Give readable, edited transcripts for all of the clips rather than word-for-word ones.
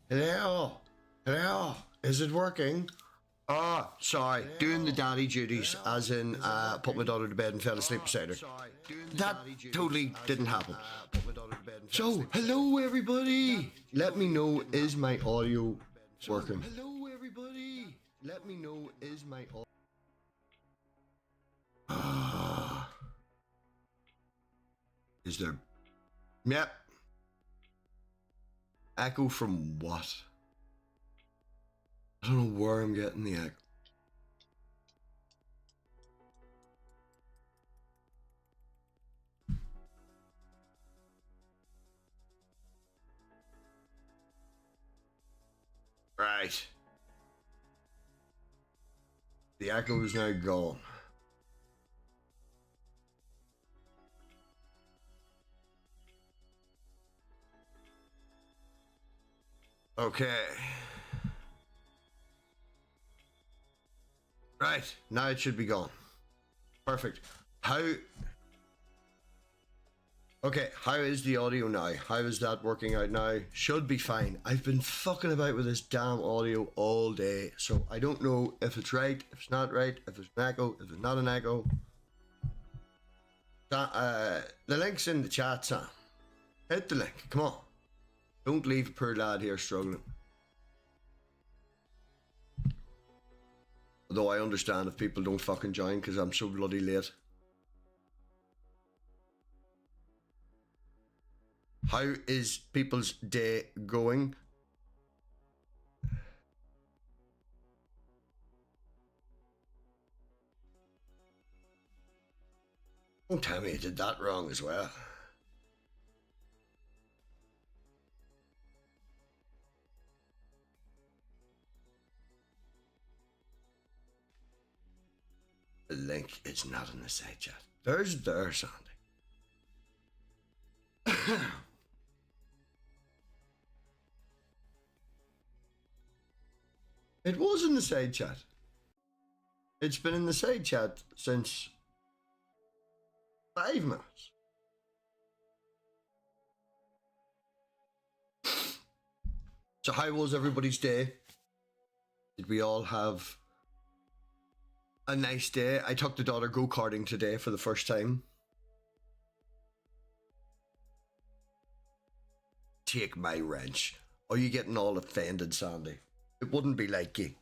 Hello? Hello? Is it working? Oh, sorry. Hello? Doing the daddy duties, as in, put my daughter to bed and fell asleep beside her. That totally didn't happen. So, hello everybody! Let me know, is my audio working? Hello everybody! Let me know, is my audio... Is there... Yep. Echo from what? I don't know where I'm getting the echo. Right. The echo is now gone. Okay. Right, now it should be gone. Perfect. How... Okay, how is the audio now? How is that working out now? Should be fine. I've been fucking about with this damn audio all day, so I don't know if it's right, if it's not right, if it's an echo, if it's not an echo. The link's in the chat, Sam. Hit the link, come on. Don't leave a poor lad here struggling. Although I understand if people don't fucking join because I'm so bloody late. How is people's day going? Don't tell me you did that wrong as well. The link is not in the side chat. There's Sandy. It was in the side chat. It's been in the side chat since 5 minutes. So how was everybody's day? Did we all have a nice day? I took the daughter go-karting today for the first time. Take my wrench. Are you getting all offended, Sandy? It wouldn't be like you.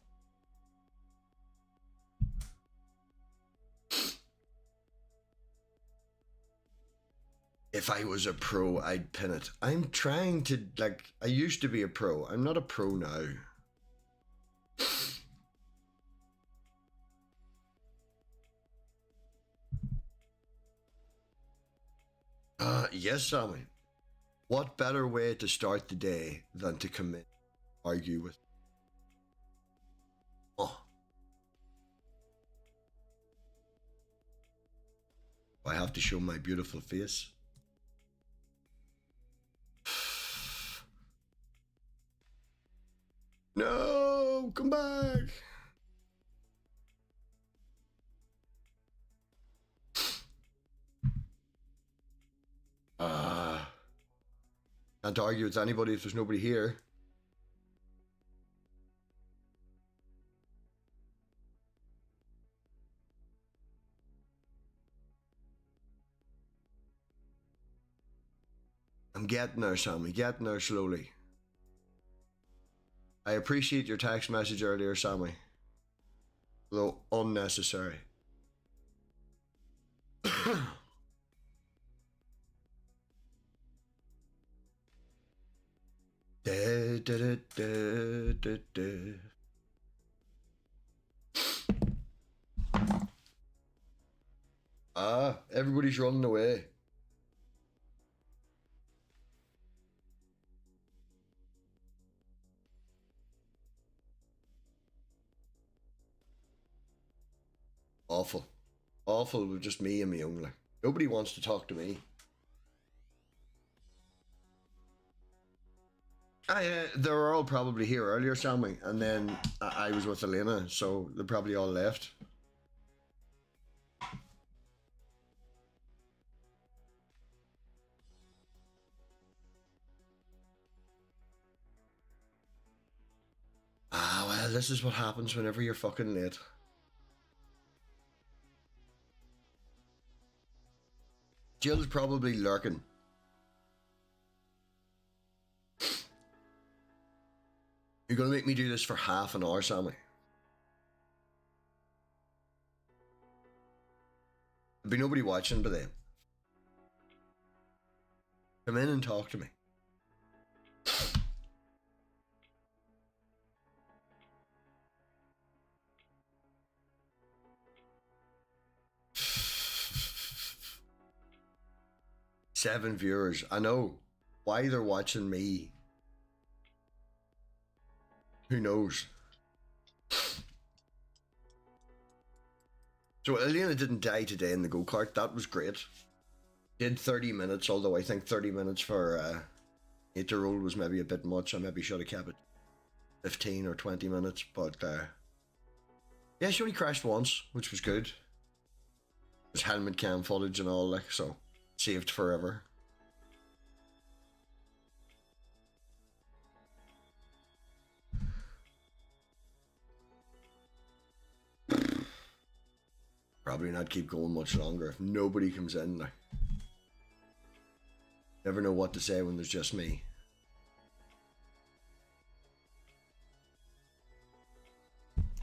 If I was a pro, I'd pin it. I'm trying to, like, I used to be a pro. I'm not a pro now. Yes, Sammy. What better way to start the day than to come in, argue with? Oh. I have to show my beautiful face. No, come back. Can't argue with anybody if there's nobody here. I'm getting there, Sammy, getting there slowly. I appreciate your text message earlier, Sammy. Though unnecessary. Everybody's running away. Awful. Awful with just me and me only. Nobody wants to talk to me. They were all probably here earlier, Sammy, and then I was with Elena, so they probably all left. this is what happens whenever you're fucking late. Jill's probably lurking. You're gonna make me do this for half an hour, Sammy. There'll be nobody watching by then. Come in and talk to me. Seven viewers. I know. Why they're watching me, who knows? So Elena didn't die today in the go-kart. That was great. Did 30 minutes, although I think 30 minutes for 8-year-old was maybe a bit much. I maybe should have kept it 15 or 20 minutes, but yeah, she only crashed once, which was good. There's helmet cam footage and all, like, so saved forever. Probably not keep going much longer if nobody comes in. Like, never know what to say when there's just me.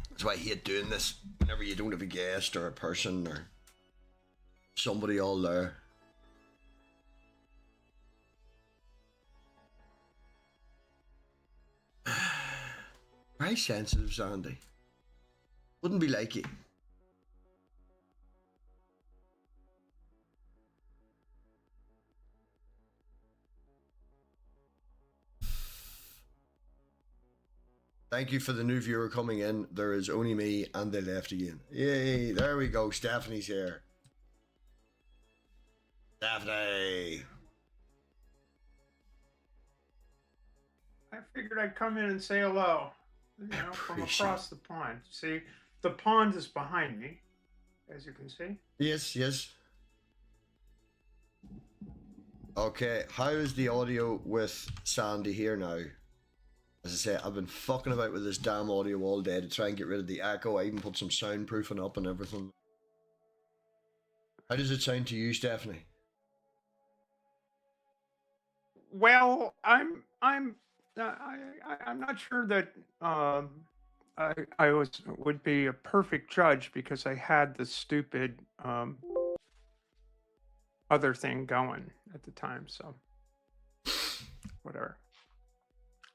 That's why I hate doing this. Whenever you don't have a guest or a person or somebody all there. Very sensitive, Sandy. Wouldn't be like you. Thank you for the new viewer coming in. There is only me and they left again. Yay, there we go. Stephanie's here. Stephanie. I figured I'd come in and say hello. You know, from across the pond. See, the pond is behind me, as you can see. Yes, yes. Okay, how is the audio with Sandy here now? As I say, I've been fucking about with this damn audio all day to try and get rid of the echo. I even put some soundproofing up and everything. How does it sound to you, Stephanie? Well, I'm not sure that I would be a perfect judge because I had the stupid other thing going at the time, so whatever.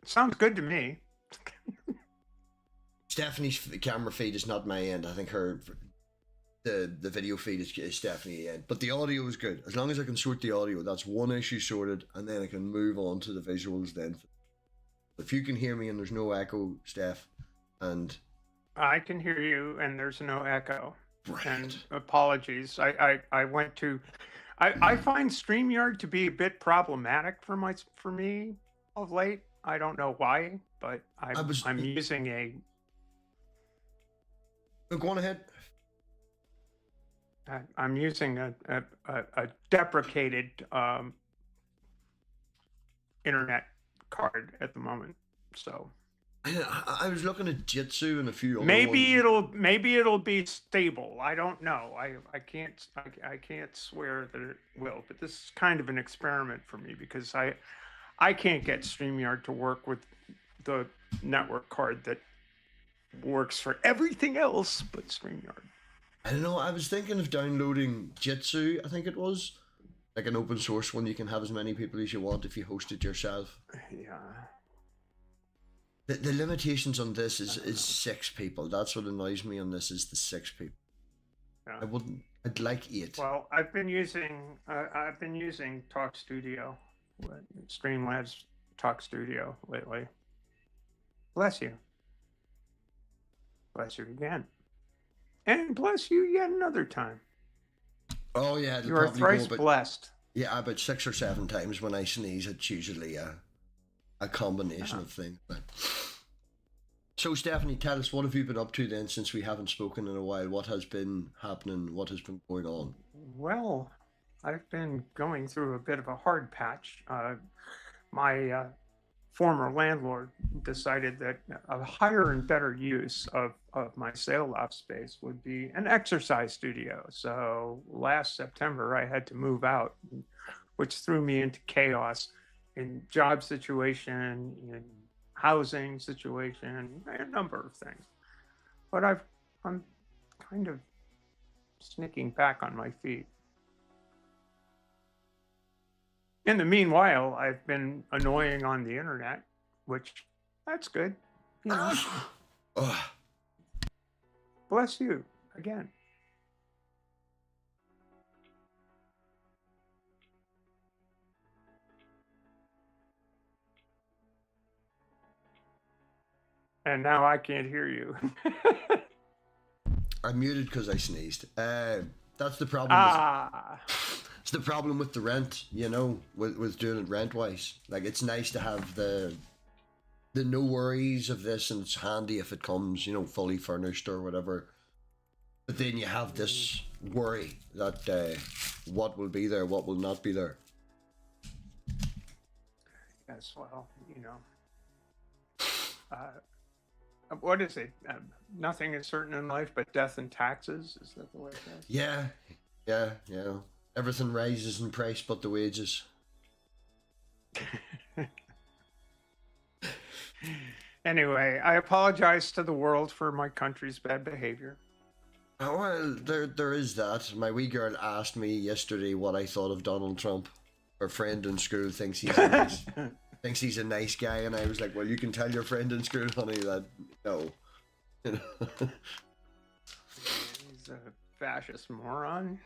Sounds good to me. Stephanie's camera feed is not my end. I think the video feed is Stephanie end. But the audio is good. As long as I can sort the audio, that's one issue sorted, and then I can move on to the visuals then. If you can hear me and there's no echo, Steph, and... I can hear you and there's no echo. Right. And apologies. I went to... I find StreamYard to be a bit problematic for me of late. I don't know why, but I'm using a... Go on ahead. I'm using a deprecated internet card at the moment, so... I was looking at Jitsu and a few other maybe ones. Maybe it'll be stable. I don't know. I can't swear that it will, but this is kind of an experiment for me because I can't get StreamYard to work with the network card that works for everything else but StreamYard. I don't know, I was thinking of downloading Jitsu, I think it was. Like an open source one, you can have as many people as you want if you host it yourself. Yeah. The limitations on this is 6 people. That's what annoys me on this, is the 6 people. Yeah. I'd like 8. Well, I've been using Talk Studio. Streamlabs Talk Studio lately. Bless you. Bless you again. And bless you yet another time. Oh yeah, you are thrice blessed. Yeah, about 6 or 7 times when I sneeze. It's usually a combination of things. But... So Stephanie, tell us, what have you been up to then since we haven't spoken in a while? What has been happening? What has been going on? Well, I've been going through a bit of a hard patch. My former landlord decided that a higher and better use of my sale loft space would be an exercise studio. So last September, I had to move out, which threw me into chaos in job situation, in housing situation, a number of things. But I'm kind of sneaking back on my feet. In the meanwhile, I've been annoying on the internet, which that's good. You know. Bless you again. And now I can't hear you. I'm muted because I sneezed. That's the problem. It's the problem with the rent, you know, with doing it rent-wise. Like, it's nice to have the no worries of this, and it's handy if it comes, you know, fully furnished or whatever. But then you have this worry that what will be there, what will not be there. Yes, well, you know. What is it? Nothing is certain in life but death and taxes? Is that the way it goes? Yeah. Everything rises in price but the wages. Anyway, I apologize to the world for my country's bad behavior. Oh, well, there is that. My wee girl asked me yesterday what I thought of Donald Trump. Her friend in school thinks he's a nice guy, and I was like, well, you can tell your friend in school, honey, that no. You know? He's a fascist moron.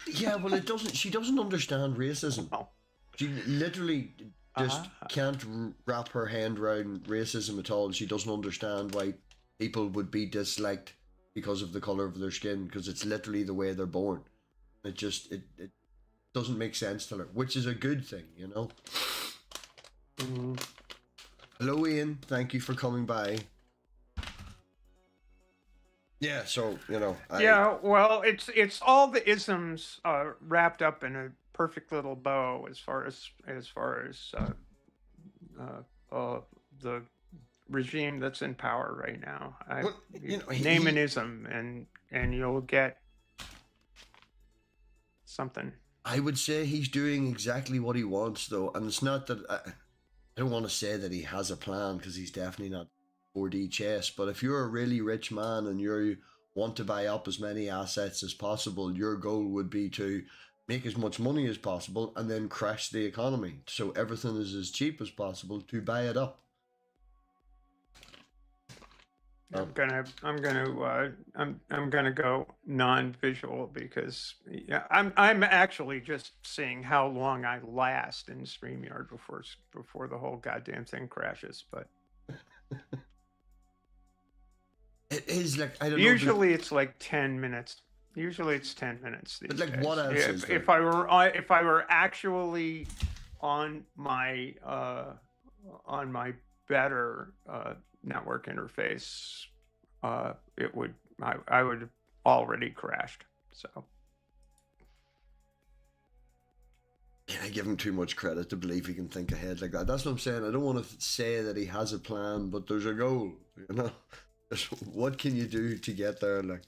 Yeah, well, she doesn't understand racism. Oh. She literally just can't wrap her hand around racism at all. She doesn't understand why people would be disliked because of the color of their skin, because it's literally the way they're born. It doesn't make sense to her, which is a good thing, you know. Mm-hmm. Hello, Ian. Thank you for coming by. Yeah, so, you know. Yeah, well, it's all the isms wrapped up in a perfect little bow as far as the regime that's in power right now. Well, you know, name an ism and you'll get something. I would say he's doing exactly what he wants, though, and it's not that I don't want to say that he has a plan, because he's definitely not 4D chess. But if you're a really rich man and you want to buy up as many assets as possible, your goal would be to make as much money as possible and then crash the economy, so everything is as cheap as possible to buy it up. I'm gonna go non-visual, because I'm actually just seeing how long I last in StreamYard before the whole goddamn thing crashes. But it is like, I don't know. Usually it's like 10 minutes. Usually it's 10 minutes. These But like, days. what else is there? If I were actually on my better network interface, I would have already crashed. So yeah, I give him too much credit to believe he can think ahead like that. That's what I'm saying. I don't want to say that he has a plan, but there's a goal, you know. What can you do to get there? Like,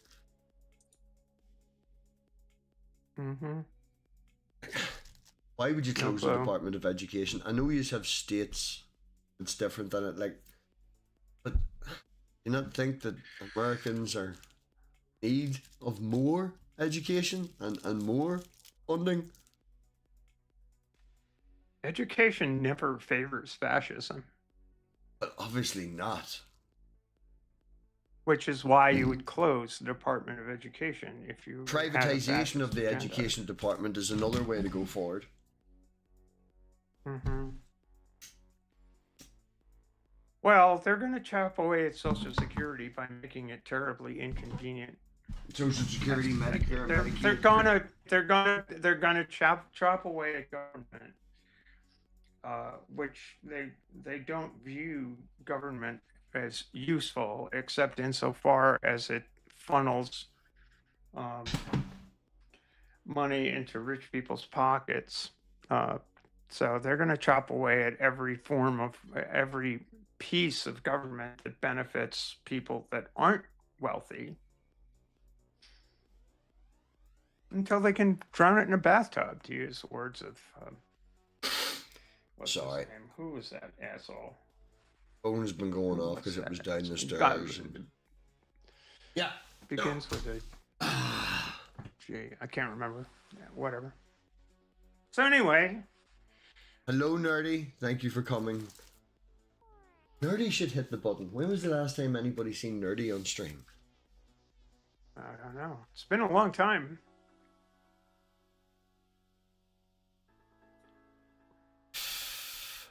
why would you close the Department of Education? I know you have states, it's different than it, like, but you not think that Americans are in need of more education and more funding? Education never favors fascism. But obviously not. Which is why you would close the Department of Education if you privatization of the education department is another way to go forward. Well, they're going to chop away at Social Security by making it terribly inconvenient. Social Security, Medicare, Medicaid. They're gonna chop away at government, which they don't view government as useful, except insofar as it funnels money into rich people's pockets So they're going to chop away at every piece of government that benefits people that aren't wealthy until they can drown it in a bathtub, to use the words of what's Sorry. his name? Who was that asshole? Phone's been going off because it was down the stairs. Yeah. Begins with a G. I can't remember. Yeah, whatever. So anyway. Hello, Nerdy. Thank you for coming. Nerdy should hit the button. When was the last time anybody seen Nerdy on stream? I don't know. It's been a long time.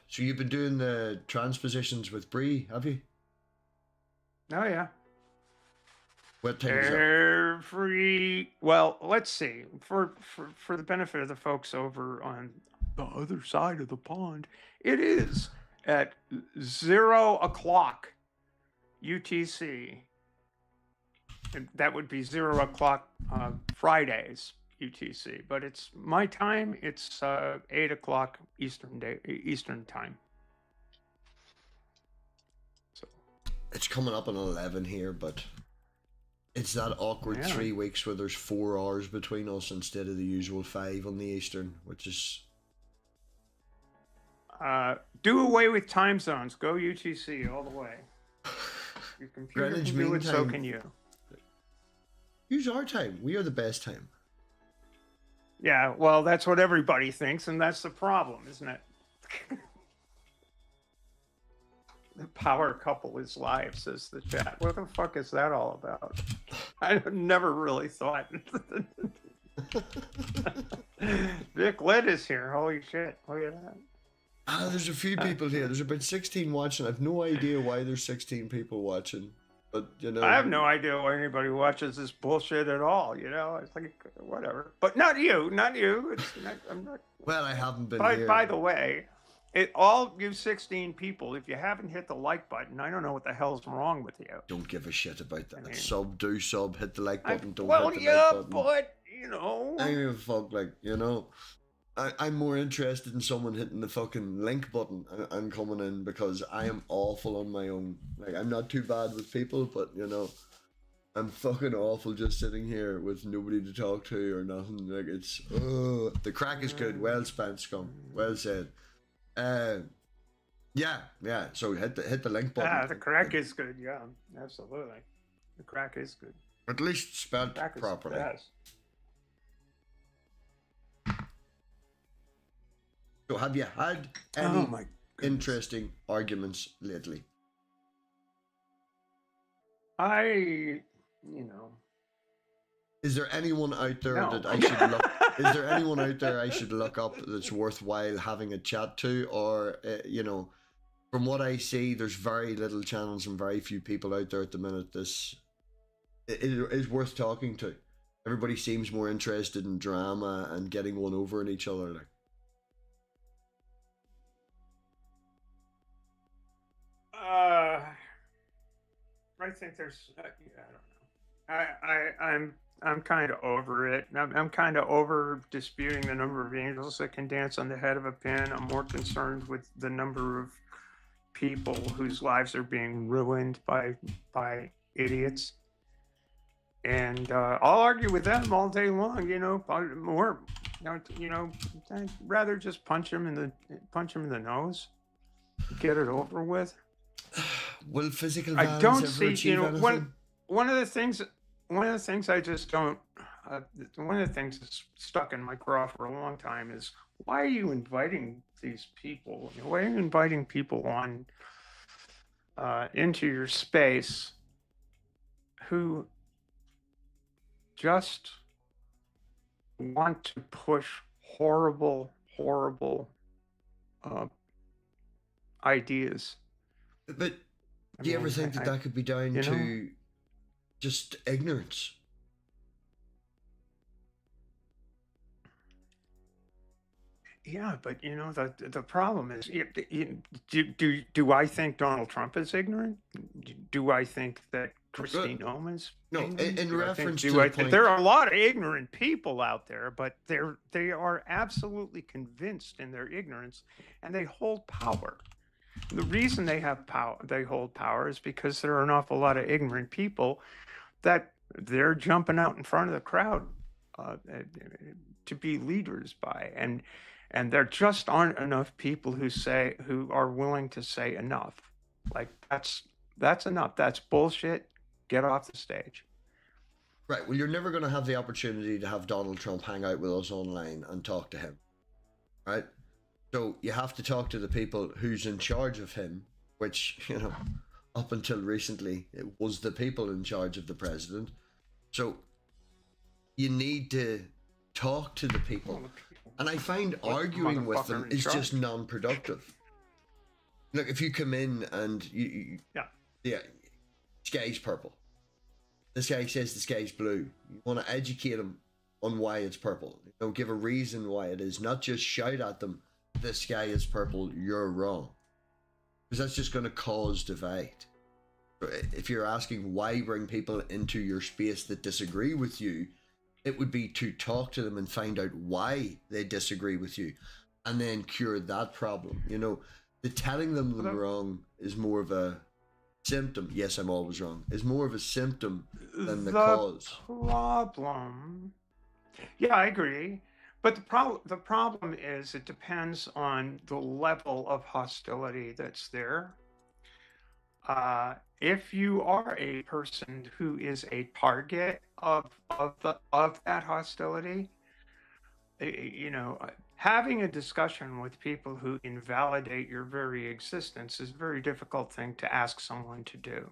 So you've been doing the transpositions with Bree, have you? Oh, yeah. What time is that? Well, let's see. For the benefit of the folks over on the other side of the pond, it is at 0 o'clock UTC. And that would be 0 o'clock Fridays UTC, but it's my time. It's 8 o'clock Eastern time. So it's coming up on 11 here, but it's that awkward 3 weeks where there's 4 hours between us instead of the usual 5 on the Eastern, which is do away with time zones. Go UTC all the way. Your computer Greenwich can do Mean it, so Time. can you. Use our time. We are the best time. Yeah, well, that's what everybody thinks, and that's the problem, isn't it? The power couple is live, says the chat. What the fuck is that all about? I never really thought. Vic Led is here. Holy shit. Look at that. There's a few people here. There's about 16 watching. I've no idea why there's 16 people watching. But, you know, I have no idea why anybody watches this bullshit at all. You know, it's like whatever. But not you. I'm not. Well, I haven't been here. By the way, all you 16 people, if you haven't hit the like button, I don't know what the hell's wrong with you. Don't give a shit about that. Do sub, hit the like button. Don't well, hit the yeah, like button. but you know, I don't give a fuck. Like, you know, I'm more interested in someone hitting the fucking link button and coming in, because I am awful on my own. Like, I'm not too bad with people, but you know, I'm fucking awful just sitting here with nobody to talk to or nothing. Like, it's the crack is good. Well spent, scum. Well said. Yeah. So hit the link button. Yeah, the crack is good. Yeah, absolutely. The crack is good. At least spelled properly. So have you had any interesting arguments lately? Is there anyone out there that I should look? Is there anyone out there I should look up that's worthwhile having a chat to? Or you know, from what I see, there's very little channels and very few people out there at the minute. It is worth talking to. Everybody seems more interested in drama and getting one over on each other. Like, I think there's. I don't know. I'm kind of over it. I'm kind of over disputing the number of angels that can dance on the head of a pin. I'm more concerned with the number of people whose lives are being ruined by idiots. And I'll argue with them all day long. You know, more. You know, I'd rather just punch him in the nose, get it over with. Will physical violence I don't ever see. achieve You know, anything? one of the things I just don't. One of the things that's stuck in my craw for a long time is, why are you inviting these people? Why are you inviting people on into your space who just want to push horrible ideas? But do you ever think that could be down to just ignorance? Yeah, but the problem is, do I think Donald Trump is ignorant? Do I think that Christine Oman's No, ignorant? in Do I think reference to the point. there are a lot of ignorant people out there, but they are absolutely convinced in their ignorance, and they hold power. The reason they hold power, is because there are an awful lot of ignorant people that they're jumping out in front of the crowd to be leaders by, and there just aren't enough people who are willing to say enough. Like, that's enough. That's bullshit. Get off the stage. Right. Well, you're never going to have the opportunity to have Donald Trump hang out with us online and talk to him. Right. So you have to talk to the people who's in charge of him, which, up until recently, it was the people in charge of the president. So you need to talk to the people. And I find arguing with them is just non-productive. Look, if you come in and the sky's purple. This guy says the sky's blue. You want to educate them on why it's purple. Give a reason why it is. Not just shout at them, the sky is purple, you're wrong. Because that's just going to cause divide. If you're asking why bring people into your space that disagree with you, it would be to talk to them and find out why they disagree with you, and then cure that problem. The telling them they're wrong is more of a symptom. Yes, I'm always wrong. Is more of a symptom than the cause. Problem. Yeah, I agree. But the problem is, it depends on the level of hostility that's there. If you are a person who is a target of that hostility, having a discussion with people who invalidate your very existence is a very difficult thing to ask someone to do.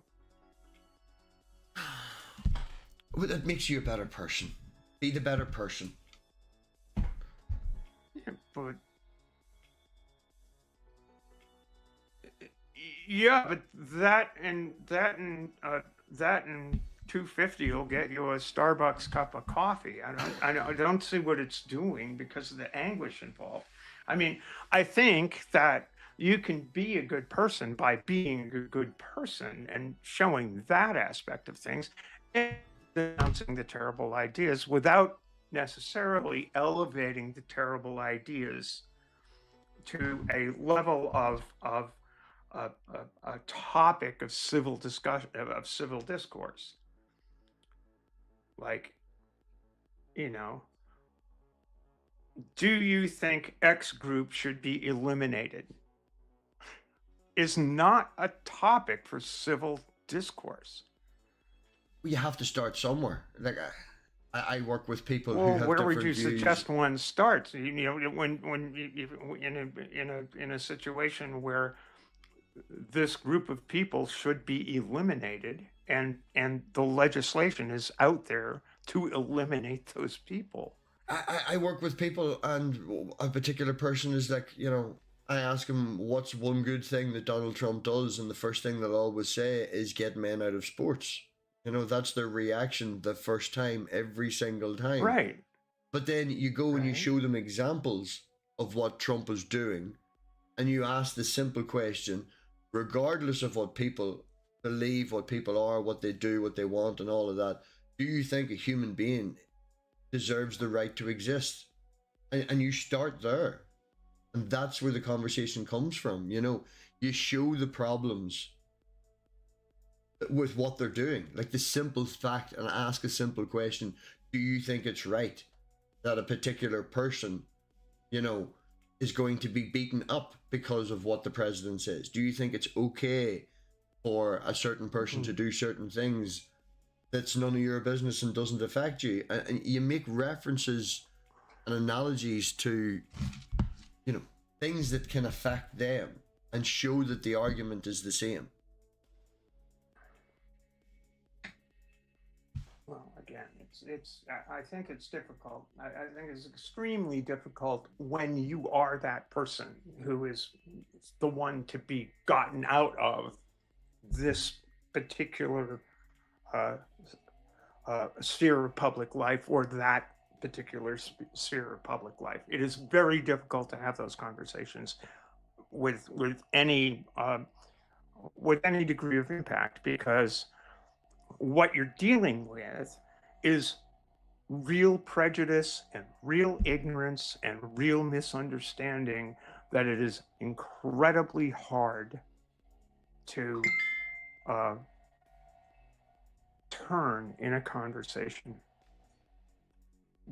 Well, that makes you a better person. Be the better person. But that and $2.50 will get you a Starbucks cup of coffee. I don't see what it's doing because of the anguish involved. I mean, I think that you can be a good person by being a good person and showing that aspect of things, and denouncing the terrible ideas without necessarily elevating the terrible ideas to a level of a topic of civil discussion, of civil discourse. Like, do you think X group should be eliminated? Is not a topic for civil discourse. You have to start somewhere. Like, I work with people who have where different would you views. suggest one starts? When in a situation where this group of people should be eliminated, and the legislation is out there to eliminate those people. I work with people, and a particular person is like, I ask him, what's one good thing that Donald Trump does? And the first thing they'll always say is get men out of sports. That's their reaction the first time, every single time. Right. But then you go and you show them examples of what Trump is doing, and you ask the simple question, regardless of what people believe, what people are, what they do, what they want, and all of that, do you think a human being deserves the right to exist? And you start there. And that's where the conversation comes from. You show the problems with what they're doing. Like the simple fact, and ask a simple question. Do you think it's right that a particular person, is going to be beaten up because of what the president says? Do you think it's okay for a certain person to do certain things that's none of your business and doesn't affect you? And you make references and analogies to, things that can affect them and show that the argument is the same. Well, again, I think it's difficult. I think it's extremely difficult when you are that person who is the one to be gotten out of this particular sphere of public life, or that particular sphere of public life. It is very difficult to have those conversations with any degree of impact, because what you're dealing with is real prejudice and real ignorance and real misunderstanding that it is incredibly hard to turn in a conversation,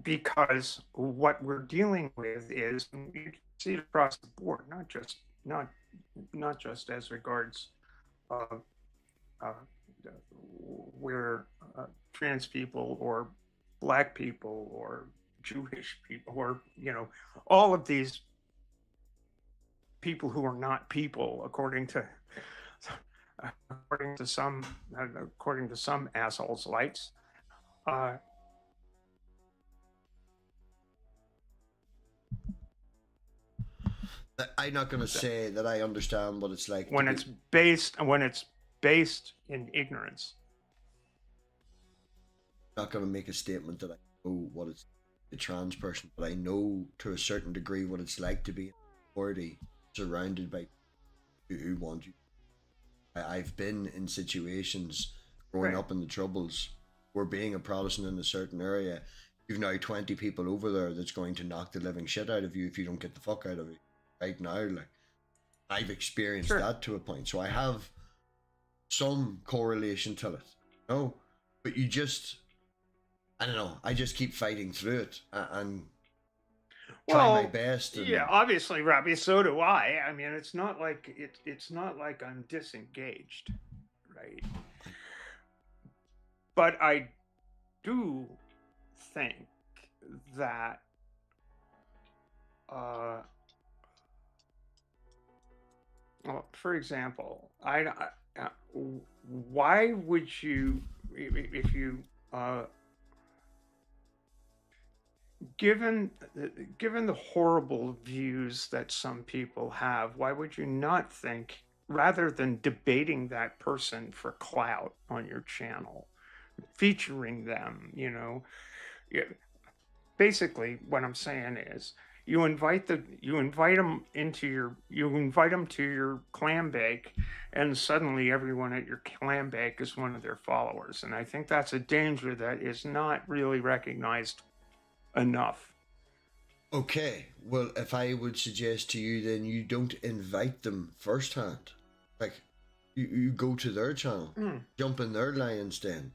because what we're dealing with is, and you can see it across the board, not just as regards where trans people or black people or Jewish people, or all of these people who are not people, according to some assholes' lights. I'm not going to say that I understand what it's like when it's based in ignorance. I'm not going to make a statement that I know what it's a trans person, but I know to a certain degree what it's like to be in authority, surrounded by people who want you. I've been in situations growing up in the Troubles where, being a Protestant in a certain area, you've now 20 people over there that's going to knock the living shit out of you if you don't get the fuck out of it right now. Like, I've experienced that to a point, so I have some correlation to it, but you just, I don't know, I just keep fighting through it and try my best. And yeah, obviously, Robbie, so do I. I mean, it's not like I'm disengaged, right? But I do think that well, for example, why would you, if you given the horrible views that some people have, why would you not think, rather than debating that person for clout on your channel, featuring them, basically what I'm saying is, you invite them to your clam bake, and suddenly everyone at your clam bake is one of their followers. And I think that's a danger that is not really recognized enough. Okay, well, if I would suggest to you, then you don't invite them firsthand. Like, you go to their channel, jump in their lion's den.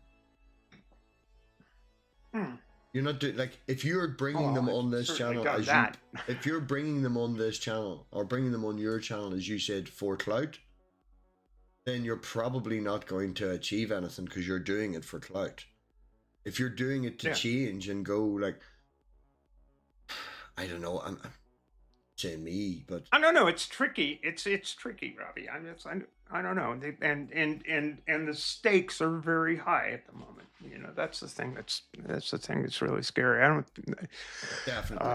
You're not doing, like, if you're bringing them on this channel, if you're bringing them on this channel, or bringing them on your channel, as you said, for clout, then you're probably not going to achieve anything, because you're doing it for clout. If you're doing it to change and go, like, I don't know, I'm saying me, but I don't know. It's tricky. It's tricky, Robbie. I don't know. And the stakes are very high at the moment. That's the thing that's really scary. I don't definitely.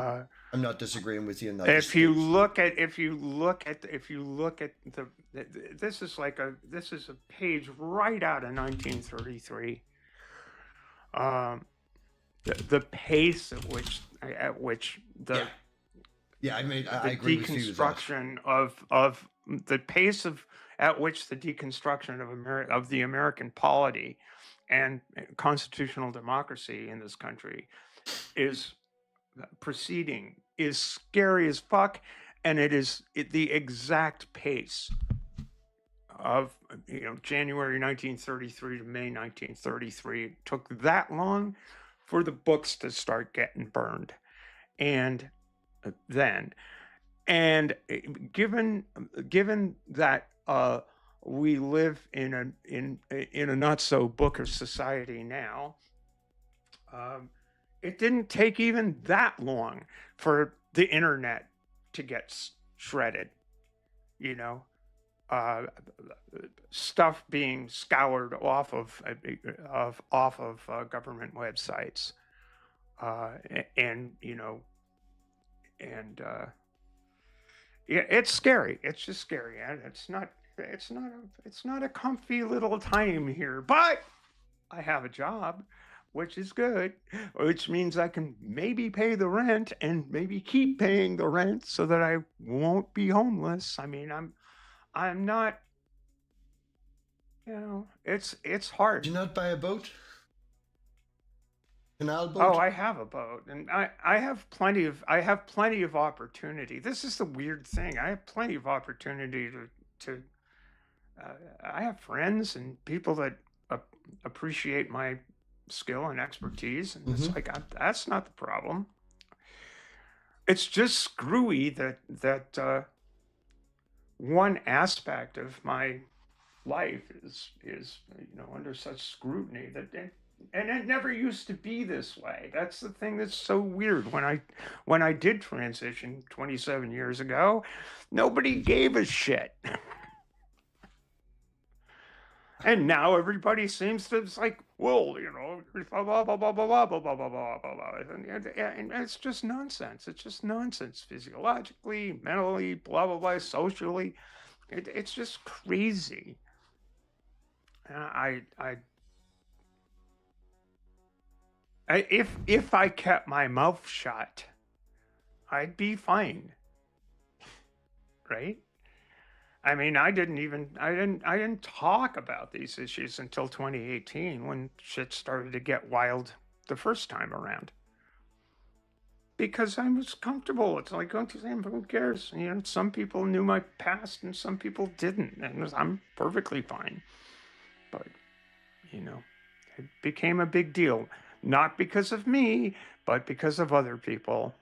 I'm not disagreeing with you in that. If you look at the this is a page right out of 1933. The pace at which the I mean, I agree with you with that. of the pace at which the deconstruction of the American polity and constitutional democracy in this country is proceeding is scary as fuck, and it is the exact pace of January 1933 to May 1933. It took that long for the books to start getting burned, and given that we live in a not so bookish society now, it didn't take even that long for the internet to get shredded. Stuff being scoured off of government websites, it's scary. It's just scary. It's not a comfy little time here, but I have a job. which is good, which means I can maybe pay the rent and maybe keep paying the rent so that I won't be homeless. I mean, I'm not, it's hard. Did you not buy a boat? Canal boat? Oh, I have a boat, and I have plenty of opportunity. This is the weird thing. I have plenty of opportunity to I have friends and people that appreciate my skill and expertise, and it's like that's not the problem. It's just screwy that one aspect of my life is under such scrutiny and it never used to be this way. That's the thing that's so weird. When I did transition 27 years ago, nobody gave a shit. And now everybody seems to, it's like, well, blah, blah, blah, blah, blah, blah, blah, blah, blah, blah, blah. And it's just nonsense. It's just nonsense physiologically, mentally, blah, blah, blah, socially. It's just crazy. If I kept my mouth shut, I'd be fine. Right? I mean, I didn't talk about these issues until 2018 when shit started to get wild the first time around. Because I was comfortable. It's like, who cares? Some people knew my past and some people didn't. And I'm perfectly fine. But, it became a big deal. Not because of me, but because of other people.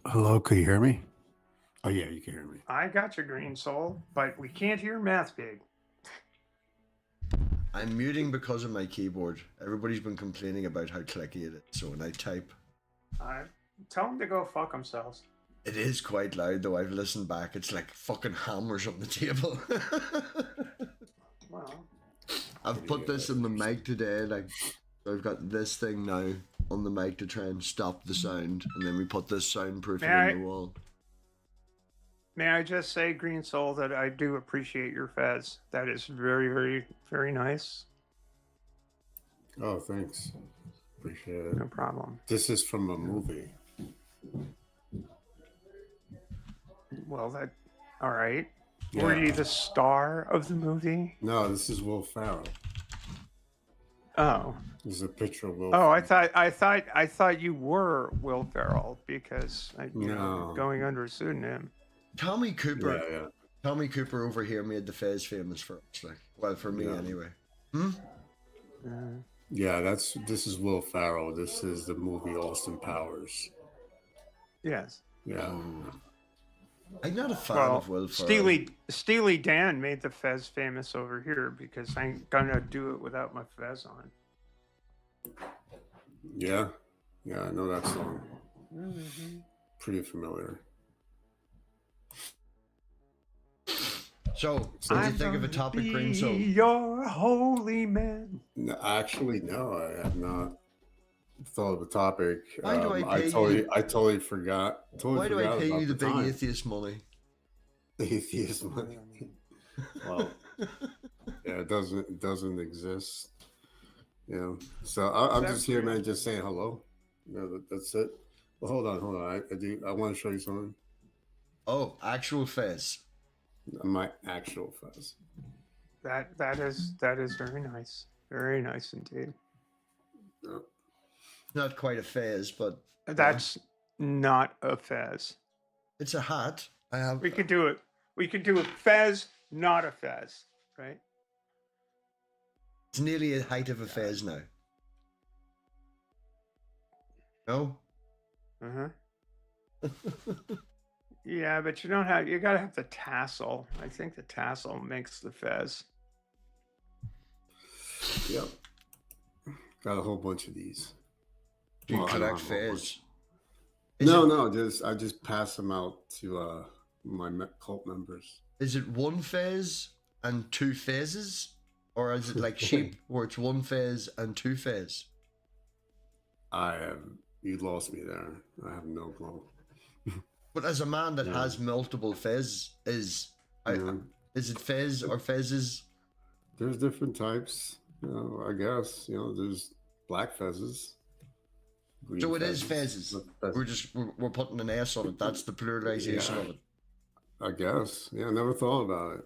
Hello, can you hear me? Oh yeah, you can hear me. I got you, Green Soul, but we can't hear MathPig. I'm muting because of my keyboard. Everybody's been complaining about how clicky it is, so when I type... Tell them to go fuck themselves. It is quite loud, though. I've listened back. It's like fucking hammers on the table. Well... I've put this in the mic today, like... I've got this thing now on the mic to try and stop the sound, and then we put this soundproofing on the wall. May I just say, Green Soul, that I do appreciate your fez. That is very, very, very nice. Oh, thanks. Appreciate it. No problem. This is from a movie. Well, all right. Yeah. Were you the star of the movie? No, this is Will Ferrell. Oh. This is a picture of Will. Oh, Ferrell. I thought you were Will Ferrell because going under a pseudonym. Tommy Cooper. Yeah. Tommy Cooper over here made the Fez famous for us, like, well, for me anyway. Yeah, this is Will Ferrell. This is the movie Austin Powers. Yes. Yeah. I'm not a fan of Will Ferrell. Steely Dan made the Fez famous over here because I ain't gonna do it without my Fez on. Yeah, I know that song. Pretty familiar. So, what do you think of a topic, Green Soul? Your holy man. No, actually, no, I have not thought of a topic. Why do I totally forgot. Why do I pay you the big atheist money? Atheist money. Well, yeah, it doesn't exist. So I'm just here, man, just saying hello. That's it. Well, hold on. I want to show you something. Oh, actual Fez. My actual Fez. That is very nice. Very nice indeed. Yeah. Not quite a Fez, but that's not a Fez. It's a hat. We could do it. We could do a Fez, not a Fez, right? It's nearly the height of a Fez now. No? Yeah, but you gotta have the tassel. I think the tassel makes the Fez. Yep. Got a whole bunch of these. Do you collect Fez? No, I just pass them out to my cult members. Is it one Fez and two Fezes? Or is it like sheep where it's one Fez and two Fez? You lost me there. I have no clue. But as a man that has multiple Fez, Is it fez or fezzes? There's different types. I guess there's black fezzes. So it is fezzes. We're putting an S on it. That's the pluralization of it. I guess. Yeah, I never thought about it.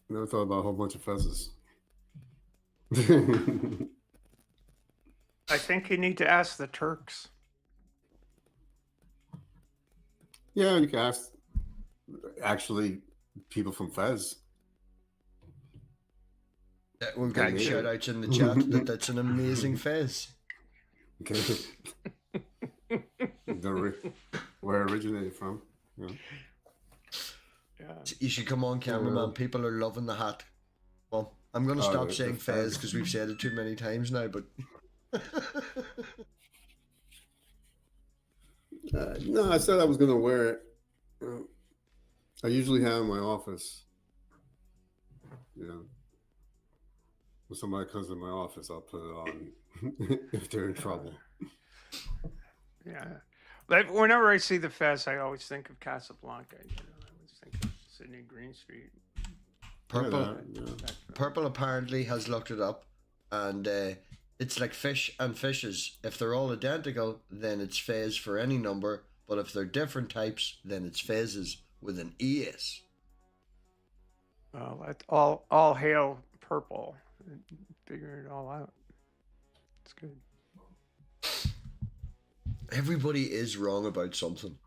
Never thought about a whole bunch of fezzes. I think you need to ask the Turks. Yeah, you can ask actually people from Fez. We're getting shout outs in the chat that's an amazing fez. Okay. Where it originated from. Yeah. You should come on, cameraman. People are loving the hat. Well, I'm going to stop saying fez because we've said it too many times now, but... no, I said I was going to wear it. I usually have in my office. When somebody comes in my office, I'll put it on if they're in trouble. Yeah. Like, whenever I see the fez, I always think of Casablanca. I always think of Sydney Greenstreet. Purple apparently has looked it up, and it's like fish and fishes. If they're all identical, then it's fez for any number, but if they're different types, then it's fezzes with an ES. Well, all hail purple. Figuring it all out. It's good. Everybody is wrong about something.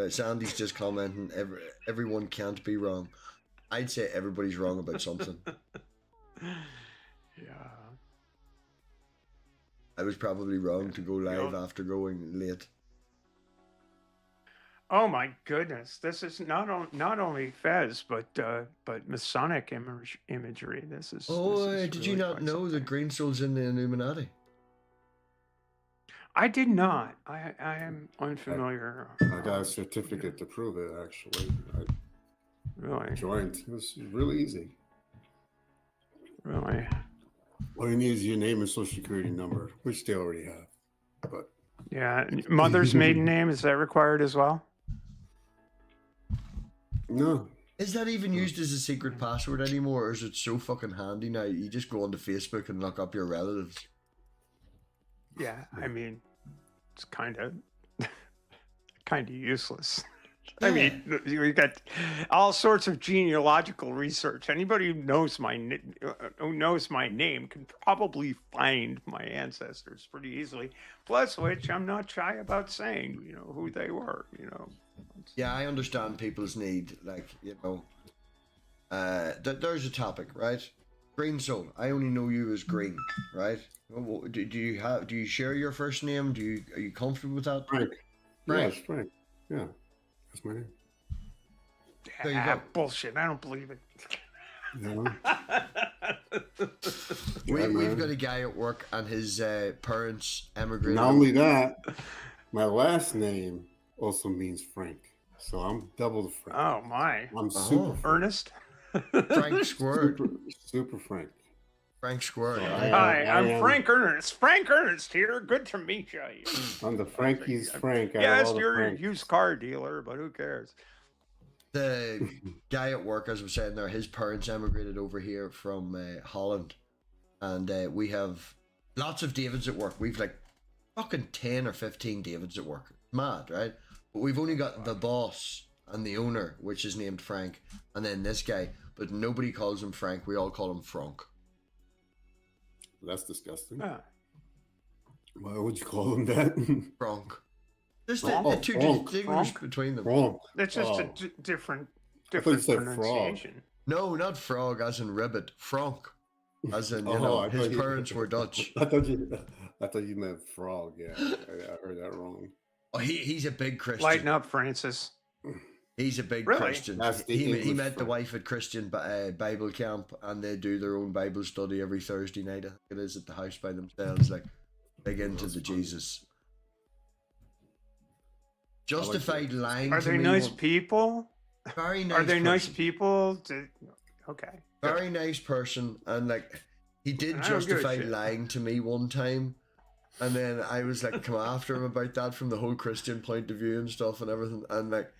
Sandy's just commenting, everyone can't be wrong. I'd say everybody's wrong about something. Yeah. I was probably wrong to go live after going late. Oh my goodness! This is not only Fez, but Masonic imagery. This is. Did really you not know that Green Soul's in the Illuminati? I did not. I am unfamiliar. I got a certificate to prove it. Actually, Really? Joined. It was really easy. Really? All you need is your name and social security number, which they already have. But yeah, mother's maiden name, is that required as well? No. Is that even used as a secret password anymore, or is it so fucking handy now? You just go onto Facebook and look up your relatives. Yeah, I mean, it's kind of useless. I mean, we got all sorts of genealogical research. Anybody who knows my name can probably find my ancestors pretty easily. Plus, which I'm not shy about saying, who they were. Yeah, I understand people's need. Like, there's a topic, right? Green Soul. I only know you as Green, right? Do you share your first name? Are you comfortable with that? Frank. Yes, Frank. Yeah. That's my name. There you go. Bullshit. I don't believe it. No. We've got a guy at work and his parents emigrated. Not only that, my last name also means Frank. So I'm double the Frank. Oh, my. I'm super Frank. Earnest? Frank Squirt. Super Frank. Frank Squirt. Hi, I'm Frank Ernest. Frank Ernest here. Good to meet you. I'm the Frankie's Frank. Yes, you're a used car dealer, but who cares? The guy at work, as I was saying there, his parents emigrated over here from Holland. And we have lots of Davids at work. We've like fucking 10 or 15 Davids at work. Mad, right? But we've only got the boss and the owner, which is named Frank. And then this guy. But nobody calls him Frank. We all call him Frank. That's disgusting. Yeah. Why would you call him that? Frank. There's the two distinguish between them. Frank. That's just a different pronunciation. No, not frog as in ribbit. Frank. As in, his parents were Dutch. I thought you meant frog. Yeah, I heard that wrong. Oh, he's a big Christian. Lighten up, Francis. He's a big Christian. He met the wife at Christian Bible camp, and they do their own Bible study every Thursday night. I think it is at the house by themselves, like big into the Jesus. Justified lying. Are they nice people? Very nice. Are they person. nice people? Okay. Very nice person, and like he did justify lying to me one time. And then I was like, come after him about that from the whole Christian point of view and stuff and everything. And like,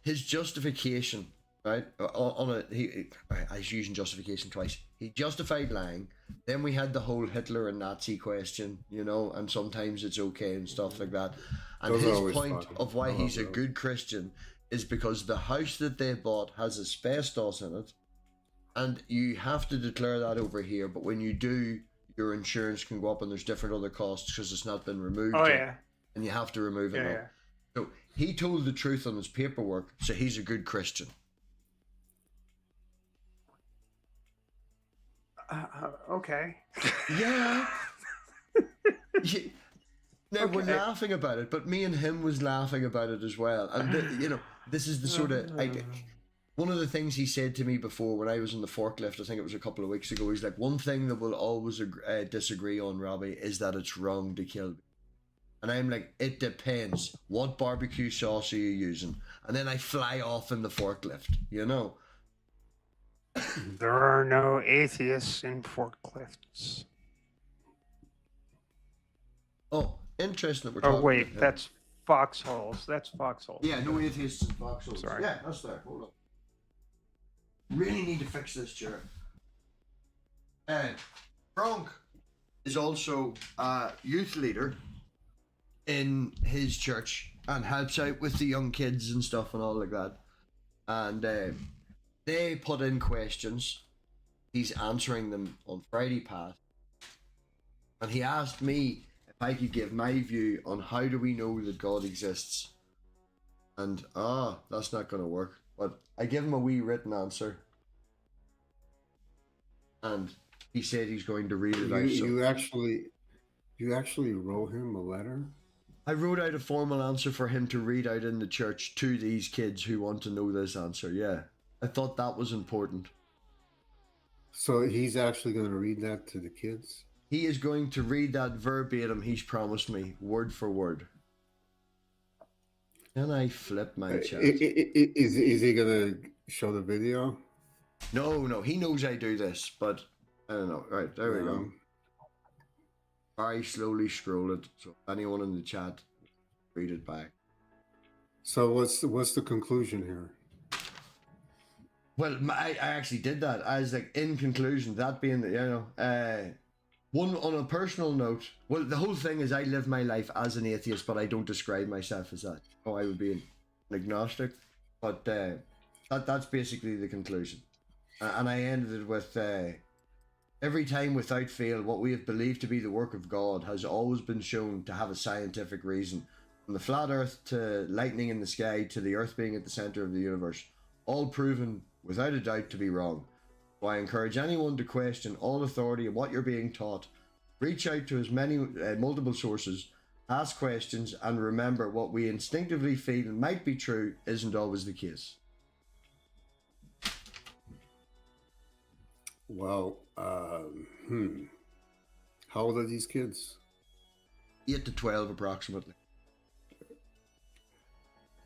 his justification right? I was using justification twice. He justified lying. Then we had the whole Hitler and Nazi question, you know, and sometimes it's okay and stuff like that. And Those are his always point fun. of why I love he's a those. good Christian is because the house that they bought has asbestos in it, and you have to declare that over here. But when you do, your insurance can go up, and there's different other costs because it's not been removed Oh yet, yeah. and you have to remove it Yeah, now. yeah. So he told the truth on his paperwork, so he's a good Christian. Okay. Yeah. Now we're Okay. laughing about it, but me and him was laughing about it as well. And you know, this is the sort of one of the things he said to me before when I was in the forklift. I think it was a couple of weeks ago. He's like, one thing that we'll always disagree on, Robbie, is that it's wrong to kill. And I'm like, it depends. What barbecue sauce are you using? And then I fly off in the forklift, you know. There are no atheists in forklifts. Oh, interesting that we're Oh talking wait, about him. that's foxholes. That's foxholes. Yeah, no atheists in foxholes. Sorry. Yeah, that's there. Hold on. Really need to fix this chair. Bronk is also a youth leader in his church and helps out with the young kids and stuff and all like that. And they put in questions. He's answering them on Friday past. And he asked me if I could give my view on how do we know that God exists. And that's not going to work. But I give him a wee written answer. And he said he's going to read it out. You actually wrote him a letter? I wrote out a formal answer for him to read out in the church to these kids who want to know this answer. Yeah. I thought that was important. So he's actually going to read that to the kids? He is going to read that verbatim, he's promised me, word for word. Can I flip my chat? Is he going to show the video? No, he knows I do this, but I don't know. Right, there we go. I slowly scroll it, so anyone in the chat, read it back. So what's the conclusion here? Well, I actually did that. I was like, in conclusion, that being the, you know, one on a personal note. Well, the whole thing is I live my life as an atheist, but I don't describe myself as that. Oh, I would be an agnostic, but that's basically the conclusion. And I ended it with, every time without fail, what we have believed to be the work of God has always been shown to have a scientific reason. From the flat earth to lightning in the sky to the earth being at the center of the universe, all proven without a doubt to be wrong. So I encourage anyone to question all authority and what you're being taught. Reach out to as many multiple sources, ask questions, and remember what we instinctively feel might be true isn't always the case. Well, how old are these kids? 8 to 12 approximately.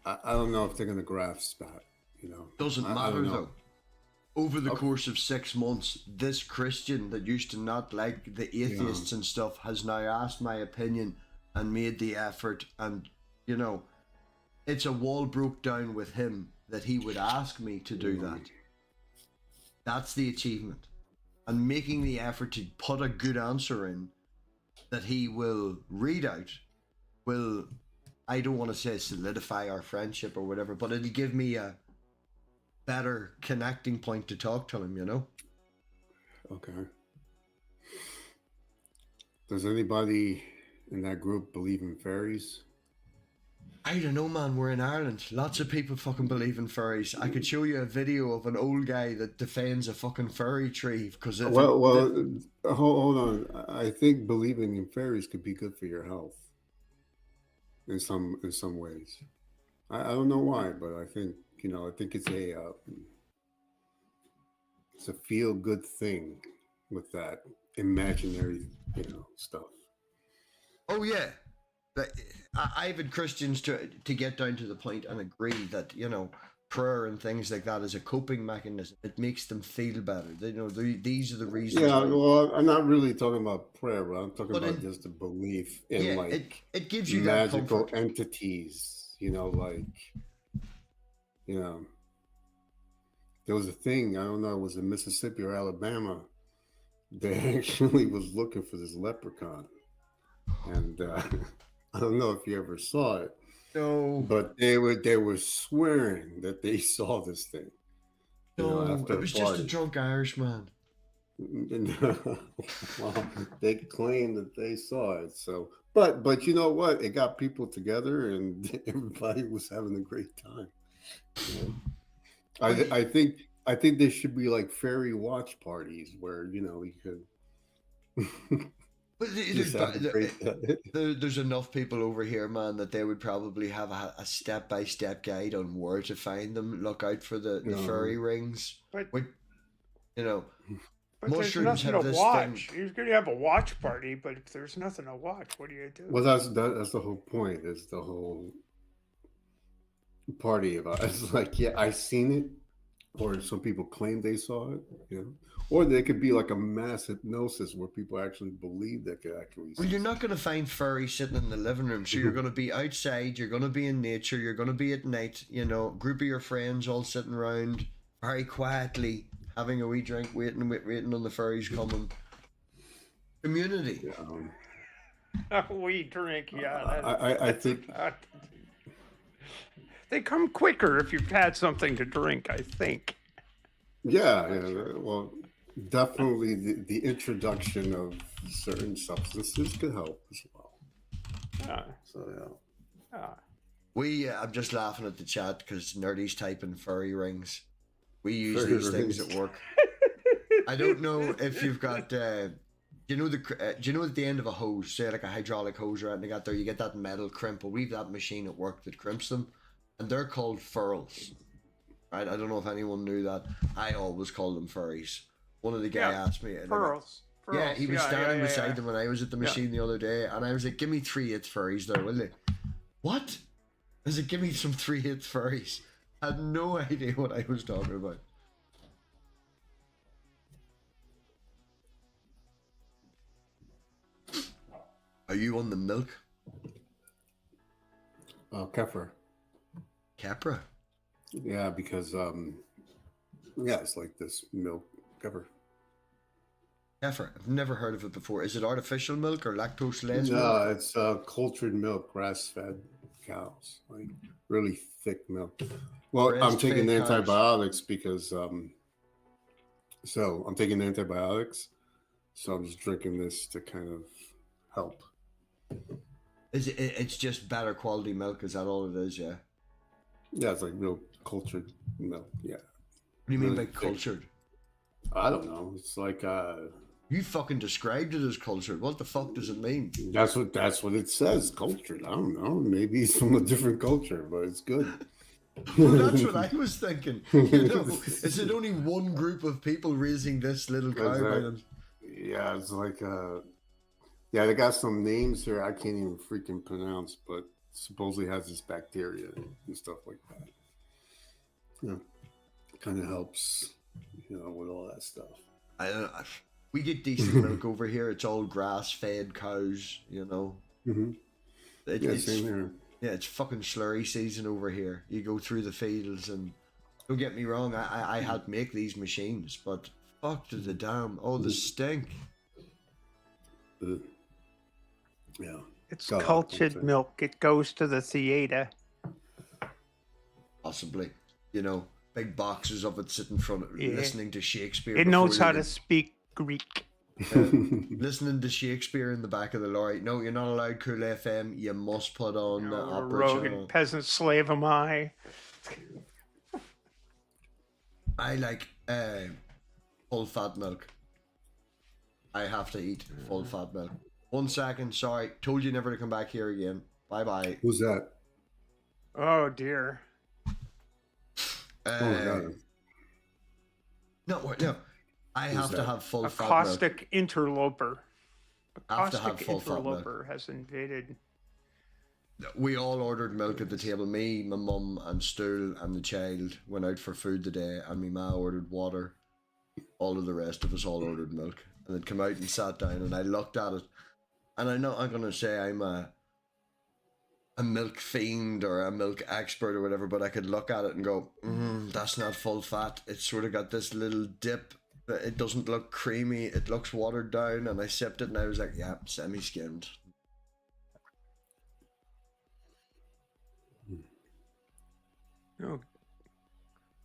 I don't know if they're going to grasp that, you know. Doesn't I matter don't know. though. Over the course of 6 months, this Christian that used to not like the atheists and stuff has now asked my opinion and made the effort, and you know, it's a wall broke down with him that he would ask me to do that. That's the achievement. And making the effort to put a good answer in that he will read out will, I don't want to say solidify our friendship or whatever, but it'll give me a better connecting point to talk to him, you know? Okay. Does anybody in that group believe in fairies? I don't know, man. We're in Ireland. Lots of people fucking believe in fairies. I could show you a video of an old guy that defends a fucking fairy tree because hold on. I think believing in fairies could be good for your health in some ways. I don't know why, but I think, you know, I think it's a feel good thing with that imaginary, you know, stuff. Oh yeah. I've had Christians to get down to the point and agree that, you know, prayer and things like that is a coping mechanism. It makes them feel better. They know these are the reasons. Yeah, well, I'm not really talking about prayer, but I'm talking about just the belief in it gives you magical that entities, you know, like, you know. there was a thing, I don't know, it was in Mississippi or Alabama. They actually was looking for this leprechaun. And I don't know if you ever saw it. No. But they were swearing that they saw this thing. No, after it was just a drunk Irishman. Well, they claim that they saw it. So, but you know what? It got people together, and everybody was having a great time. You know? I think there should be like fairy watch parties where you could. But there's enough people over here, man, that they would probably have a step-by-step guide on where to find them. Look out for the fairy rings. But But mushrooms there's nothing to watch. You're going to have a watch party, but if there's nothing to watch, what do you do? Well, that's the whole point. Is the whole party about it. It's like, yeah, I seen it, or some people claim they saw it, or there could be like a mass hypnosis where people actually believe they could actually see. Well, you're not going to find furries sitting in the living room, so you're going to be outside, you're going to be in nature, you're going to be at night, group of your friends all sitting around very quietly having a wee drink, waiting on the furries coming. Community. A wee drink, yeah. I think they come quicker if you've had something to drink, I think. Yeah. Well, definitely the introduction of certain substances could help as well. Yeah. So I'm just laughing at the chat because Nerdy's typing furry rings. We use Furry these things rings. at work. I don't know if you've got. Do you know at the end of a hose, say like a hydraulic hose, right? And they got there, you get that metal crimp. Well, we've that machine at work that crimps them, and they're called furls. Right? I don't know if anyone knew that. I always called them furries. One of the guy asked me. Furls. Yeah, he was standing beside them when I was at the machine the other day, and I was like, "Give me 3/8 furries there, will you?" What? I said, "Give me some 3/8 furries." I had no idea what I was talking about. Are you on the milk? Kefir. Capra? Yeah, because it's like this milk kefir. Kefir. I've never heard of it before. Is it artificial milk or lactose-less milk? No, it's cultured milk, grass-fed cows, like really thick milk. Well, I'm taking the antibiotics because so I'm taking the antibiotics, so I'm just drinking this to kind of help. It's just better quality milk? Is that all it is? Yeah. Yeah, it's like real cultured milk. Yeah. What do you mean Really by cultured? I don't know. It's like You fucking described it as cultured. What the fuck does it mean? that's what it says. Cultured. I don't know. Maybe it's from a different culture, but it's good. Well, that's what I was thinking. Is it only one group of people raising this little cow? Yeah, it's like yeah, they got some names here I can't even freaking pronounce, but supposedly has this bacteria and stuff like that. Kind of helps, with all that stuff. I don't know. We get decent milk over here. It's all grass-fed cows, Mm-hmm. Same here. Yeah, it's fucking slurry season over here. You go through the fields, and don't get me wrong, I helped make these machines, but fuck to the damn. Oh, the stink. Yeah. It's cultured milk. It goes to the theater. Possibly. Big boxes of it sitting in front of listening to Shakespeare. It knows how to speak Greek. Listening to Shakespeare in the back of the lorry. No, you're not allowed Cool FM. You must put on the opera rogue channel. and peasant slave am I. I like full fat milk. I have to eat full fat milk. 1 second, sorry. Told you never to come back here again. Bye bye. Who's that? Oh dear. No. I have to have full fat milk. Caustic interloper. A I have to have caustic full fat milk. interloper has invaded. We all ordered milk at the table. Me, my mum, and Stool, and the child went out for food today, and my ma ordered water. All of the rest of us all ordered milk, and then come out and sat down, and I looked at it, and I know I'm gonna say I'm a a milk fiend or a milk expert or whatever, but I could look at it and go, that's not full fat. It's sort of got this little dip, but it doesn't look creamy. It looks watered down. And I sipped it and I was like, yeah, semi-skimmed.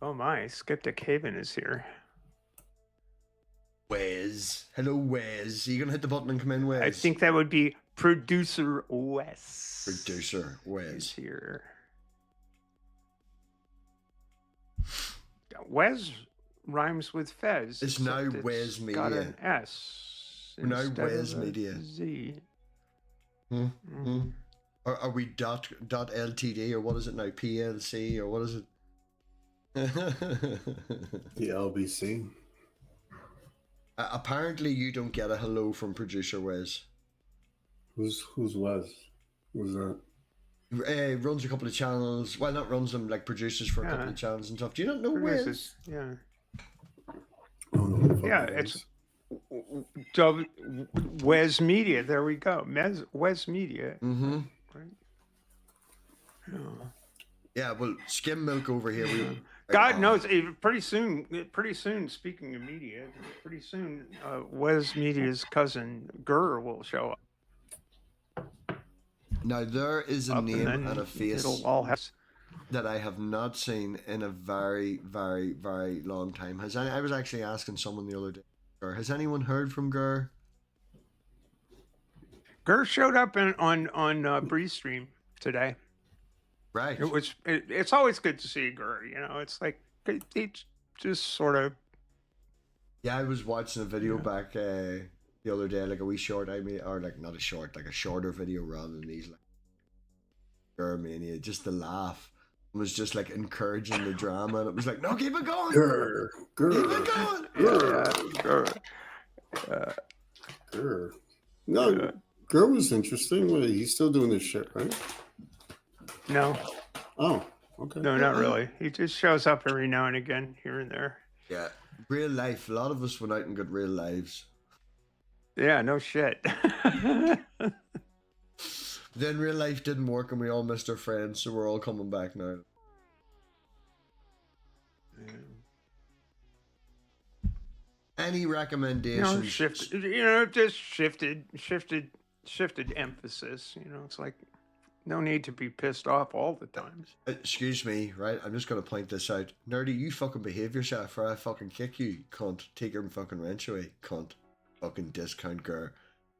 Oh my, Skeptic Haven is here. Wes. Hello, Wes. Are you going to hit the button and come in, Wes? I think that would be Producer Wes. Producer Wes. Is here. Wes rhymes with Fez. It's now Wes Media. Got an S. Now Wes of a Media. Z. Are we dot LTD or what is it now? PLC or what is it? The LBC. Apparently you don't get a hello from Producer Wes. Who's Wes? Who's that? Runs a couple of channels. Well, not runs them, like produces for a couple of channels and stuff. Do you not know Wes? Yeah. Oh, no, Yeah, it's Wes Media. There we go. Wes Media. Mm-hmm. Right. Yeah, well, skim milk over here. God knows, pretty soon, speaking of media, pretty soon, Wes Media's cousin, Gurr, will show up. Now, there is a name and a face that I have not seen in a very, very, very long time. I was actually asking someone the other day, has anyone heard from Gurr? Gurr showed up on Breeze Stream today. Right. It's always good to see Gurr. You know, it's like it's just sort of. Yeah, I was watching a video back the other day, like a wee short. Or like not a short, like a shorter video rather than these like Gurr mania. Just the laugh was just like encouraging the drama, and it was like, no, keep it going, Gurr, keep it going, Gurr. Gurr. No, Gurr was interesting. He's still doing this shit, right? No. Oh, okay. No, not really. He just shows up every now and again, here and there. Yeah, real life. A lot of us went out and got real lives. Yeah, no shit. Then real life didn't work, and we all missed our friends, so we're all coming back now. Any recommendations? Just shifted emphasis. You know, it's like. No need to be pissed off all the time. Excuse me, right? I'm just going to point this out. Nerdy, you fucking behave yourself or I fucking kick you, cunt. Take your fucking wrench away, cunt. Fucking discount girl.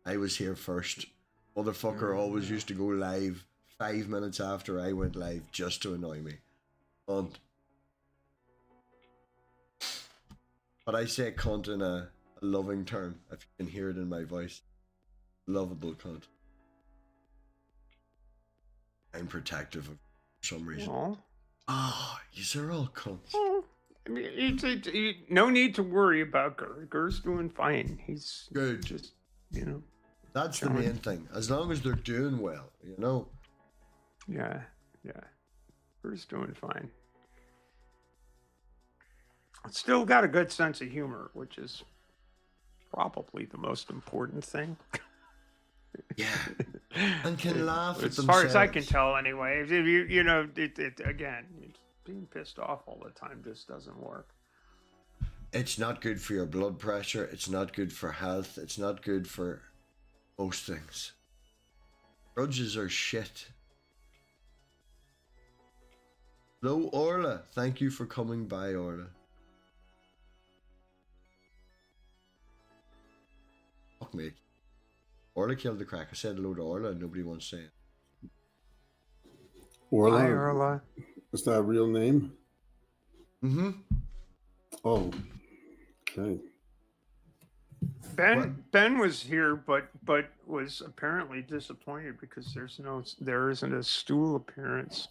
I was here first. Motherfucker always used to go live 5 minutes after I went live just to annoy me. Cunt. But I say cunt in a loving term, if you can hear it in my voice. Lovable cunt. I'm protective of for some reason. You're all cunts. I mean, no need to worry about Gurr. Gurr's doing fine. He's good. Just, you know. That's the main thing. As long as they're doing well, you know. Yeah. Gurr's doing fine. Still got a good sense of humor, which is probably the most important thing. Yeah, and can laugh at as themselves. far as I can tell, anyway. If you know, again, being pissed off all the time just doesn't work. It's not good for your blood pressure. It's not good for health. It's not good for most things. Grudges are shit. Hello, Orla. Thank you for coming by, Orla. Fuck me. Orla killed the crack. I said hello to Orla and nobody wants to say it. Orla? Hi, Orla. Is that a real name? Mm-hmm. Oh, okay. Ben was here, but was apparently disappointed because there isn't a stool appearance.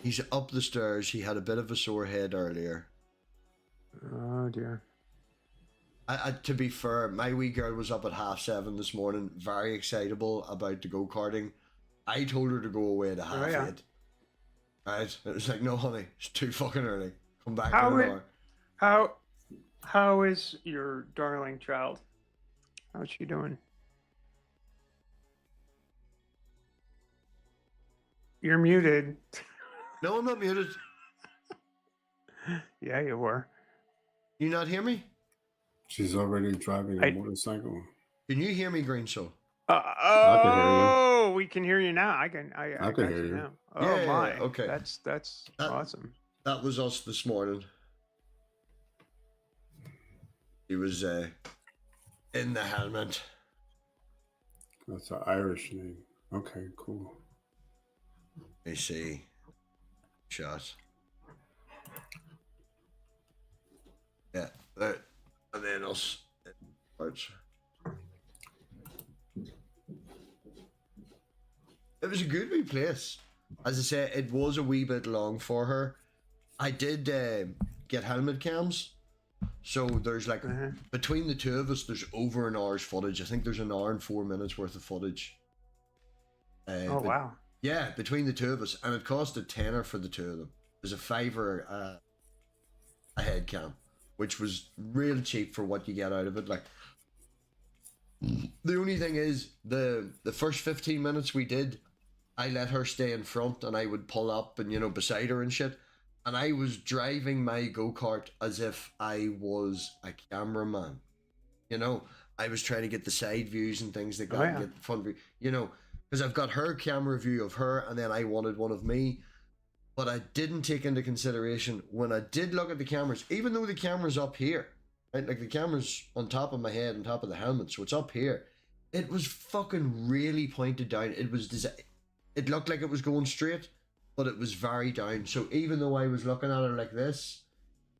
He's up the stairs. He had a bit of a sore head earlier. Oh dear. To be fair, my wee girl was up at 7:30 this morning, very excitable about the go-karting. I told her to go away at 8:30. Right? It was like, no, honey, it's too fucking early. Come back in an hour. How is your darling child? How's she doing? You're muted. No, I'm not muted. Yeah, you were. You not hear me? She's already driving a motorcycle. Can you hear me, Green Soul? I can hear you. We can hear you now. I can hear you now. Oh Yeah, my. okay. That's awesome. That was us this morning. He was in the helmet. That's an Irish name. Okay, cool. I see. Shot. Yeah, and then us. Parts. It was a good wee place. As I said, it was a wee bit long for her. I did get helmet cams. So there's like, between the two of us, there's over an hour's footage. I think there's an hour and 4 minutes worth of footage. Wow. Yeah, between the two of us. And it cost a tenner for the two of them. It was a $5 a head cam, which was real cheap for what you get out of it. Like, the only thing is, the first 15 minutes we did, I let her stay in front and I would pull up and, you know, beside her and shit. And I was driving my go-kart as if I was a cameraman. You know, I was trying to get the side views and things like that, and get the front view, you know, because I've got her camera view of her and then I wanted one of me. But I didn't take into consideration when I did look at the cameras, even though the camera's up here, right? Like the camera's on top of my head, on top of the helmet, so it's up here. It was fucking really pointed down. It looked like it was going straight, but it was very down. So even though I was looking at her like this,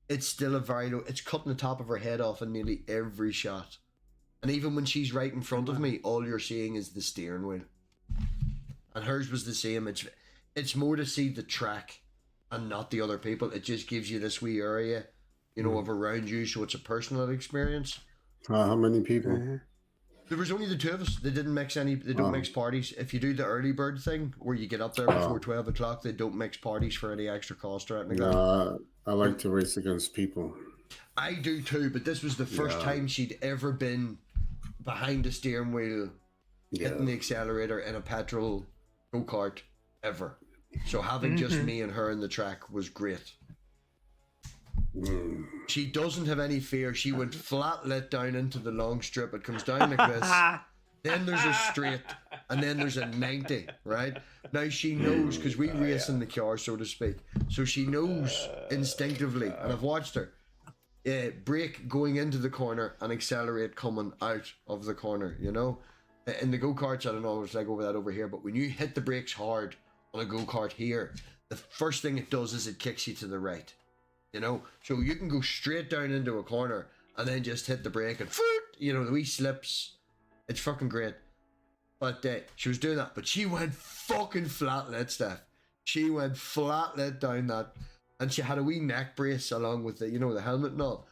it's still a very low. It's cutting the top of her head off in nearly every shot. And even when she's right in front of me, all you're seeing is the steering wheel. And hers was the same. It's more to see the track and not the other people. It just gives you this wee area, you know, of around you, so it's a personal experience. How many people? There was only the two of us. They didn't mix any. They don't mix parties. If you do the early bird thing, where you get up there before 12 o'clock, they don't mix parties for any extra cost or anything like that. I like to race against people. I do too, but this was the first time she'd ever been behind the steering wheel, hitting the accelerator in a petrol go-kart ever. So having just me and her in the track was great. She doesn't have any fear. She went flat let down into the long strip. It comes down like this. Then there's a straight, and then there's a 90, right? Now she knows, because we race in the car, so to speak. So she knows instinctively, and I've watched her brake going into the corner and accelerate coming out of the corner, you know? In the go-karts, I don't know what it's like over here, but when you hit the brakes hard on a go-kart here, the first thing it does is it kicks you to the right. You know, so you can go straight down into a corner and then just hit the brake and, you know, the wee slips. It's fucking great. But she was doing that, but she went fucking flat lit, Steph. She went flat lit down that, and she had a wee neck brace along with the, you know, the helmet and all.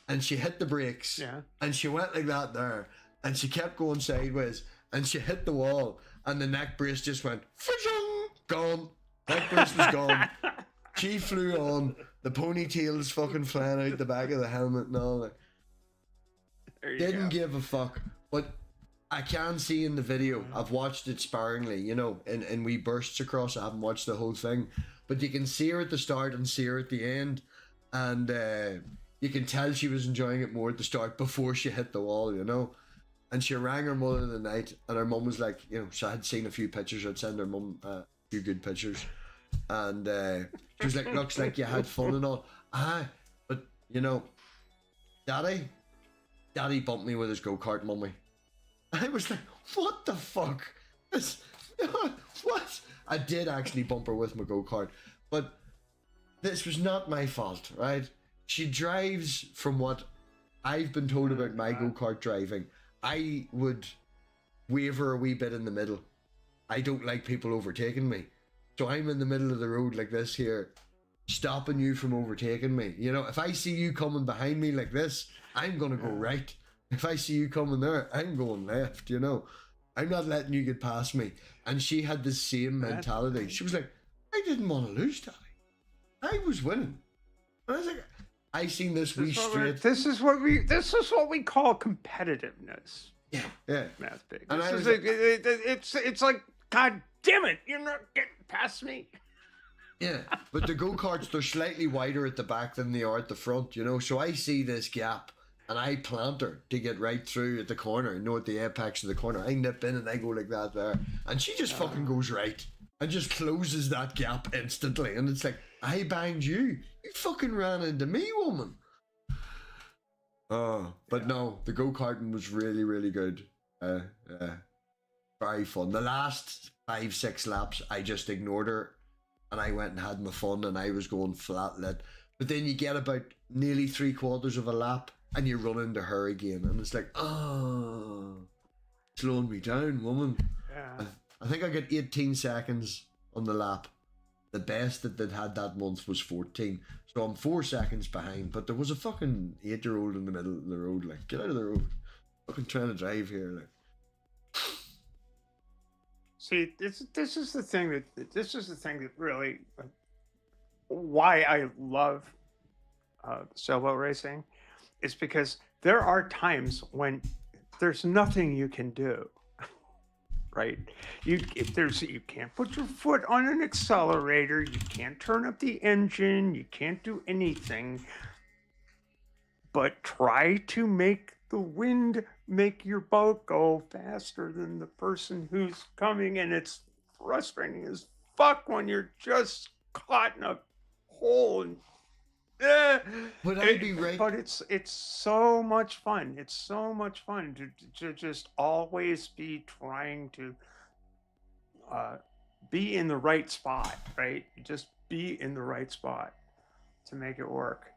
And she hit the brakes, and she went like that there, and she kept going sideways, and she hit the wall, and the neck brace just went, gone. Neck brace was gone. She flew on. The ponytail's fucking flying out the back of the helmet and all that. Didn't give a fuck. But I can see in the video, I've watched it sparingly, you know, in wee bursts across. I haven't watched the whole thing. But you can see her at the start and see her at the end. And you can tell she was enjoying it more at the start before she hit the wall, you know. And she rang her mother the night, and her mum was like, you know, she had seen a few pictures. I'd send her mum a few good pictures. And she was like, looks like you had fun and all. But you know, Daddy bumped me with his go-kart, Mummy. I was like, what the fuck? What? I did actually bump her with my go-kart, but this was not my fault, right? She drives, from what I've been told about my go-kart driving, I would waver a wee bit in the middle. I don't like people overtaking me. So I'm in the middle of the road like this here, stopping you from overtaking me. You know, if I see you coming behind me like this, I'm going to go right. If I see you coming there, I'm going left, you know. I'm not letting you get past me. And she had the same mentality. She was like, I didn't want to lose, Daddy. I was winning. And I was like, I seen this wee straight. This is what we call competitiveness. Yeah. MathPig. It's like, God damn it, you're not getting past me. Yeah, but the go-karts, they're slightly wider at the back than they are at the front, you know? So I see this gap, and I plant her to get right through at the corner, you know, at the apex of the corner. I nip in and I go like that there, and she just fucking goes right and just closes that gap instantly. And it's like, I banged you. You fucking ran into me, woman. Oh, but no, the go-karting was really, really good. Very fun. The last 5-6 laps, I just ignored her. And I went and had my fun, and I was going flat lit. But then you get about nearly 3/4 of a lap, and you run into her again, and it's like, oh, slowing me down, woman. Yeah. I think I got 18 seconds on the lap. The best that they'd had that month was 14, so I'm 4 seconds behind. But there was a fucking 8-year-old in the middle of the road, like, get out of the road, fucking trying to drive here, like. See, this is the thing that really why I love sailboat racing is because there are times when there's nothing you can do, right? You can't put your foot on an accelerator, you can't turn up the engine, you can't do anything but try to make the wind make your boat go faster than the person who's coming, and it's frustrating as fuck when you're just caught in a hole. And Would I be right? But it's so much fun. It's so much fun to just always be trying to be in the right spot, right? Just be in the right spot to make it work.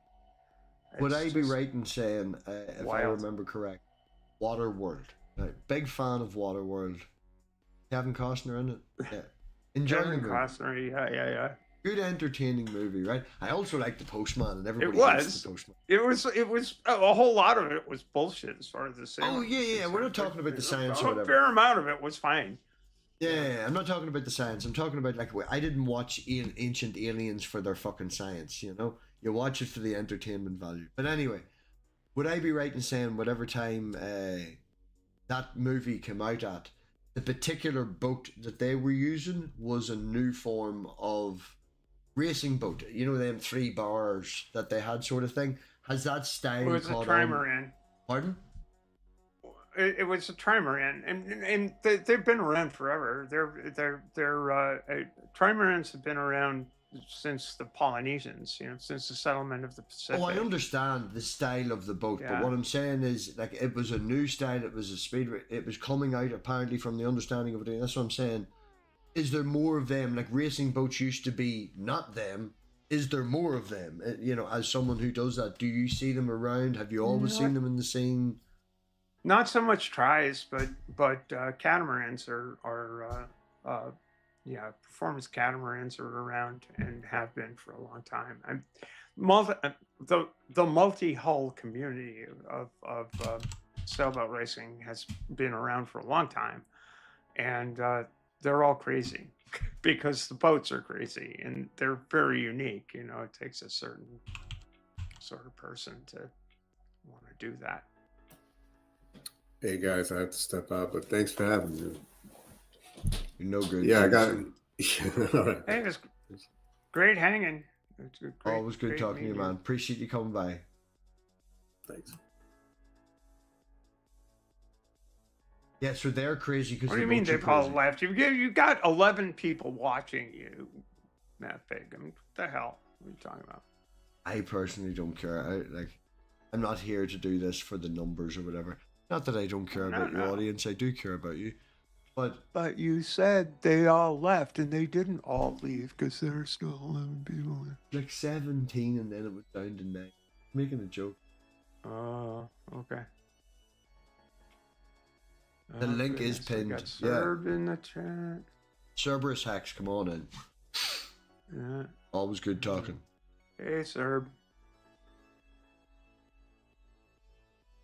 Would I be right in saying, if I wild. remember correct, Waterworld? Right, big fan of Waterworld. Kevin Costner in it. Yeah, enjoying Kevin the movie. Costner, yeah. Good, entertaining movie, right? I also like The Postman, and everybody It hates was. The Postman. It was a whole lot of it was bullshit as far as the sailing. Oh yeah. We're not talking about the science or A whatever. fair amount of it was fine. Yeah, I'm not talking about the science. I'm talking about, like, I didn't watch Ancient Aliens for their fucking science, you know? You watch it for the entertainment value. But anyway, would I be right in saying whatever time that movie came out at, the particular boat that they were using was a new form of racing boat? You know, them 3 bars that they had, sort of thing? Has that style It was a caught on? trimaran. Pardon? It was a trimaran, and they've been around forever. Trimarans have been around since the Polynesians, you know, since the settlement of the Pacific. Oh, I understand the style of the boat, Yeah. but what I'm saying is, like, it was a new style. It was a speed. It was coming out apparently from the understanding of it. That's what I'm saying. Is there more of them? Like, racing boats used to be not them. Is there more of them? You know, as someone who does that, do you see them around? Have you always seen them in the scene? Not so much tries, but catamarans are performance catamarans are around and have been for a long time. The multi-hull community of sailboat racing has been around for a long time, and they're all crazy because the boats are crazy and they're very unique. You know, it takes a certain sort of person to want to do that. Hey guys, I have to step out, but thanks for having me. You're no good. Yeah, I got it. All right. Hey, it was great hanging. It's great, Always good great talking to you, meeting man. Appreciate you coming by. Thanks. Yeah, so they're crazy because What do you mean they've all left? You got 11 people watching you, MathPig. I mean, what the hell? What are you talking about? I personally don't care. I'm not here to do this for the numbers or whatever. Not that I don't care about your audience. I do care about you. But you said they all left, and they didn't all leave because there are still 11 people there. like 17, and then it was down to 9. Making a joke. Oh, okay. The link is pinned. Got Serb in the chat. Cerberus Hex, come on in. Yeah. Always good talking. Hey, Serb.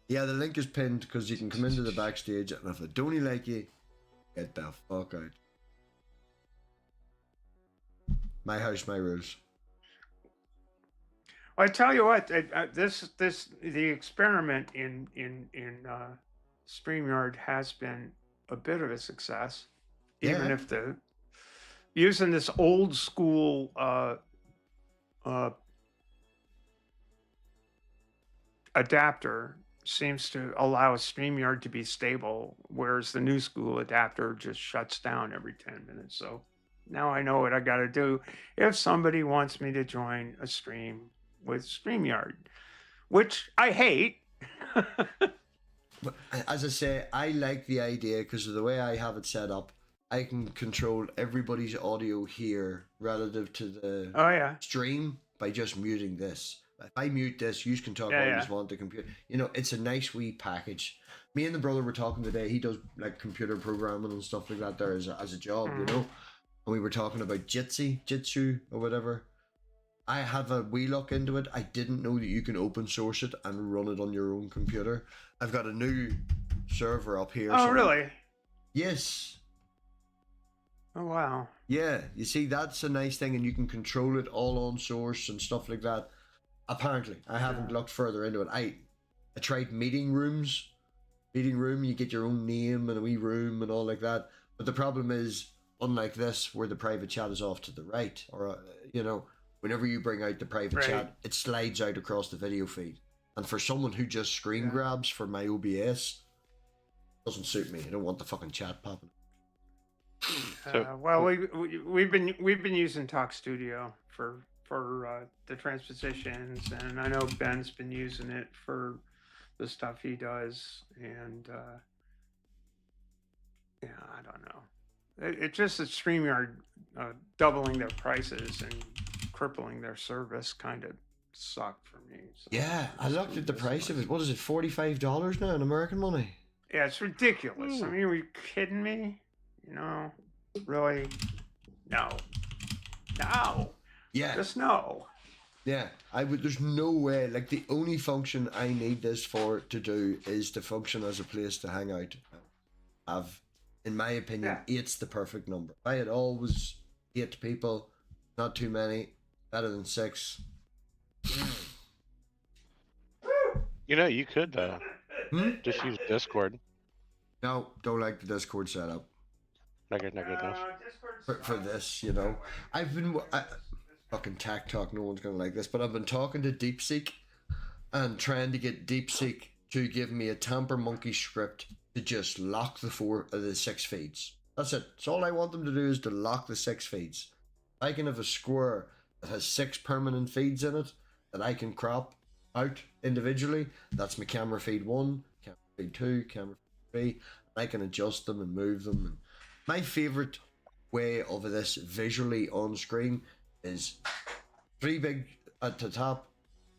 Yeah, the link is pinned because you can come into the backstage, and if I don't like you, get the fuck out. My house, my rules. Well, I tell you what, the experiment in StreamYard has been a bit of a success, even Yeah. if the using this old school adapter seems to allow StreamYard to be stable, whereas the new school adapter just shuts down every 10 minutes. So now I know what I got to do if somebody wants me to join a stream with StreamYard, which I hate. But as I say, I like the idea because of the way I have it set up. I can control everybody's audio here relative to the Oh yeah. stream by just muting this. If I mute this, you can talk Yeah, all you yeah. want to computer. You know, it's a nice wee package. Me and the brother were talking today. He does like computer programming and stuff like that there as a job, you know. And we were talking about Jitsu or whatever. I have a wee look into it. I didn't know that you can open source it and run it on your own computer. I've got a new server up here. Oh so- really? Yes. Oh wow. Yeah, you see, that's a nice thing, and you can control it all on source and stuff like that. Apparently, I haven't looked further into it. I tried meeting rooms. Meeting room, you get your own name and a wee room and all like that. But the problem is, unlike this, where the private chat is off to the right, or you know, whenever you bring out the private chat, it slides out across the video feed. And for someone who just screen grabs for my OBS, doesn't suit me. I don't want the fucking chat popping. Well, we've been using Talk Studio for the transpositions, and I know Ben's been using it for the stuff he does, and yeah, I don't know. It's just that StreamYard doubling their prices and crippling their service kind of sucked for me. So Yeah, I looked at the price of it. What is it, $45 now in American money? yeah, it's ridiculous. I mean, are you kidding me? You know, really? No. Yeah. Just no. Yeah, there's no way. Like, the only function I need this for to do is to function as a place to hang out. In my opinion, 8's the perfect number. If I had always 8 people, not too many, better than 6. You know, you could just use Discord. No, don't like the Discord setup. Not good enough. For this, you know. Fucking tech talk, no one's gonna like this, but I've been talking to DeepSeek and trying to get DeepSeek to give me a Tamper Monkey script to just lock the 6 feeds. That's it. That's all I want them to do is to lock the 6 feeds. If I can have a square that has 6 permanent feeds in it that I can crop out individually, that's my camera feed 1, camera feed 2, camera feed 3. I can adjust them and move them. And my favorite way of this visually on screen is 3 big at the top,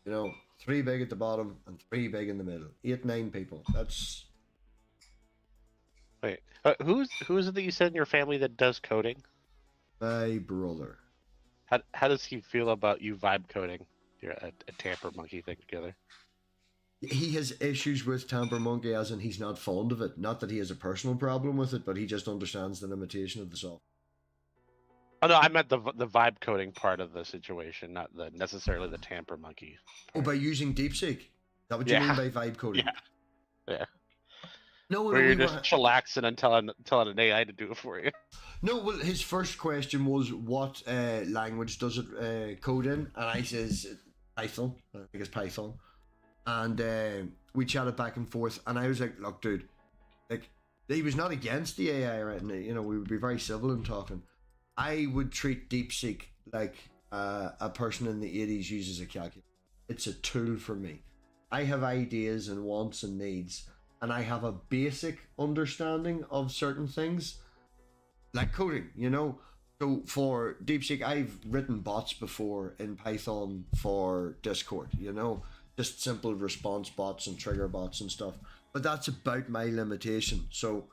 you know, 3 big at the bottom, and 3 big in the middle. 8, 9 people. That's... Wait, who is it that you said in your family that does coding? my brother. How does he feel about you vibe coding a Tamper Monkey thing together? He has issues with Tamper Monkey, as in he's not fond of it. Not that he has a personal problem with it, but he just understands the limitation of the software. Oh no, I meant the vibe coding part of the situation, not necessarily the Tamper Monkey part. Oh, by using DeepSeek? Is that what you mean by vibe coding? Yeah. No, where you're just chillaxing and telling an AI to do it for you. No, well, his first question was, what language does it code in? And I says, Python. I think it's Python. And we chatted back and forth, and I was like, look, dude, like, he was not against the AI, right? And, you know, we would be very civil in talking. I would treat DeepSeek like a person in the 80s uses a calculator. It's a tool for me. I have ideas and wants and needs, and I have a basic understanding of certain things, like coding, you know? So for DeepSeek, I've written bots before in Python for Discord, you know? Just simple response bots and trigger bots and stuff. But that's about my limitation. So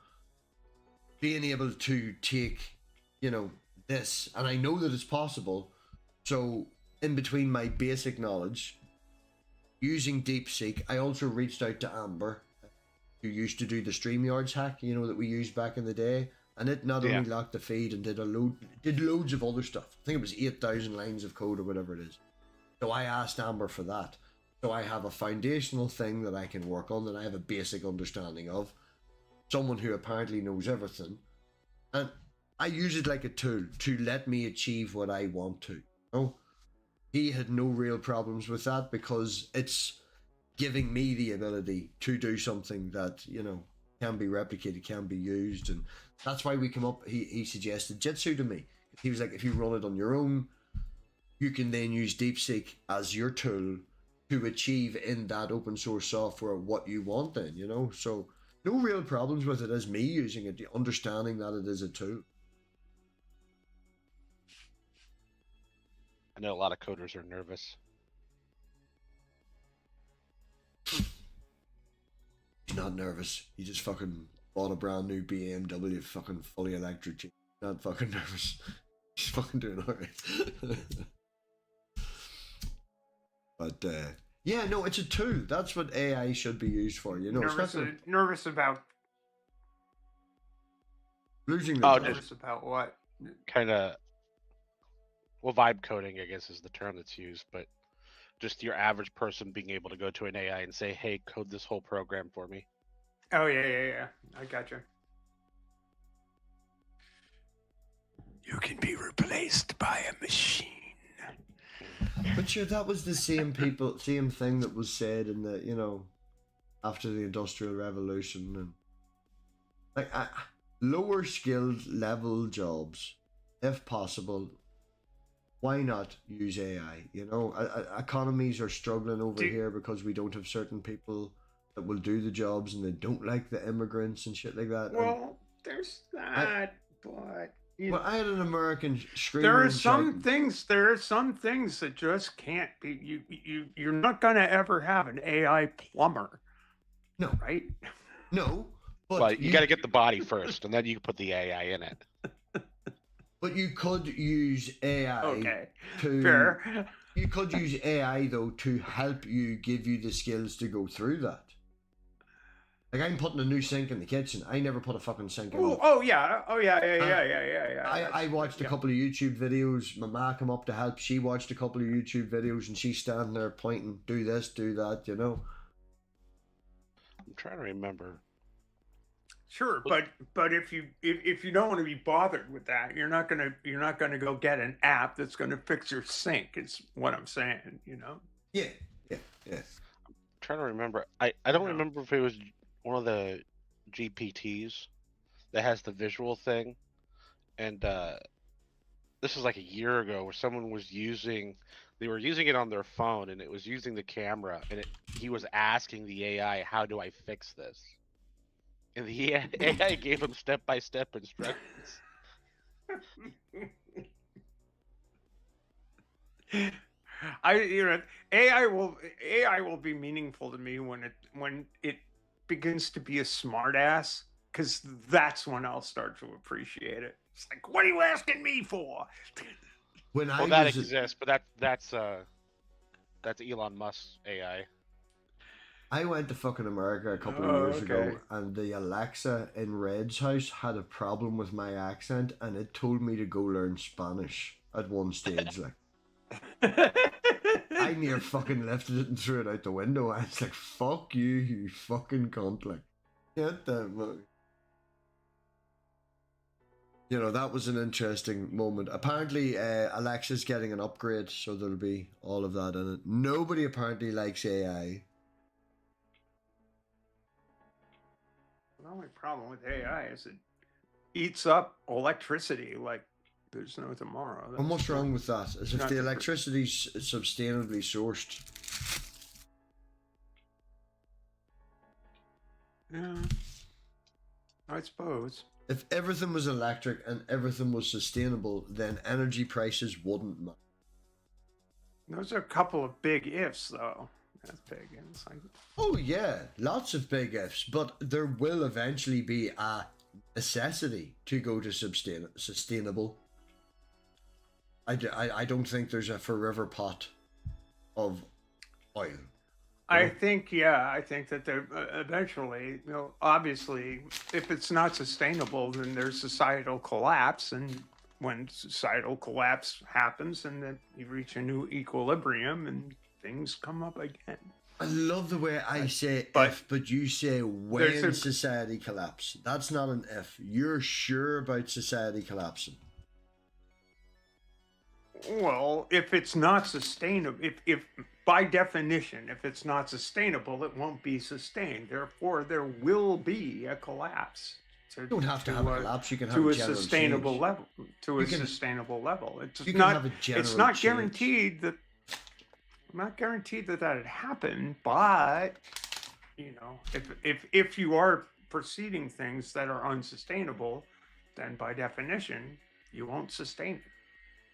being able to take, you know, this, and I know that it's possible. So in between my basic knowledge, using DeepSeek, I also reached out to Amber, who used to do the StreamYards hack, you know, that we used back in the day. And it not only locked the feed and did loads of other stuff. I think it was 8,000 lines of code or whatever it is. So I asked Amber for that. So I have a foundational thing that I can work on, that I have a basic understanding of. Someone who apparently knows everything. And I use it like a tool to let me achieve what I want to. You know? He had no real problems with that because it's giving me the ability to do something that, you know, can be replicated, can be used. And that's why we come up, he suggested Jitsu to me. He was like, if you run it on your own, you can then use DeepSeek as your tool to achieve in that open source software what you want then, you know? So no real problems with it as me using it, understanding that it is a tool. I know a lot of coders are nervous. He's not nervous. He just fucking bought a brand new BMW fucking fully electric. Not fucking nervous. He's fucking doing alright. But yeah, no, it's a tool. That's what AI should be used for. You know, nervous about losing the job. nervous about what? Kind of, well, vibe coding, I guess, is the term that's used, but just your average person being able to go to an AI and say, "Hey, code this whole program for me." Oh yeah. I gotcha. You can be replaced by a machine. But sure, that was the same thing that was said in the, you know, after the Industrial Revolution, and like lower skilled level jobs, if possible. Why not use AI? You know, economies are struggling over here because we don't have certain people that will do the jobs, and they don't like the immigrants and shit like that. Well, there's that, but well, I had an American screaming. There are some things that just can't be. You're not gonna ever have an AI plumber. No, right? No, but well, you got to get the body first, and then you can put the AI in it. But you could use AI to. Fair. You could use AI though to help you, give you the skills to go through that. Like, I'm putting a new sink in the kitchen. I never put a fucking sink in. Yeah. I watched a couple of YouTube videos. My ma come up to help. She watched a couple of YouTube videos, and she's standing there pointing, do this, do that, you know. I'm trying to remember. Sure, but if you don't want to be bothered with that, you're not gonna go get an app that's gonna fix your sink. Is what I'm saying, you know. Yeah. I'm trying to remember. I don't remember if it was one of the GPTs that has the visual thing, and this was like a year ago where someone was using it on their phone, and it was using the camera, and he was asking the AI, how do I fix this? And the AI gave him step-by-step instructions. AI will be meaningful to me when it begins to be a smartass, because that's when I'll start to appreciate it. It's like, what are you asking me for? Well, that exists, but that's Elon Musk's AI. I went to fucking America a couple of years ago, and the Alexa in Red's house had a problem with my accent, and it told me to go learn Spanish at one stage. Like, I near fucking lifted it and threw it out the window. I was like, fuck you, you fucking cunt. Like, get that fuck. You know, that was an interesting moment. Apparently, Alexa's getting an upgrade, so there'll be all of that in it. Nobody apparently likes AI. The only problem with AI is it eats up electricity like there's no tomorrow. And what's wrong with that? As if the electricity's sustainably sourced. Yeah, I suppose. If everything was electric and everything was sustainable, then energy prices wouldn't matter. Those are a couple of big ifs, though. That's big. It's like... Oh yeah, lots of big ifs, but there will eventually be a necessity to go to sustainable. I don't think there's a forever pot of oil. I think that there eventually, you know, obviously, if it's not sustainable, then there's societal collapse, and when societal collapse happens, and then you reach a new equilibrium, and things come up again. I love the way I say But if, but you say there's when a- society collapse. That's not an if. You're sure about society collapsing. Well, if it's not sustainable, if by definition, if it's not sustainable, it won't be sustained. Therefore, there will be a collapse. You don't have to have a collapse. You can have to a a general sustainable change. level. To a You can- sustainable level. It's you can not. have a general It's not change. guaranteed that. I'm not guaranteed that that'd happen, but you know, if you are proceeding things that are unsustainable, then by definition, you won't sustain it.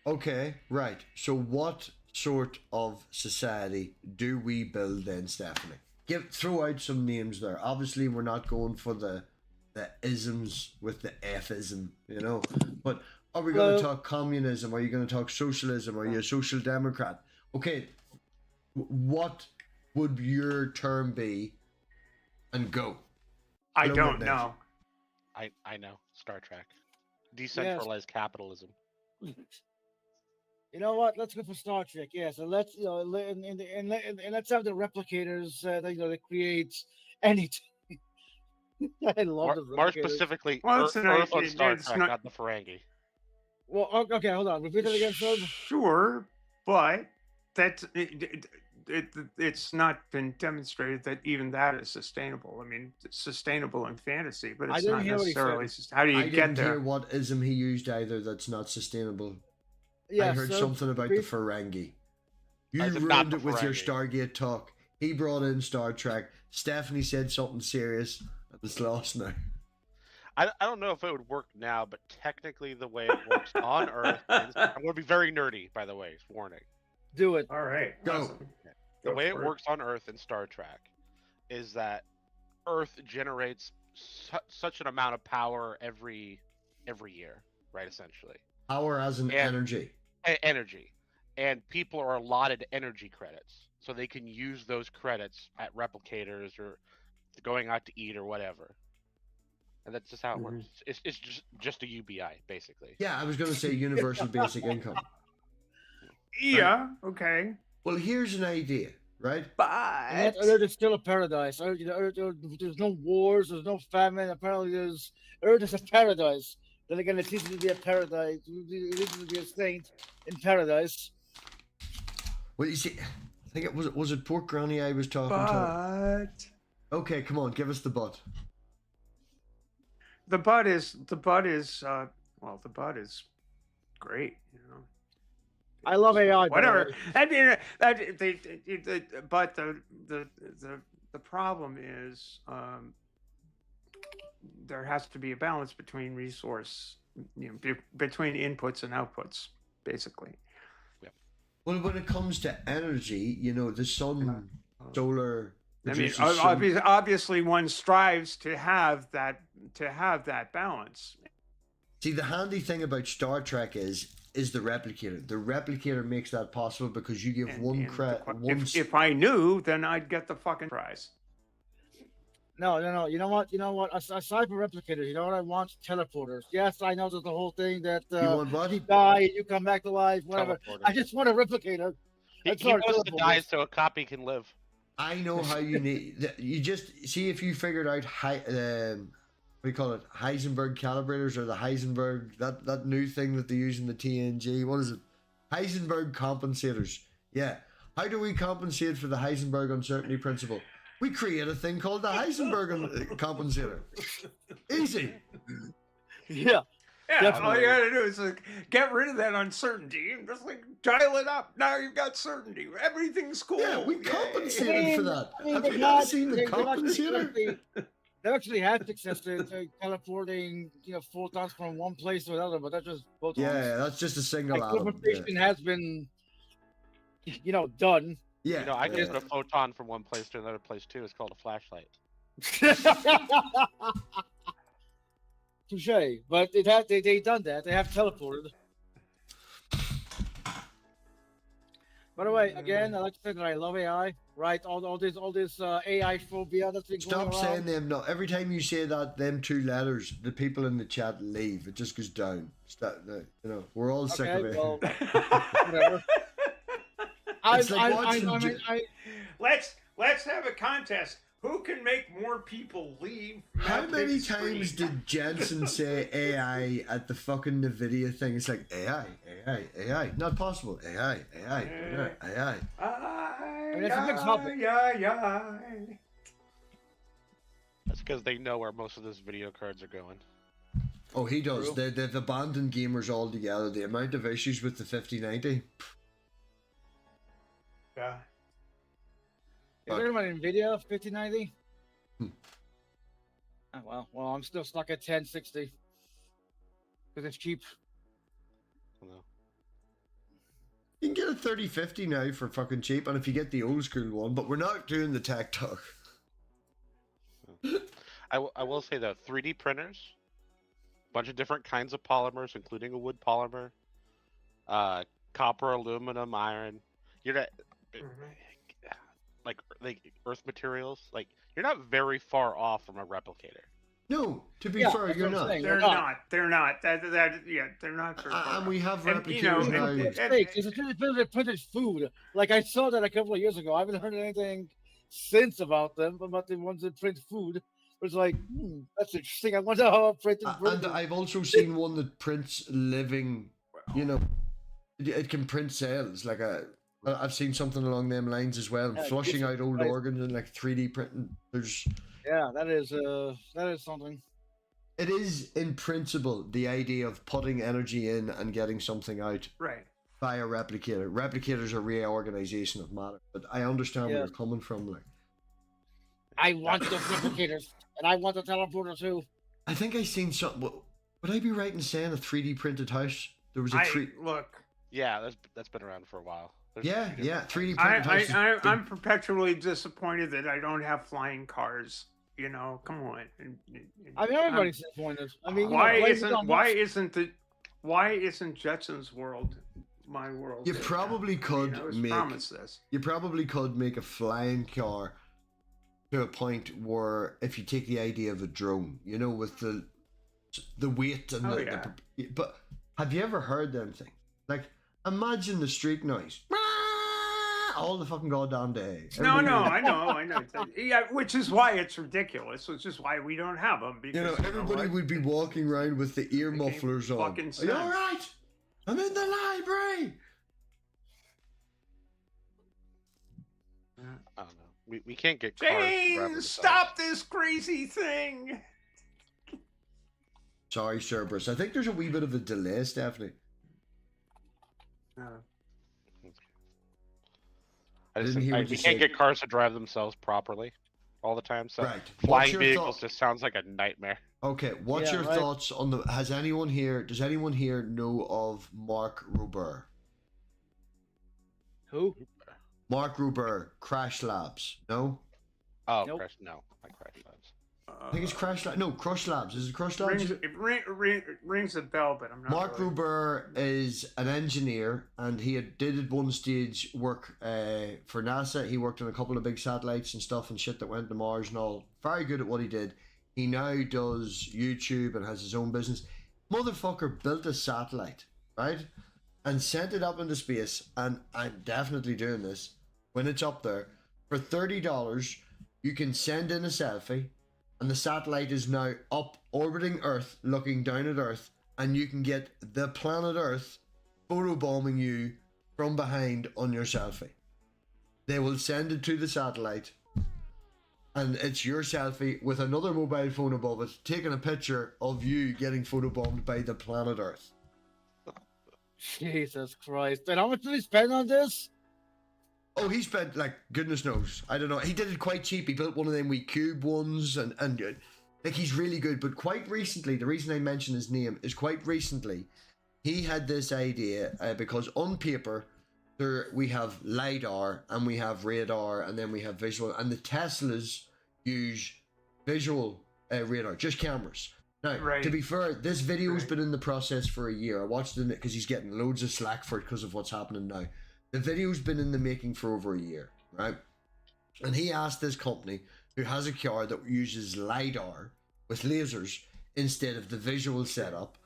Okay, right. So what sort of society do we build then, Stephanie? Throw out some names there. Obviously, we're not going for the isms with the F-ism, you know. But are we going to talk communism? Are you going to talk socialism? Are you a social democrat? Okay, what would your term be? And go. I Blow don't it know. I know. Star Trek. Decentralized capitalism. You know what? Let's go for Star Trek. Yeah, so let's and let's have the replicators that create anything. I love the More replicators. specifically, Well, Earth, it's Earth on Star it's Trek, not- not the Ferengi. Well, okay, hold on. Repeat it again, sir. Sure, but that's it's not been demonstrated that even that is sustainable. I mean, it's sustainable in fantasy, but I it's didn't not hear what he necessarily. said. How do you I get didn't hear there? what ism he used either that's not sustainable. Yeah, I heard so something about repeat- the Ferengi. You I did not ruined the it with your Ferengi. Stargate talk. He brought in Star Trek. Stephanie said something serious. And it's lost now. I don't know if it would work now, but technically the way it works on Earth is, I'm going to be very nerdy, by the way, warning. do it. All right, Go. awesome. The Go way it for works on Earth in Star Trek is that Earth generates such an amount of power every year, right? Essentially, Power as an And- energy. energy, and people are allotted energy credits, so they can use those credits at replicators or going out to eat or whatever. And that's just how it works. It's just a UBI basically. Yeah, I was going to say universal basic income. Yeah. Okay. Well, here's an idea, right? And yet But Earth is still a paradise. Earth, there's no wars, there's no famine. Apparently, Earth is a paradise. Then again, it teaches to be a paradise. It teaches to be a saint in paradise. Well, you see, I think was it Pork Granny I was talking to? Okay, come on, give us the butt. the butt is well, the butt is great. You know. I love AI. by the Whatever. way. But the problem is there has to be a balance between resource, between inputs and outputs, basically. Well, when it comes to energy, you know, the sun, solar. I mean, produces some- obviously, one strives to have that balance. See, the handy thing about Star Trek is the replicator. The replicator makes that possible because you give And- one and credit. if I knew, then I'd get the fucking prize. No. You know what? Aside from replicators, you know what I want? Teleporters. Yes, I know there's the whole thing that You want what? you die, you come back to life, whatever. Teleporter. I just want a replicator. He That's our wants to die teleporters. so a copy can live. I know how you need. You just see if you figured out what do you call it? Heisenberg calibrators or the Heisenberg that new thing that they use in the TNG. What is it? Heisenberg compensators. Yeah. How do we compensate for the Heisenberg uncertainty principle? We create a thing called the Heisenberg compensator. Easy. Yeah. Yeah, all you Definitely. gotta do is get rid of that uncertainty and just dial it up. Now you've got certainty. Everything's cool. Yeah, we Yay. compensated for that. I mean, Have they've you not had- seen the they've compensator? They actually had success in teleporting, photons from one place to another, but that's just photons. Yeah, that's just a single Like, atom. Yeah. teleportation has been, done. Yeah. You know, I can yeah. get a photon from one place to another place too. It's called a flashlight. Touche. But they done that. They have teleported. By the way, again, I like to say that I love AI. Right? All this AI phobia that's been Stop going saying around. them. No, every time you say that, them two letters, the people in the chat leave. It just goes down. Stop, we're all sick of Okay, it. well, whatever. It's like watching Let's have a contest. Who can make more people leave? How MathPig many screen? times did Jensen say AI at the fucking NVIDIA thing? It's like AI, not possible. AI. I mean, it's a big topic. That's because they know where most of those video cards are going. Oh, he does. True. They've abandoned gamers altogether. The amount of issues with the 5090. Yeah. Is there about NVIDIA 5090? Hmm. Oh, well, I'm still stuck at 1060 because it's cheap. No. You can get a 3050 now for fucking cheap, and if you get the old school one, but we're not doing the tech talk. I will say though, 3D printers, bunch of different kinds of polymers, including a wood polymer, copper, aluminum, iron. You're not like earth materials. Like you're not very far off from a replicator. No, to be Yeah, fair, that's you're what I'm not. saying. They're not. They're not. They're not. Very far And we off. have And, replicators you know, now. It's a 3D printed food. Like I saw that a couple of years ago. I haven't heard anything since about them, about the ones that print food. But it's like, that's interesting. I wonder how it printed. And I've also seen one that prints living, you know, it can print cells. Like I've seen something along them lines as well. Yeah, Flushing out old right. organs and like 3D printing. Yeah, that is something. It is in principle the idea of putting energy in and getting something out Right. via replicator. Replicators are reorganization of matter, but I understand where Yeah. you're coming from. Like, I want those replicators, and I want the teleporter too. I think I seen something. Would I be right in saying a 3D printed house? There was a Look. Yeah, that's been around for a while. There's Yeah, a few yeah, different 3D ones. printed house. I'm perpetually disappointed that I don't have flying cars. You know, come on. I mean, everybody's disappointed. I mean, why isn't isn't Jetson's world my world? You probably could I was make. promised this. You probably could make a flying car to a point where, if you take the idea of a drone, you know, with the weight and but have you ever heard them thing? Like, imagine the street noise. All the fucking goddamn day. No, I know. Yeah, which is why it's ridiculous. Which is why we don't have them. Because You know, everybody would be walking around with the ear mufflers on. fucking Are you all right? I'm in the library. I don't know. We can't get cars. to drive James, themselves. stop this crazy thing. Sorry, Cerberus. I think there's a wee bit of a delay, Stephanie. I just didn't hear what we you can't said. get cars to drive themselves properly all the time. So Right. What's flying your vehicles thought- just sounds like a nightmare. Okay, what's Yeah, your right. thoughts on the? Does anyone here know of Mark Ruber? Who? Mark Ruber, Crash Labs. No, Oh, Nope. Crash! No, I Crash Labs. I think it's Crash Labs. No, Crush Labs. Is it Crush Labs? Rings a bell, but I'm not. Mark really. Ruber is an engineer, and he did at one stage work for NASA. He worked on a couple of big satellites and stuff and shit that went to Mars and all. Very good at what he did. He now does YouTube and has his own business. Motherfucker built a satellite, right? And sent it up into space, and I'm definitely doing this. When it's up there, for $30, you can send in a selfie, and the satellite is now up orbiting Earth, looking down at Earth, and you can get the planet Earth photobombing you from behind on your selfie. They will send it to the satellite, and it's your selfie with another mobile phone above it, taking a picture of you getting photobombed by the planet Earth. Jesus Christ! And how much did he spend on this? Oh, he spent, like, goodness knows. I don't know. He did it quite cheap. He built one of them wee cube ones, and like, he's really good. But quite recently, the reason I mention his name is quite recently, he had this idea, because on paper, we have LiDAR, and we have radar, and then we have visual, and the Teslas use visual radar, just cameras. Now, Right. to be fair, this video's Right. been in the process for a year. I watched it because he's getting loads of slack for it because of what's happening now. The video's been in the making for over a year, right? And he asked this company, who has a car that uses LiDAR with lasers instead of the visual setup.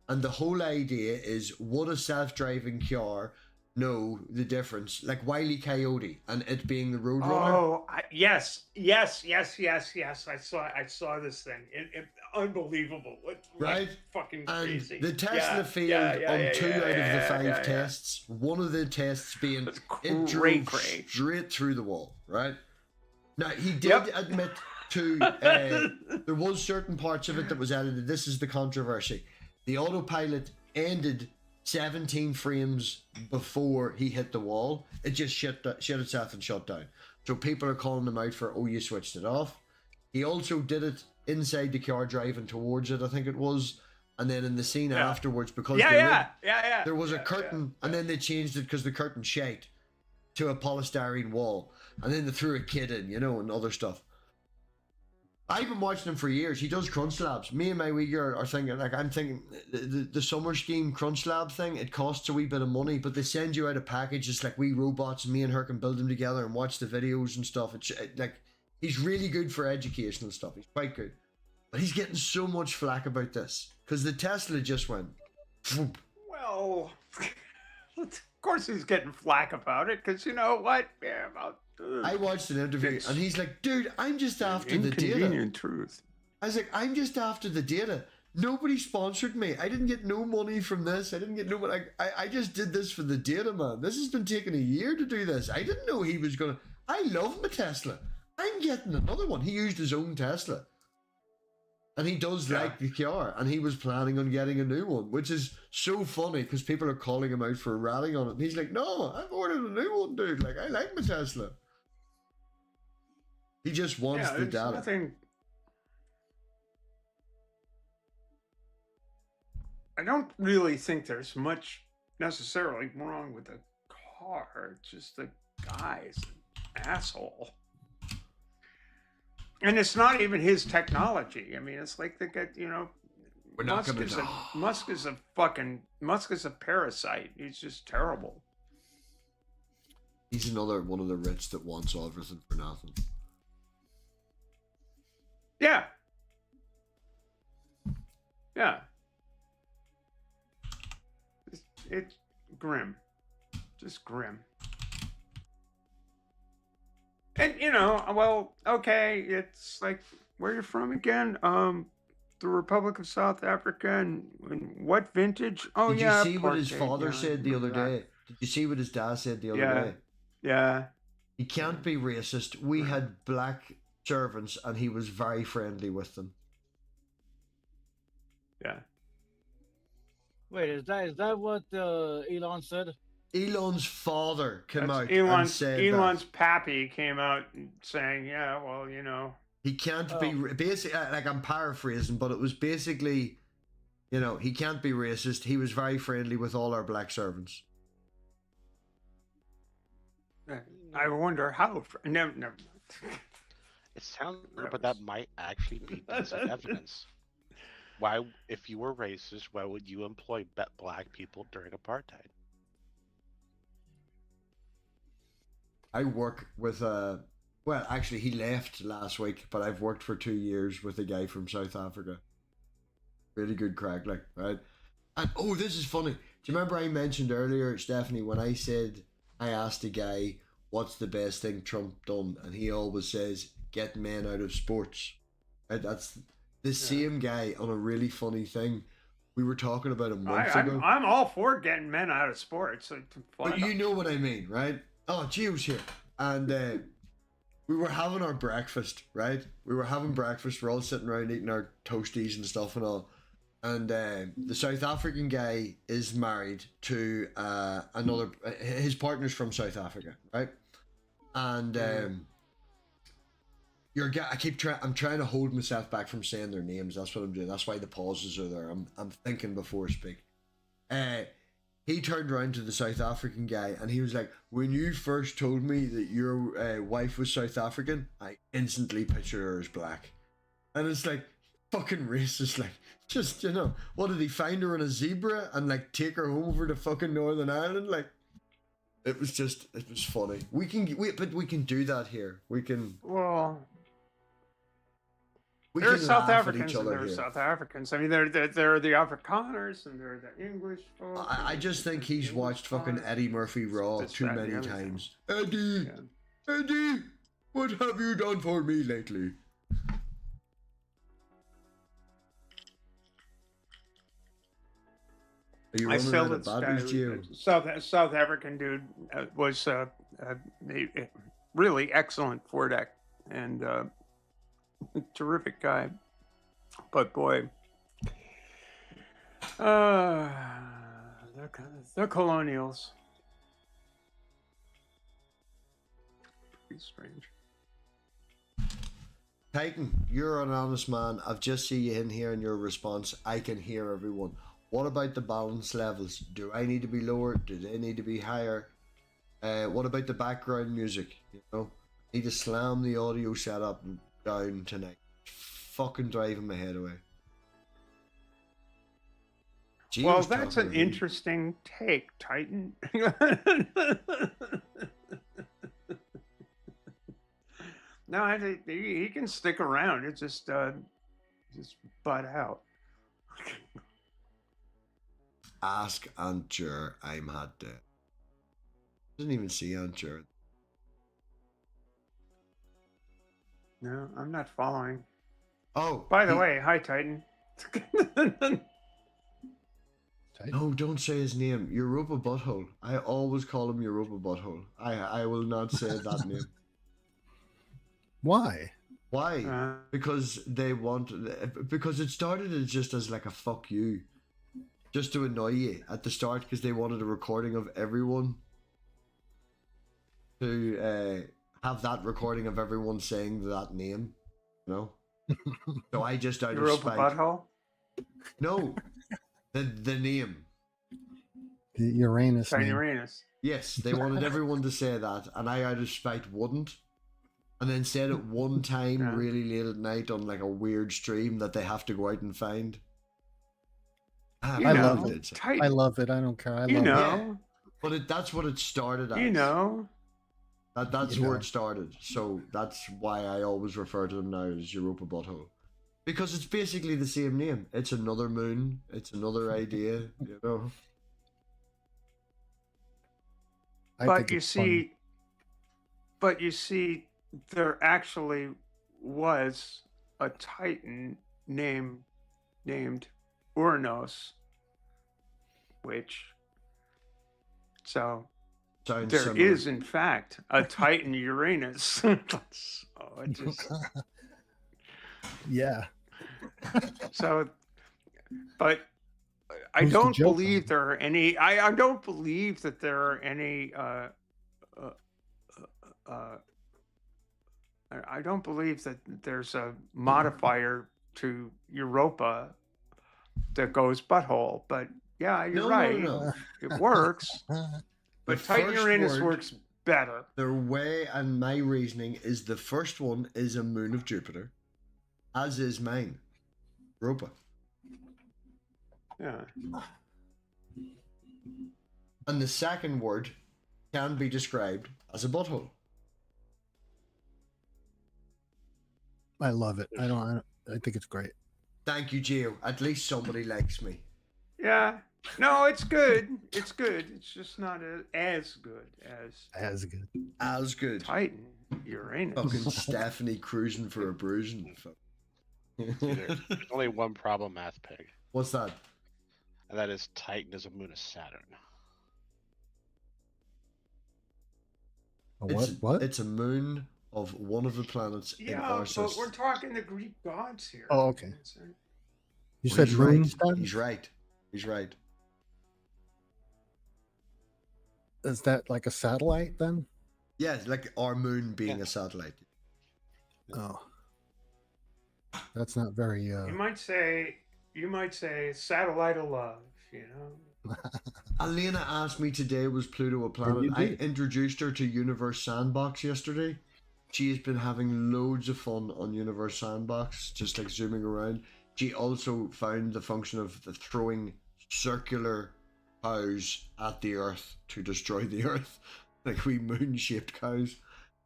And the whole idea is, would a self-driving car know the difference, like Wile E. Coyote and it being the Roadrunner. Oh, yes. I saw this thing. Unbelievable. Right? Fucking And crazy. the Tesla failed on 2 out of the 5 tests. One of the tests being That's it cray drove cray. straight through the wall. Right? Now he did Yep. admit to there was certain parts of it that was edited. This is the controversy. The autopilot ended 17 frames before he hit the wall. It just shut itself and shut down. So people are calling him out for, oh, you switched it off. He also did it inside the car driving towards it, I think it was. And then in the scene afterwards, because there was a curtain, and then they changed it because the curtain shite to a polystyrene wall. And then they threw a kid in, you know, and other stuff. I've been watching him for years. He does crunch labs. Me and my wee girl are thinking, like, I'm thinking the summer scheme crunch lab thing, it costs a wee bit of money, but they send you out a package. It's like wee robots, and me and her can build them together and watch the videos and stuff. It's like, he's really good for educational stuff. He's quite good. But he's getting so much flack about this because the Tesla just went. Whoop. Well, of course he's getting flack about it because you know what? Yeah, I watched an interview and he's like, dude, I'm just after the data. Inconvenient truth. I was like, I'm just after the data. Nobody sponsored me. I didn't get no money from this. I didn't get no money. I just did this for the data, man. This has been taking a year to do this. I didn't know he was going to. I love my Tesla. I'm getting another one. He used his own Tesla. And he does like the car. And he was planning on getting a new one, which is so funny because people are calling him out for ratting on it. And he's like, no, I've ordered a new one, dude. Like, I like my Tesla. He just wants the data. Nothing... I don't really think there's much necessarily wrong with the car. It's just the guy's an asshole. And it's not even his technology. I mean, it's like the guy, you know, Musk is a parasite. He's just terrible. He's another one of the rich that wants everything for nothing. Yeah. Yeah. It's grim. Just grim. And, you know, well, okay, it's like, where you're from again? The Republic of South Africa, and what vintage? Oh, Did yeah. you see what his father said the other day? Did you see what his dad said the other day? Yeah. He can't be racist. We had black servants and he was very friendly with them. Yeah. Wait, is that what Elon said? Elon's father came out and Elon's said pappy came out saying, yeah, well, you know. he can't be, basically, like I'm paraphrasing, but it was basically, you know, he can't be racist. He was very friendly with all our black servants. I wonder how. Never. It sounds, but that might actually be decent evidence. Why, if you were racist, why would you employ black people during apartheid? I work with well, actually, he left last week, but I've worked for 2 years with a guy from South Africa. Really good crack, like, right? And, oh, this is funny. Do you remember I mentioned earlier, Stephanie, when I said, I asked a guy, what's the best thing Trump done? And he always says, get men out of sports. Right? That's the same guy on a really funny thing. We were talking about a month ago. I'm all for getting men out of sports. But you know what I mean, right? Oh, Gio's here. And we were having our breakfast, right? We were having breakfast. We're all sitting around eating our toasties and stuff and all. And the South African guy is married to another... his partner's from South Africa, right? And I'm trying to hold myself back from saying their names. That's what I'm doing. That's why the pauses are there. I'm thinking before I speak. He turned around to the South African guy and he was like, when you first told me that your wife was South African, I instantly pictured her as black. And it's like, fucking racist. Like, just, you know, what did he find her on a zebra and like take her home over to fucking Northern Ireland? Like, it was funny. We can do that here. We can. Well, We There are can South laugh at Africans each and other there are here. South Africans. I mean, there are the Afrikaners and there are the English folk. I just think there's the he's English watched fucking folk. Eddie Murphy Raw This, too that, and the many other thing. times. Eddie, Yeah. Eddie, what have you done for me lately? Are you I running sell out of this batteries, Geo? South African dude was a really excellent Fordek and terrific guy. But boy, they're colonials. Pretty strange. Titan, you're an honest man. I've just seen you in here in your response. I can hear everyone. What about the balance levels? Do I need to be lower? Do they need to be higher? What about the background music? You know, I need to slam the audio setup down tonight. Fucking driving my head away. Well, Geo's that's talking an to me. interesting take, Titan. No, I think he can stick around. It's just butt out. Ask Aunt Jer. I'm hot dead. Doesn't even see Aunt Jer. No, I'm not following. Oh, By the way, hi, Titan. no, don't say his name. Europa Butthole. I always call him Europa Butthole. I will not say that name. Why? Why? Because they want. Because it started as just as like a fuck you, just to annoy you at the start. Because they wanted a recording of everyone to have that recording of everyone saying that name. You know. So I just out of Europa spite. butthole. No, the name. The Uranus. Tiny name. Uranus. Yes, they wanted everyone to say that, and I out of spite wouldn't. And then said it one time Yeah. really late at night on like a weird stream that they have to go out and find. Ah, You I know, love it. Titan. I love it. I don't care. I You love know. it. But that's what it started as. You know. That's You where know. it started. So that's why I always refer to them now as Europa Butthole. Because it's basically the same name. It's another moon. It's another idea, you know. I But think you it's funny. see, there actually was a Titan named Uranos, so Sounds there similar. is in fact a Titan Uranus. So it just Yeah. so, but I Who's the don't joke believe on? there are any. I don't believe that there are any. I don't believe that there's a modifier to Europa that goes butthole. But yeah, you're No, right. no. It works. But The Titan first Uranus word- works better. The way and my reasoning is the first one is a moon of Jupiter, as is mine, Europa. Yeah. And the second word can be described as a butthole. I love it. I think it's great. Thank you, Geo. At least somebody likes me. Yeah. No, it's good. It's good. It's just not as good as As good. As good. Titan Uranus. Fucking Stephanie cruising for a bruising. There's only one problem, MathPig, What's that? and that is Titan is a moon of Saturn. A It's, what? It's a moon of one of the planets in Yeah, our but system. we're talking the Greek gods here. Oh, okay. You Well, said he's moon right. stuff? He's right. He's right. Is that like a satellite then? Yeah, like our moon being Yeah. a satellite. Oh. That's not very You might say satellite of love, you know. Elena asked me today, was Pluto a planet? you I did. introduced her to Universe Sandbox yesterday. She has been having loads of fun on Universe Sandbox, just like zooming around. She also found the function of the throwing circular cows at the Earth to destroy the Earth, like we moon-shaped cows.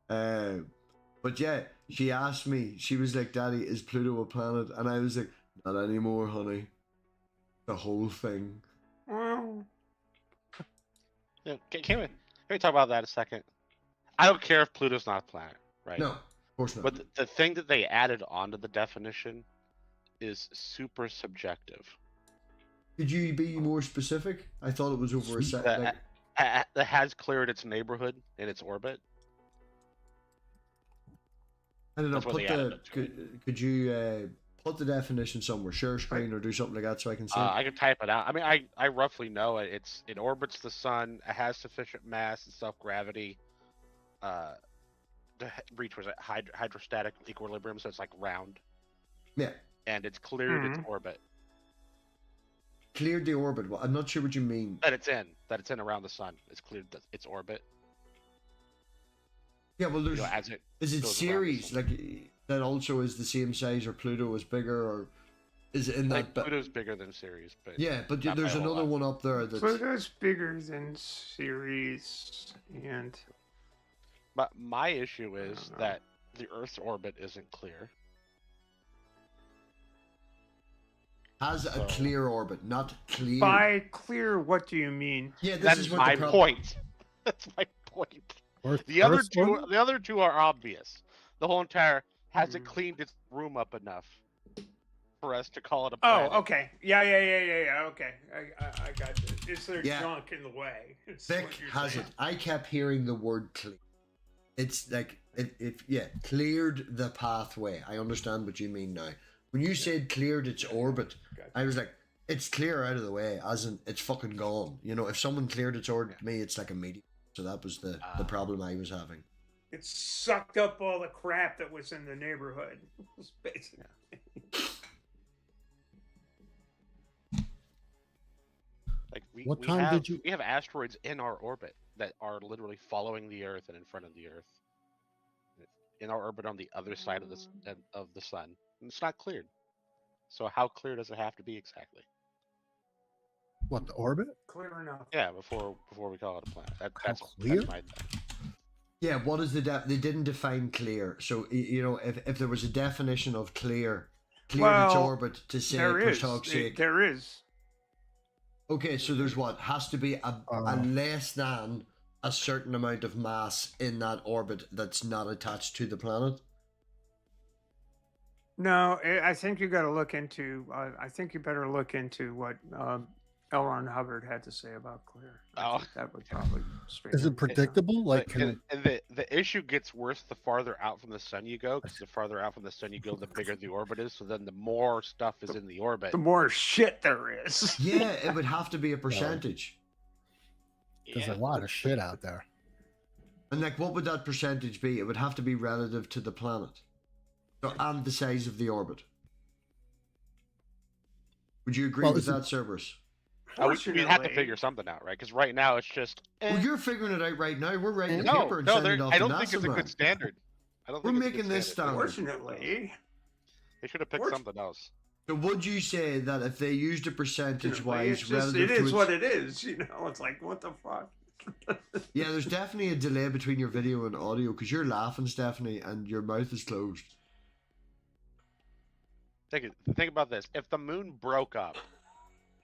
But yeah, she asked me, she was like, Daddy, is Pluto a planet? And I was like, not anymore, honey. The whole thing. Well, Yeah, can we talk about that a second? I don't care if Pluto's not a planet, right? No, of course not. But the thing that they added onto the definition is super subjective. Could you be more specific? I thought it was over a set. Like, That has cleared its neighborhood in its orbit. I don't know. That's what Put they added the to it. could you put the definition somewhere, share screen, or do something like that so I can see. I can type it out. I mean, I roughly know it. It orbits the sun. It has sufficient mass and self-gravity to reach hydrostatic equilibrium, so it's like round. Yeah. And it's cleared its orbit. Cleared the orbit. Well, I'm not sure what you mean. That it's in around the sun. It's cleared its orbit. Yeah, well, there's. You know, as it Is it goes around the Ceres sun. like that? Also, is the same size, or Pluto is bigger, or is it in Like that? Pluto's bigger than Ceres, but Yeah, but not by there's a whole another lot. one up there that's. Pluto's bigger than Ceres, and But my issue is don't know. that the Earth's orbit isn't clear. Has a So- clear orbit, not clear. by clear, what do you mean? Yeah, this That's is what my the problem. point. That's my point. Earth, The other Earth's two, orbit? the other two are obvious. The whole entire has it Mhm. cleaned its room up enough for us to call it a Oh, planet. okay. Yeah. Okay, I got you. Is there Yeah. junk in the way? Is Vic what you're has saying. it. I kept hearing the word clear. It's like cleared the pathway. I understand what you mean now. When you said cleared its orbit, Gotcha. I was like, it's clear out of the way, as in it's fucking gone. You know, if someone cleared its orbit to me, it's like immediate. So that was the problem I was having. It sucked up all the crap that was in the neighborhood. It's basically. Like What time did you- we have asteroids in our orbit that are literally following the Earth and in front of the Earth. In our orbit on the other side of the sun. And it's not cleared. So how clear does it have to be exactly? What, the orbit? Clear enough. Yeah, before we call it a planet. That's clear? That's my thing. Yeah, what is the they didn't define clear. So you know, if there was a definition of cleared its Well, orbit to say There for is. talk's sake. There is. Okay, so there's what has to be a less than a certain amount of mass in that orbit that's not attached to the planet. No, I think you got to look into. I think you better look into what L. Ron Hubbard had to say about clear. I Oh. think that would probably straighten Is it it out. predictable? Like, But- can it, and the issue gets worse the farther out from the sun you go, because the farther out from the sun you go, the bigger the orbit is. So then the more stuff is in the orbit. The more shit there is. Yeah, it would have to be a percentage. there's Yeah. a lot of shit out there. And like, what would that percentage be? It would have to be relative to the planet, so, and the size of the orbit. Would you agree Well, with is it- that, Cerberus? We'd have to Fortunately- figure something out, right? Because right now it's just. Well, you're figuring it out right now. We're writing a no, paper and no, sending it off I to don't think NASA, it's a man. good standard. I don't We're think it's a making good this standard. Fortunately, They should have picked Fortu- something else. So would you say that if they used a percentage it's wise just relative it to is its... what it is. You know, it's like what the fuck. Yeah, there's definitely a delay between your video and audio because you're laughing, Stephanie, and your mouth is closed. Think about this. If the moon broke up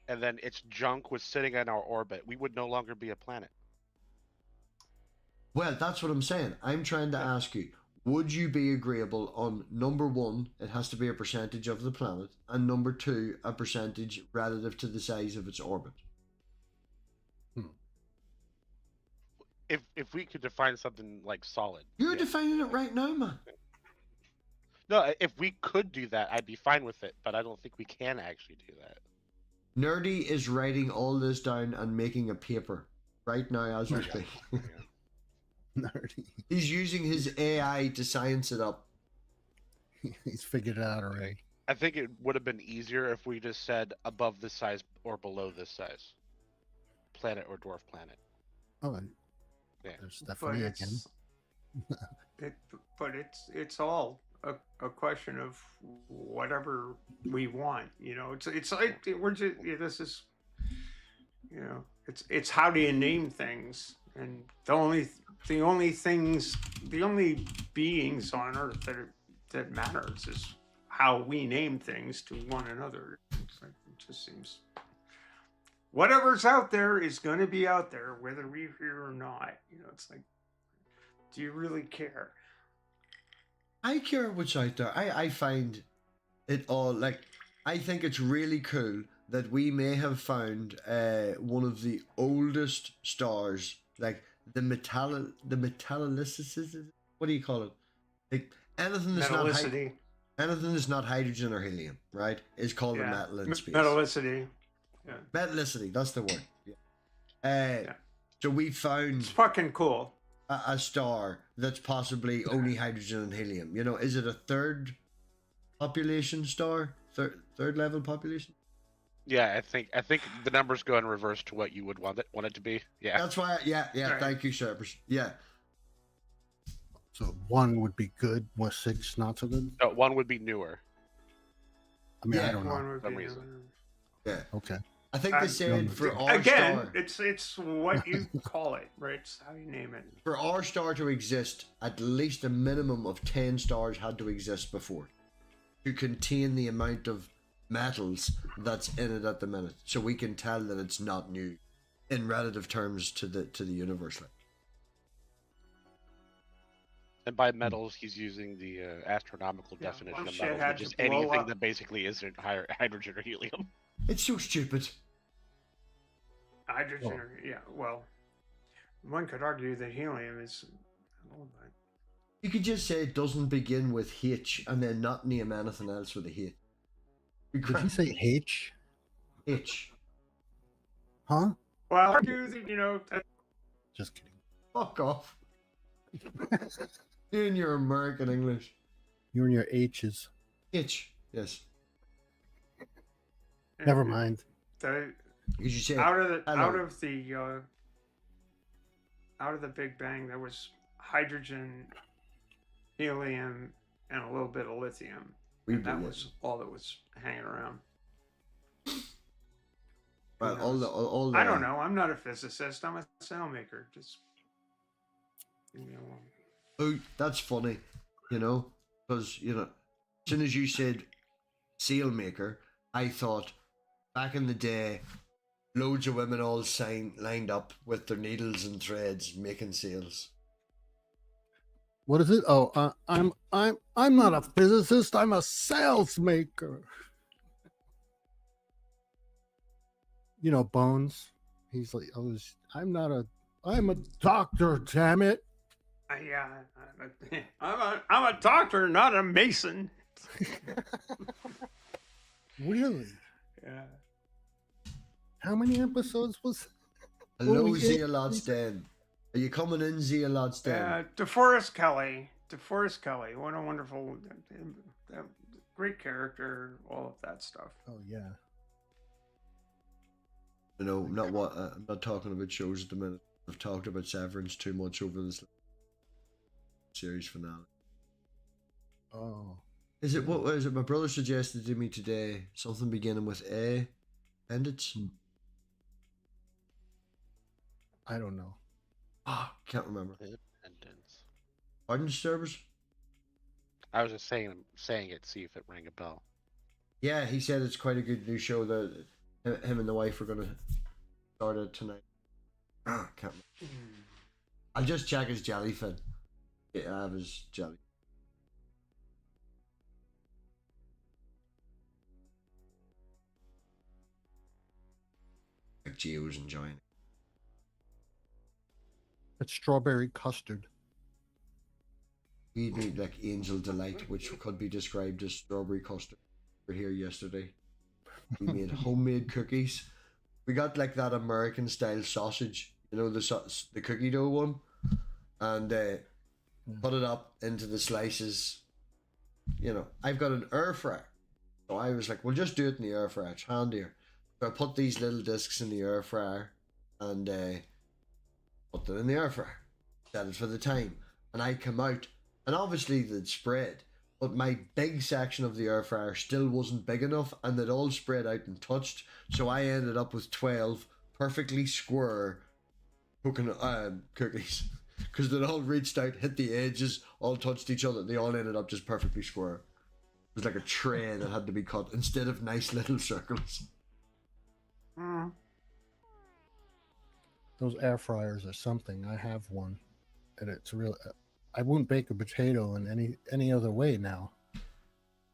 and then its junk was sitting in our orbit, we would no longer be a planet. Well, that's what I'm saying. I'm trying to ask you, would you be agreeable on number one, it has to be a percentage of the planet, and number two, a percentage relative to the size of its orbit? If we could define something like solid. You're yeah. defining it right now, man. No, if we could do that, I'd be fine with it, but I don't think we can actually do that. Nerdy is writing all this down and making a paper right now as we speak. Nerdy. He's using his AI to science it up. He's figured it out already. I think it would have been easier if we just said above this size or below this size. Planet or dwarf planet. Oh, and Yeah. there's But Stephanie again. It's all a question of whatever we want. You know, it's like we're just this is, you know, it's how do you name things, and the only the only beings on Earth that matters is how we name things to one another. It's like, it just seems whatever's out there is going to be out there, whether we're here or not. You know, it's like, do you really care? I care what's out there. I find it all like, I think it's really cool that we may have found one of the oldest stars, like the metallicity. What do you call it? Like anything that's not Metallicity. anything that's not hydrogen or helium, right? Is called a Yeah. metal in space. Metallicity. Yeah. Metallicity, that's the word. Yeah. Yeah. So we found It's fucking cool. a star that's possibly only hydrogen and helium. You know, is it a third population star? Third level population? Yeah, I think the numbers go in reverse to what you would want it to be. Yeah. That's why. Yeah. Right. Thank you, Sharpers. Yeah. So 1 would be good, 6 not so good. No, one would be newer. I mean, Yeah, I don't know. One would some be, reason. Yeah. Okay. I think they said for our again, star, it's what you call it, right? It's how you name it. for our star to exist, at least a minimum of 10 stars had to exist before to contain the amount of metals that's in it at the minute, so we can tell that it's not new in relative terms to the universe. Like. And by metals, he's using the astronomical Yeah, definition one of shit metals, had which to is blow anything up. that basically isn't hydrogen or helium. It's so stupid. Hydrogen, yeah. Well, one could argue that helium is. You could just say it doesn't begin with H and then not name anything else with a H. Did he say H? H. Huh? Well, argue that that Just kidding. Fuck off. You and your American English. You and your H's. H. Yes. Never mind. The, Because you say out of the hello. out of the Big Bang, there was hydrogen, helium, and a little bit of lithium. We And that do, was all that was hanging around. Right, all the I don't know. I'm not a physicist. I'm a cell maker. Just Oh, that's funny, because as soon as you said seal maker, I thought back in the day, loads of women all lined up with their needles and threads making seals. What is it? Oh, I'm not a physicist. I'm a sales maker. Bones. He's like, I'm a doctor. Damn it. yeah, I'm a doctor, not a mason. Really? Yeah. How many episodes was? Hello, we get- Zealot's Den. Are you coming in, Zealot's Den? Yeah, DeForest Kelly. What a wonderful, great character. All of that stuff. Oh yeah. I'm not talking about shows at the minute. I've talked about Severance too much over this series finale. Oh. Is it what was it? My brother suggested to me today something beginning with A. Bandits. I don't know. Can't remember. Independence. Pardon, Disturbers? I was just saying it, see if it rang a bell. Yeah, he said it's quite a good new show that him and the wife are gonna start it tonight. Can't remember. I'll just check his jellyfin. Yeah, I have his jelly. Like Geo's enjoying it. It's strawberry custard. We made like Angel Delight, which could be described as strawberry custard. We were here yesterday. We made homemade cookies. We got like that American style sausage, the cookie dough one, and put it up into the slices. I've got an air fryer, so I was like, "We'll just do it in the air fryer. It's handier." So I put these little discs in the air fryer and put them in the air fryer. Set it for the time, and I come out, and obviously they'd spread. But my big section of the air fryer still wasn't big enough, and they'd all spread out and touched. So I ended up with 12 perfectly square cookies. because they all reached out, hit the edges, all touched each other. They all ended up just perfectly square. It was like a tray that had to be cut instead of nice little circles. Mm. Those air fryers are something. I have one, and it's real. I wouldn't bake a potato in any other way now.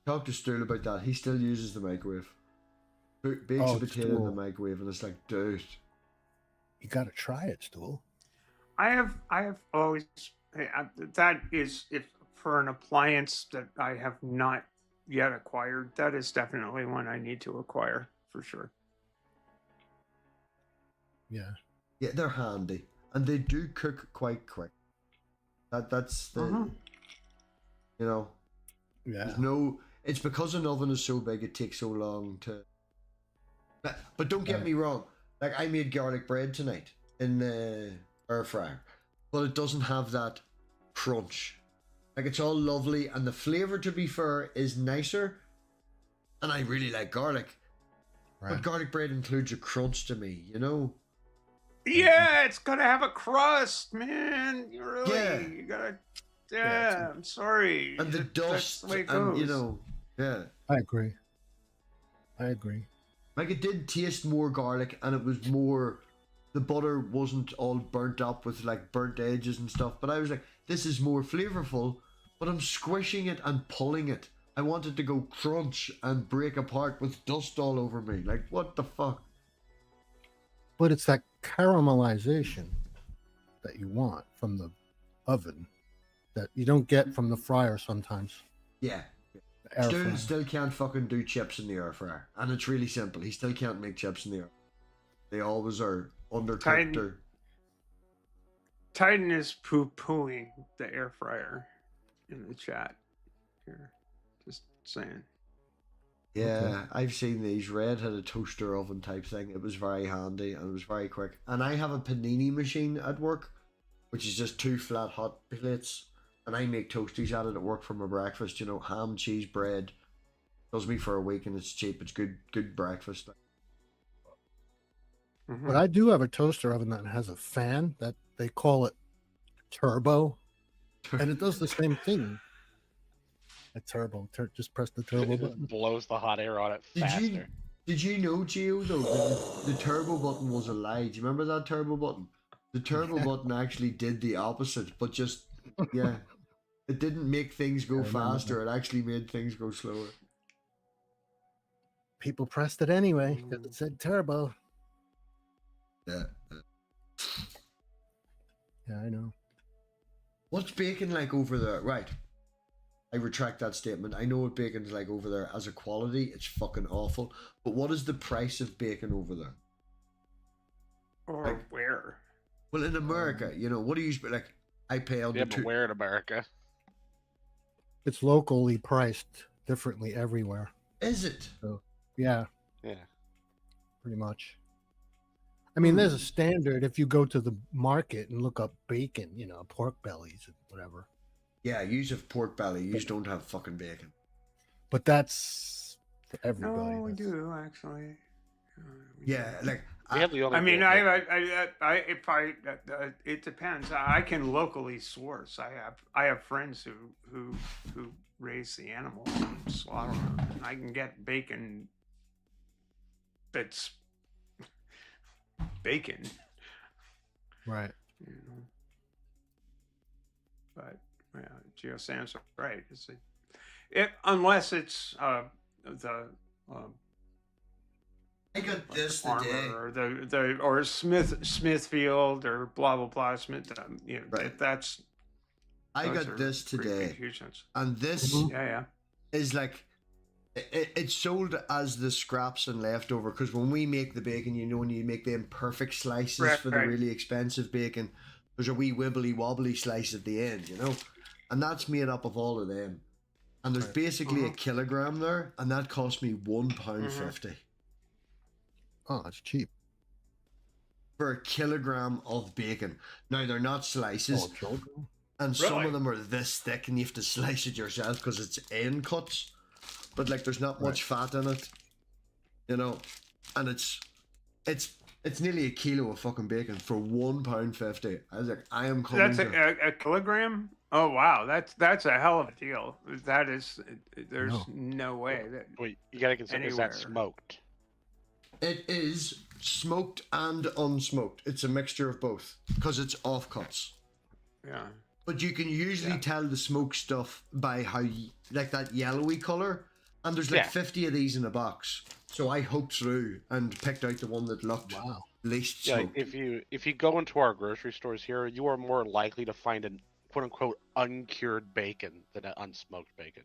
Talk to Stu about that. He still uses the microwave. Bakes a potato in the microwave, and it's like, dude. You got to try it, Stool. I have always, that is, if for an appliance that I have not yet acquired, that is definitely one I need to acquire for sure. Yeah. Yeah, they're handy, and they do cook quite quick. That's the, you know. Yeah. There's no. It's because an oven is so big, it takes so long to. But don't get me wrong. Like, I made garlic bread tonight in the air fryer, but it doesn't have that crunch. Like, it's all lovely, and the flavor, to be fair, is nicer. And I really like garlic. Right. But garlic bread includes a crunch to me, you know? Yeah, it's gonna have a crust, man. You really, Yeah. you gotta. Yeah, I'm sorry. And the dust, that's the way it and goes. you know, yeah. I agree. Like, it did taste more garlic, and it was more. The butter wasn't all burnt up with like burnt edges and stuff. But I was like, this is more flavorful. But I'm squishing it and pulling it. I wanted to go crunch and break apart with dust all over me. Like, what the fuck? But it's that caramelization that you want from the oven that you don't get from the fryer sometimes. Yeah. The air fryer. Still can't fucking do chips in the air fryer. And it's really simple. He still can't make chips in the air. They always are undercooked or... Titan is poo-pooing the air fryer in the chat here. Just saying. Yeah, Okay. I've seen these. Red had a toaster oven type thing. It was very handy and it was very quick. And I have a panini machine at work, which is just 2 flat hot plates. And I make toasties at it at work for my breakfast. You know, ham, cheese, bread. Does me for a week and it's cheap. It's good breakfast. But I do have a toaster oven that has a fan that they call it turbo, and it does the same thing. A turbo, just press the turbo button. Blows the hot air on it faster. Did you know, Geo, though, the turbo button was a lie? Do you remember that turbo button? The turbo button actually did the opposite, but just, yeah. It didn't make things go faster. It actually made things go slower. People pressed it anyway because it said turbo. Yeah. Yeah, I know. What's bacon like over there? Right. I retract that statement. I know what bacon's like over there as a quality. It's fucking awful. But what is the price of bacon over there? Or like, where? Well, in America, you know, what do you like? I pay under yeah, but where in America? It's locally priced differently everywhere. Is it? So, yeah. Yeah. Pretty much. I mean, there's a standard if you go to the market and look up bacon, you know, pork bellies and whatever. Yeah, you have pork belly. You don't have fucking bacon. But that's for everybody. No, we do actually. Yeah, like it depends. I can locally source. I have friends who raise the animals and slaughter them, and I can get bacon that's bacon. Right. You know. But yeah, GeoSam's right. Unless it's the I got this farmer today. or Smithfield or blah blah blah Smith. You know, right. That's. I got this today, and this is like it's sold as the scraps and leftover. Because when we make the bacon, you know, when you make them perfect slices for the really expensive bacon, there's a wee wibbly wobbly slice at the end, you know, and that's made up of all of them. And there's basically a kilogram there, and that cost me £1.50. Oh, it's cheap. For a kilogram of bacon. Now, they're not slices. Oh, and some of them are this thick, and you have to slice it yourself because it's end cuts. But, like, there's not much fat in it. You know? And it's It's nearly a kilo of fucking bacon for £1.50. I was like, I am coming. That's a kilogram. Oh wow, that's a hell of a deal. That is, there's no way that. Wait, you gotta consider, is that Anywhere. smoked? It is smoked and unsmoked. It's a mixture of both because it's offcuts. Yeah. But you can usually tell the smoked stuff by how, like that yellowy color. And there's like 50 of these in a box. So I hooked through and picked out the one that looked least Yeah, smoked. if you go into our grocery stores here, you are more likely to find an quote unquote uncured bacon than an unsmoked bacon.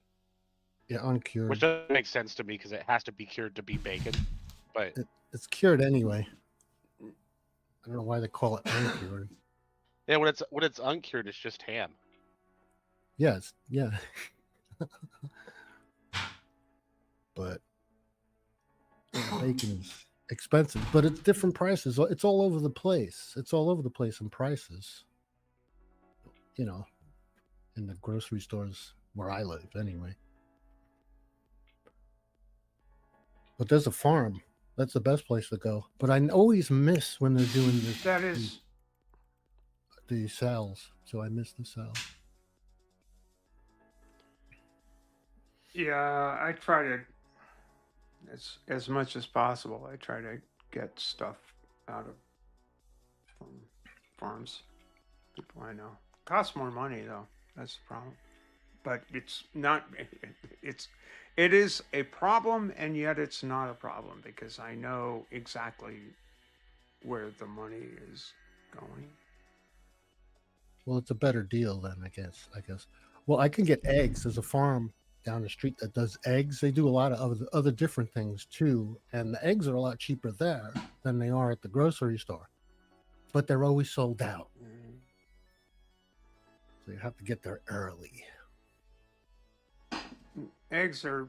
Yeah, uncured. Which doesn't make sense to me because it has to be cured to be bacon. But It's cured anyway. I don't know why they call it uncured. yeah, when it's uncured, it's just ham. Yes, yeah. But bacon's expensive, but it's different prices. It's all over the place. It's all over the place in prices. You know, in the grocery stores where I live, anyway. But there's a farm. That's the best place to go. But I always miss when they're doing this. That is. The sales. So I miss the sales. Yeah, I try to, as much as possible, I try to get stuff out of from farms, people I know. Costs more money though. That's the problem. But it's not. It is a problem, and yet it's not a problem because I know exactly where the money is going. Well, it's a better deal then, I guess. Well, I can get eggs. There's a farm down the street that does eggs. They do a lot of other different things too, and the eggs are a lot cheaper there than they are at the grocery store. But they're always sold out, so you have to get there early. Eggs are.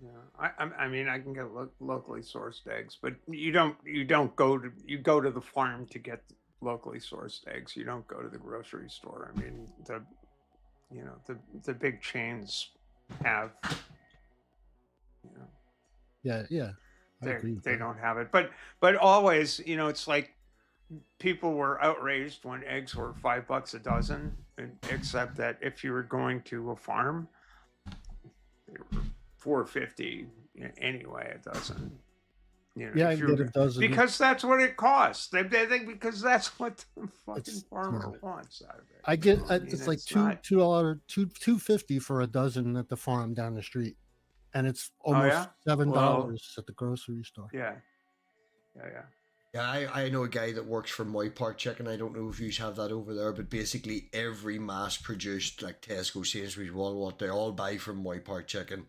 Yeah, I mean, I can get locally sourced eggs, but you don't go to the farm to get locally sourced eggs. You don't go to the grocery store. I mean, the big chains have, Yeah. They don't have it, but always, it's like people were outraged when eggs were $5 a dozen, except that if you were going to a farm, they were $4.50 anyway a dozen. Yeah, I get a dozen because that's what it costs. They think because that's what the fucking farmer wants out of it. I get it's like $2.50 for a dozen at the farm down the street, and it's almost $7 at the grocery store. Yeah. Yeah, I know a guy that works for My Park Chicken. I don't know if you have that over there, but basically every mass-produced, like Tesco, Sainsbury's, Walmart, they all buy from My Park Chicken.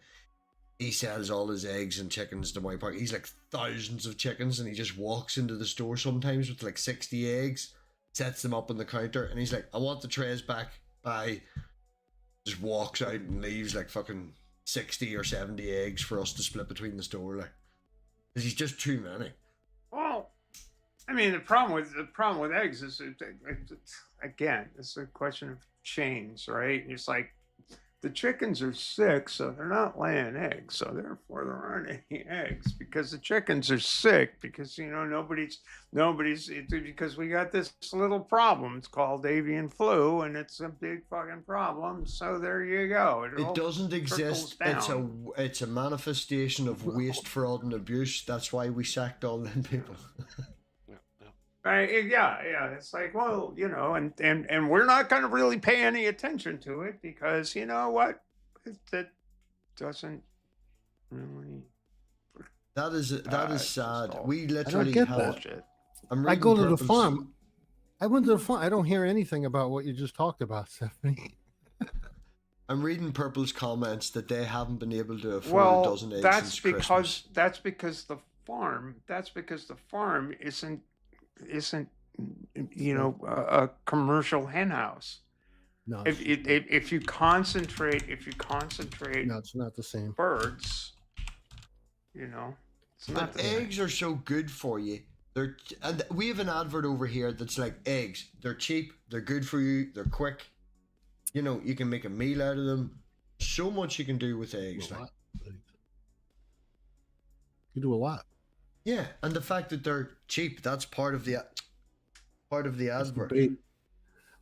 He sells all his eggs and chickens to My Park. He's like thousands of chickens, and he just walks into the store sometimes with like 60 eggs, sets them up on the counter, and he's like, I want the trays back. Bye. Just walks out and leaves like fucking 60 or 70 eggs for us to split between the store. Like, because he's just too many. Well, I mean, the problem with eggs is, again, it's a question of chains, right? It's like the chickens are sick, so they're not laying eggs, so therefore there aren't any eggs because the chickens are sick because nobody's because we got this little problem. It's called avian flu, and it's a big fucking problem. So there you go. It doesn't exist. It's a manifestation of waste, fraud, and abuse. That's why we sacked all them people. Yeah. It's like, well, and we're not going to really pay any attention to it because you know what? It doesn't really. That is sad. We literally get have. That. I go to the farm. I went to the farm. I don't hear anything about what you just talked about, Stephanie. I'm reading Purple's comments that they haven't been able to afford a dozen eggs since Christmas. That's because the farm isn't a commercial hen house. No. If you concentrate no, it's not the same. Birds, it's not. But eggs are so good for you. And we have an advert over here that's like eggs. They're cheap. They're good for you. They're quick. You can make a meal out of them. So much you can do with eggs. You do a lot. Yeah, and the fact that they're cheap, that's part of the That's the advert. bait.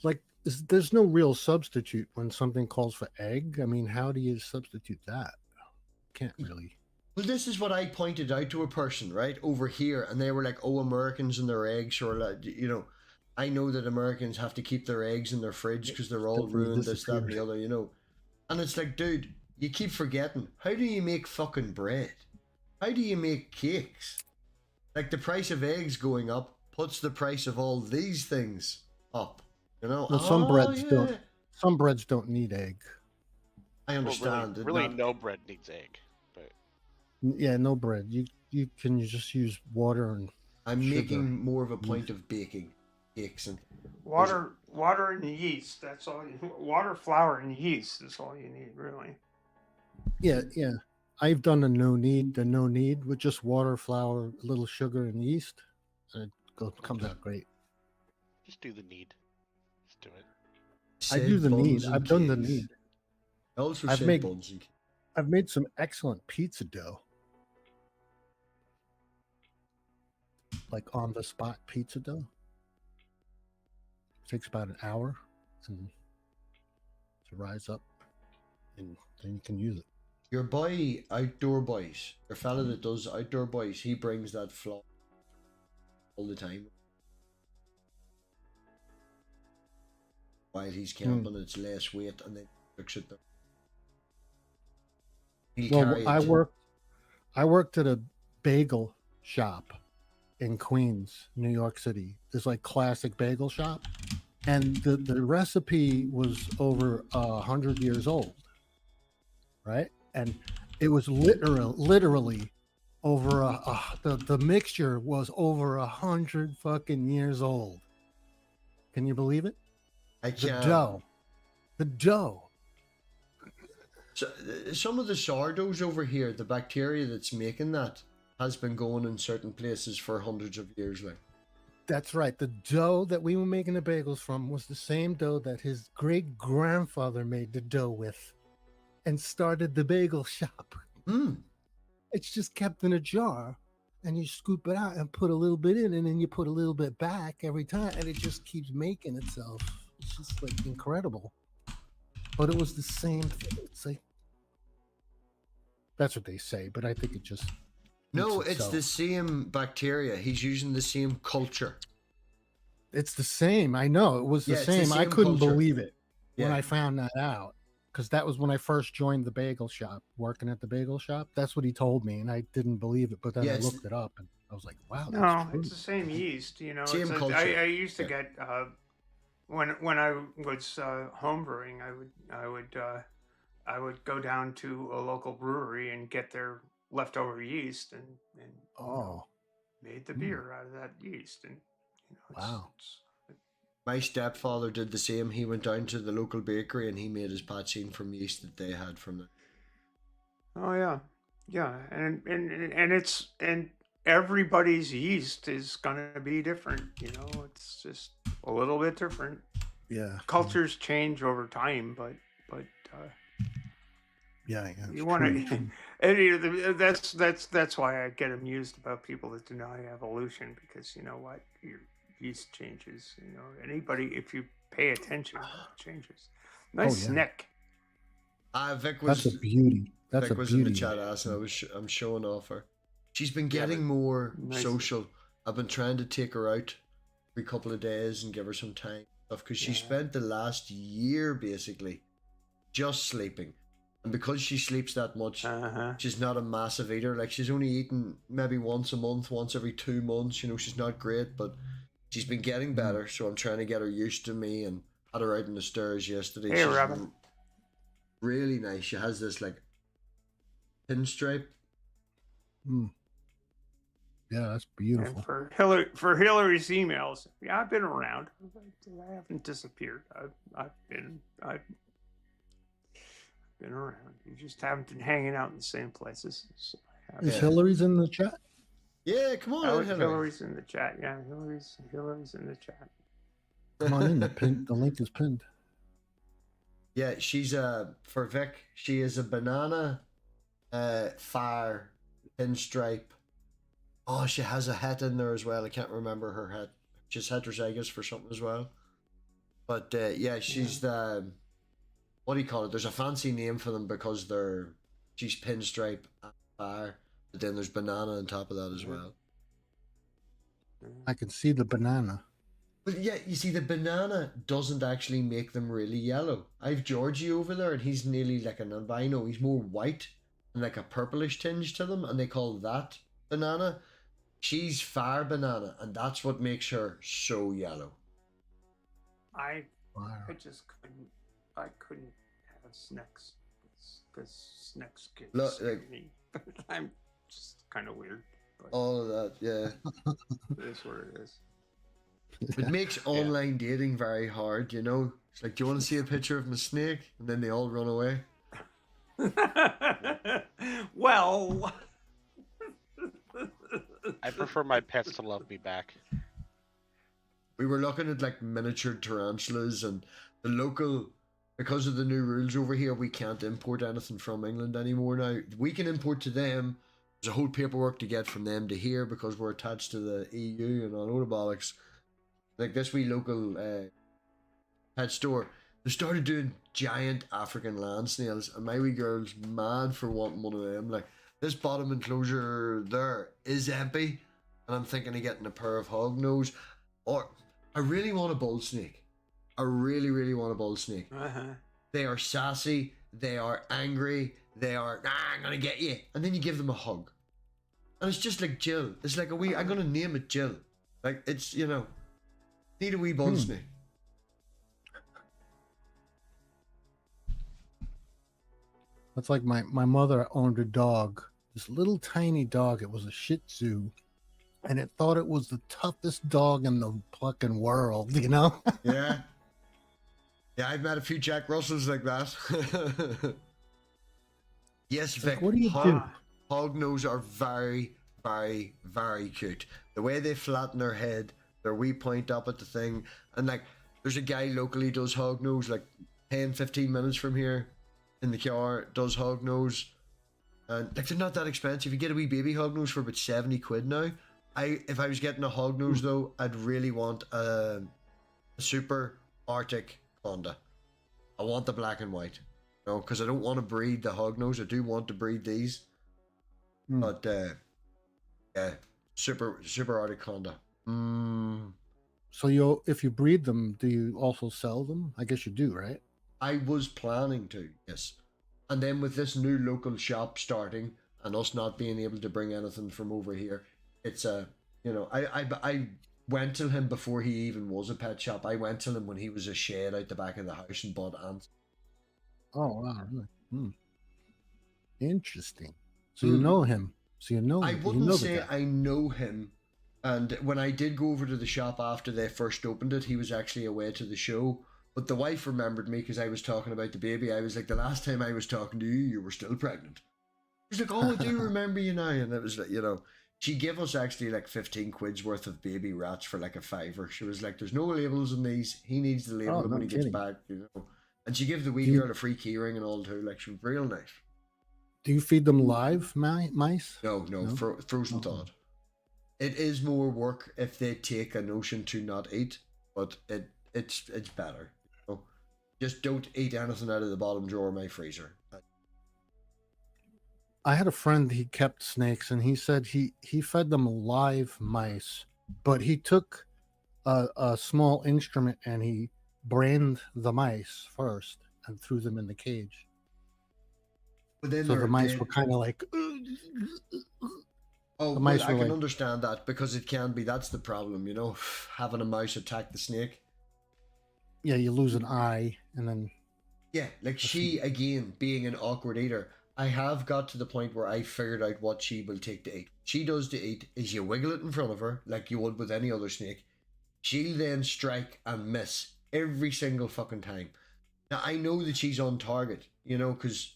Like, there's no real substitute when something calls for egg. I mean, how do you substitute that? Can't really. Well, this is what I pointed out to a person, right, over here, and they were like, oh, Americans and their eggs, or, like, you know, I know that Americans have to keep their eggs in their fridge because they're all Definitely ruined, this, that, and the disappeared. other, you know. And it's like, dude, you keep forgetting, how do you make fucking bread? How do you make cakes? Like, the price of eggs going up puts the price of all these things up, you know. Well, some breads don't need egg. I understand. Well, really no bread needs egg. But Yeah, no bread. You can just use water and I'm sugar. making more of a point of baking cakes and Water and yeast. That's all. Water, flour, and yeast is all you need, really. Yeah. I've done the no need with just water, flour, a little sugar, and yeast, and it comes out great. just do the need. Just do it. I do the need. I've done the need. I also I've said made- buns and I've made some excellent pizza dough, like on the spot pizza dough. Takes about an hour to rise up, and then you can use it. your boy Outdoor Boys, your fella that does Outdoor Boys, he brings that flour all the time. While he's camping, it's less weight, and then cooks it there. He'll carry it Well, to- I worked at a bagel shop in Queens, New York City. This like classic bagel shop, and the recipe was over 100 years old, right? And it was literally over the mixture was over 100 fucking years old. Can you believe it? I The can't. dough. So, some of the sourdoughs over here, the bacteria that's making that has been going in certain places for hundreds of years. Like, That's right. The dough that we were making the bagels from was the same dough that his great grandfather made the dough with and started the bagel shop. It's just kept in a jar, and you scoop it out and put a little bit in, and then you put a little bit back every time, and it just keeps making itself. It's just like incredible. But it was the same thing. It's like, that's what they say, but I think it just no, eats it's itself. the same bacteria. He's using the same culture. It's the same. I know it was the Yeah, it's the same. I same couldn't culture. believe it when Yeah. I found that out, because that was when I first joined the bagel shop, working at the bagel shop. That's what he told me, and I didn't believe it. But then Yeah, I it's- looked it up, and I was like, "Wow, No, that's true." it's the same yeast. You know, Same it's culture. I used to Yeah. get when I was home brewing, I would go down to a local brewery and get their leftover yeast and Oh, made the Hmm. beer out of that yeast. And you know, Wow. My stepfather did the same. He went down to the local bakery and he made his poutine from yeast that they had from it. Oh yeah, and it's and everybody's yeast is gonna be different. You know, it's just a little bit different. yeah. Cultures change over time, but Yeah. you it's want true. to, and you know, that's why I get amused about people that deny evolution, because you know what, your yeast changes. You know, anybody, if you pay attention, it changes. Nice yeah. neck. Vic was That's a beauty. That's Vic a was in the beauty. chat asking. I'm showing off her. She's been Yeah, getting but- more Nice. social. I've been trying to take her out every couple of days and give her some time stuff, because she Yeah. spent the last year basically just sleeping, and because she sleeps that much, she's not a massive eater. Like, she's only eating maybe once a month, once every 2 months. You know, she's not great, but she's been getting better. So I'm trying to get her used to me, and had her out on the stairs yesterday. Hey, she's Robin. really nice. She has this like pinstripe. Yeah, that's And beautiful. for Hillary's emails, yeah, I've been around. I haven't disappeared. I've been around. You just haven't been hanging out in the same places. So I have. Is Yeah. Hillary's in the chat? Yeah, come on, in, Hillary. Hillary's in the chat. Yeah, Hillary's in the chat. Come on in. The link is pinned. Yeah, she's for Vic. She is a banana, fire, pinstripe, Oh, she has a het in there as well. I can't remember her het. She's heterozygous for something as well. But yeah, she's the, what do you call it? There's a fancy name for them because she's pinstripe and fire. But then there's banana on top of that as well. I can see the banana. But yeah, you see, the banana doesn't actually make them really yellow. I've Georgie over there, and he's nearly like an albino. He's more white and like a purplish tinge to them, and they call that banana. She's fire banana, and that's what makes her so yellow. I Wow. just couldn't. I couldn't have snacks because snacks get Look, like- me. I'm just kind of weird. But All of that, yeah. it is what it is. It makes online dating very hard, you know? It's like, do you want to see a picture of my snake? And then they all run away. Well, I prefer my pets to love me back. We were looking at like miniature tarantulas, and the local, because of the new rules over here, we can't import anything from England anymore now. We can import to them. There's a whole paperwork to get from them to here because we're attached to the EU and all the bollocks. Like this wee local pet store, they started doing giant African land snails, and my wee girl's mad for wanting one of them. Like, this bottom enclosure there is empty, and I'm thinking of getting a pair of hognose, or I really want a bull snake. I really, really want a bull snake. They are sassy, they are angry, they are, I'm gonna get you, and then you give them a hug. And it's just like Jill. It's like I'm gonna name it Jill. Like, it's, you know, need a wee bull snake. That's like my mother owned a dog, this little tiny dog. It was a Shih Tzu, and it thought it was the toughest dog in the fucking world, you know? Yeah. Yeah, I've met a few Jack Russells like that. Yes, Vic. What do you do? Hognose are very, very, very cute. The way they flatten their head, their wee point up at the thing, and like, there's a guy locally does hognose, like 10, 15 minutes from here in the car, does hognose. And like, they're not that expensive. You get a wee baby hognose for about 70 quid now. If I was getting a hognose though, I'd really want a super Arctic Honda. I want the black and white. No, because I don't want to breed the hognose. I do want to breed these. But yeah, super Arctic Honda. So if you breed them, do you also sell them? I guess you do, right? I was planning to, yes. And then with this new local shop starting and us not being able to bring anything from over here, it's you know, I went to him before he even was a pet shop. I went to him when he was a shed out the back of the house and bought ants. Oh, wow, really? Interesting. So you know him. So you know I him. wouldn't you know say the guy. I know him. And when I did go over to the shop after they first opened it, he was actually away to the show. But the wife remembered me because I was talking about the baby. I was like, the last time I was talking to you, you were still pregnant. She's like, oh, I do remember you now. And it was like, you know, she gave us actually like 15 quid's worth of baby rats for like a $5. She was like, there's no labels on these. He needs to label them no when he gets kidding. back, you know. And she gave the wee girl a free keyring and all too. Like, she was real nice. Do you feed them live mice? No, frozen thawed. It is more work if they take a notion to not eat, but it's better. You know? Just don't eat anything out of the bottom drawer of my freezer. I had a friend, he kept snakes, and he said he fed them live mice, but he took a small instrument and he brained the mice first and threw them in the cage. But then So the mice dead. were kind of like, Oh, the well, mice I were can like- understand that because it can be. That's the problem, you know, having a mouse attack the snake. yeah, you lose an eye, and then Yeah, like she, again, being an awkward eater, I have got to the point where I figured out what she will take to eat. She does to eat is you wiggle it in front of her like you would with any other snake. She'll then strike and miss every single fucking time. Now, I know that she's on target, you know, because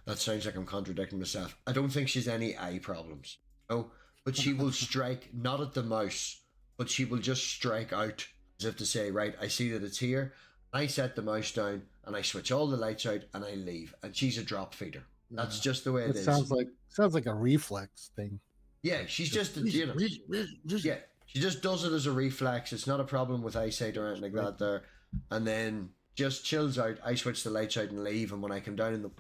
that sounds like I'm contradicting myself. I don't think she's any eye problems, no, but she will strike not at the mouse, but she will just strike out as if to say, right, I see that it's here. I set the mouse down and I switch all the lights out and I leave. And she's a drop feeder. That's just the way it it is. sounds like a reflex thing. Yeah, she's just you know. Yeah, she just does it as a reflex. It's not a problem with eyesight or anything like that there. And then just chills out. I switch the lights out and leave. And when I come down in the...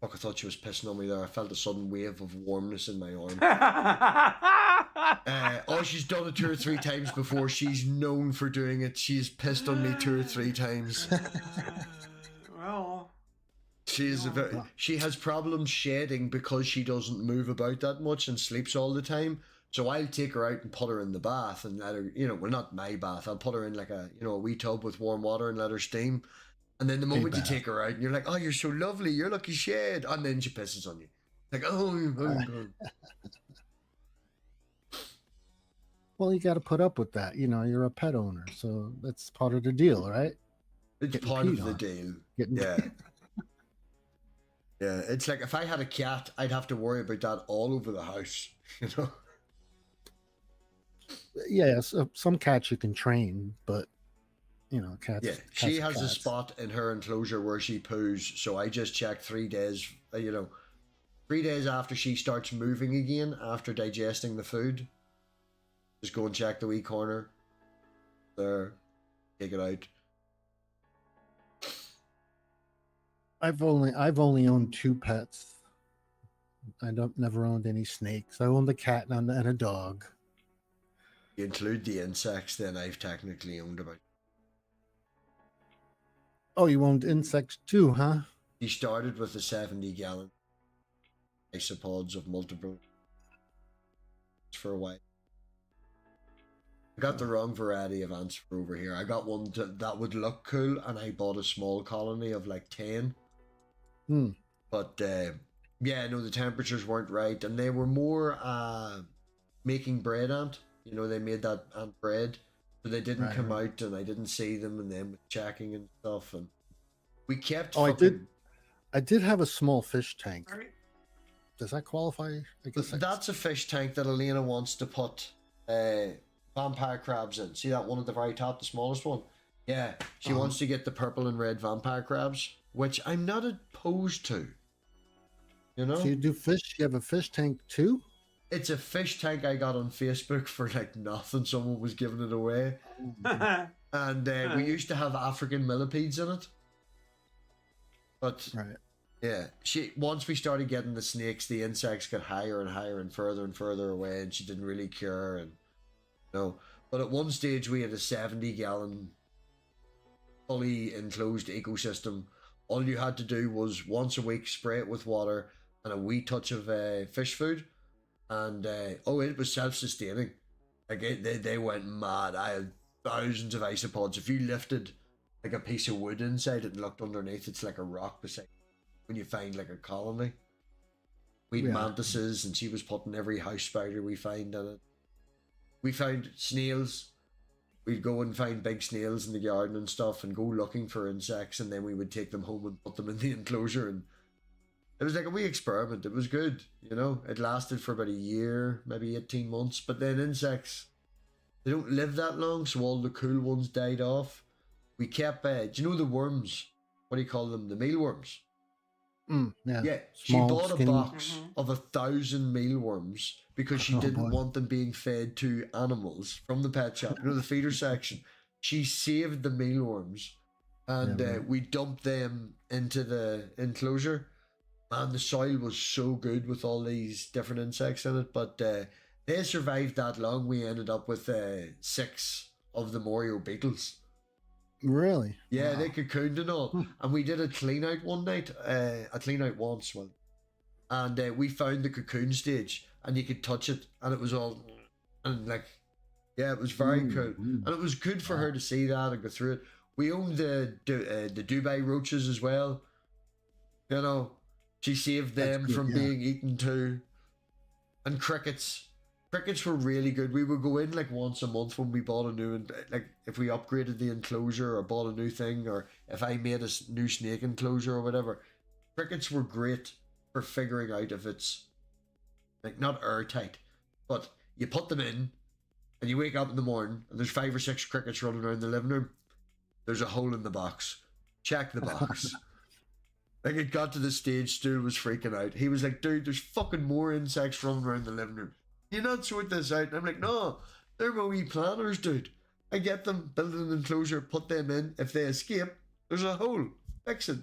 Fuck, I thought she was pissing on me there. I felt a sudden wave of warmness in my arm. She's done it 2 or 3 times before. She's known for doing it. She's pissed on me 2 or 3 times. Well... She has problems shedding because she doesn't move about that much and sleeps all the time. So I'll take her out and put her in the bath and let her, well, not my bath. I'll put her in like a wee tub with warm water and let her steam. And then the moment you take her out and you're like, oh, you're so lovely, you're lucky shed. And then she pisses on you. Like, oh God. Well, you got to put up with that. You're a pet owner. So that's part of the deal, right? It's part of the deal. Yeah. Yeah, it's like if I had a cat, I'd have to worry about that all over the house, Yeah, some cats you can train, but cats. Yeah, she has a spot in her enclosure where she poos, so I just check 3 days. 3 days after she starts moving again, after digesting the food, just go and check the wee corner. There, take it out. I've only owned 2 pets. I never owned any snakes. I owned a cat and a dog. You include the insects, then I've technically owned about. Oh, you owned insects too, huh? He started with a 70-gallon isopods of multiple for a while. I got the wrong variety of ants for over here. I got one that would look cool, and I bought a small colony of like 10. But the temperatures weren't right, and they were more making bread ant. They made that ant bread, so they didn't come out, and I didn't see them, and then checking and stuff, and we kept. Oh, I did have a small fish tank. Does that qualify? I guess that's a fish tank that Elena wants to put vampire crabs in. See that one at the very top, the smallest one? Yeah, she wants to get the purple and red vampire crabs, which I'm not opposed to. So you do fish? You have a fish tank too? It's a fish tank I got on Facebook for like nothing. Someone was giving it away. And we used to have African millipedes in it. But yeah, once we started getting the snakes, the insects got higher and higher and further away, and she didn't really care. And but at one stage we had a 70-gallon fully enclosed ecosystem. All you had to do was once a week spray it with water and a wee touch of fish food, and it was self-sustaining. Like they went mad. I had thousands of isopods. If you lifted like a piece of wood inside it and looked underneath, it's like a rock beside when you find like a colony. We had mantises, and she was putting every house spider we find in it. We found snails. We'd go and find big snails in the garden and stuff and go looking for insects, and then we would take them home and put them in the enclosure, and it was like a wee experiment. It was good, It lasted for about a year, maybe 18 months, but then insects, they don't live that long, so all the cool ones died off. We kept, do you know the worms? What do you call them? The mealworms. Yeah, she bought a box of 1,000 mealworms because she didn't want them being fed to animals from the pet shop, the feeder section. She saved the mealworms, and we dumped them into the enclosure. Man, the soil was so good with all these different insects in it, but they survived that long. We ended up with 6 of the Morio beetles. Really? Yeah, they cocooned and all. And we did a clean out one night, a clean out once, and we found the cocoon stage, and you could touch it, and it was all, and it was very cool, and it was good for her to see that and go through it. We owned the Dubai roaches as well. She saved them from being eaten too, and crickets. Crickets were really good. We would go in like once a month when we bought a new, like if we upgraded the enclosure or bought a new thing, or if I made a new snake enclosure or whatever. Crickets were great for figuring out if it's like not airtight, but you put them in and you wake up in the morning and there's 5 or 6 crickets running around the living room. There's a hole in the box. Check the box. Like it got to the stage, Stu was freaking out. He was like, dude, there's fucking more insects running around the living room. you not sort this out? And I'm like, no, they're my wee planners, dude. I get them, build an enclosure, put them in. If they escape, there's a hole. Fix it.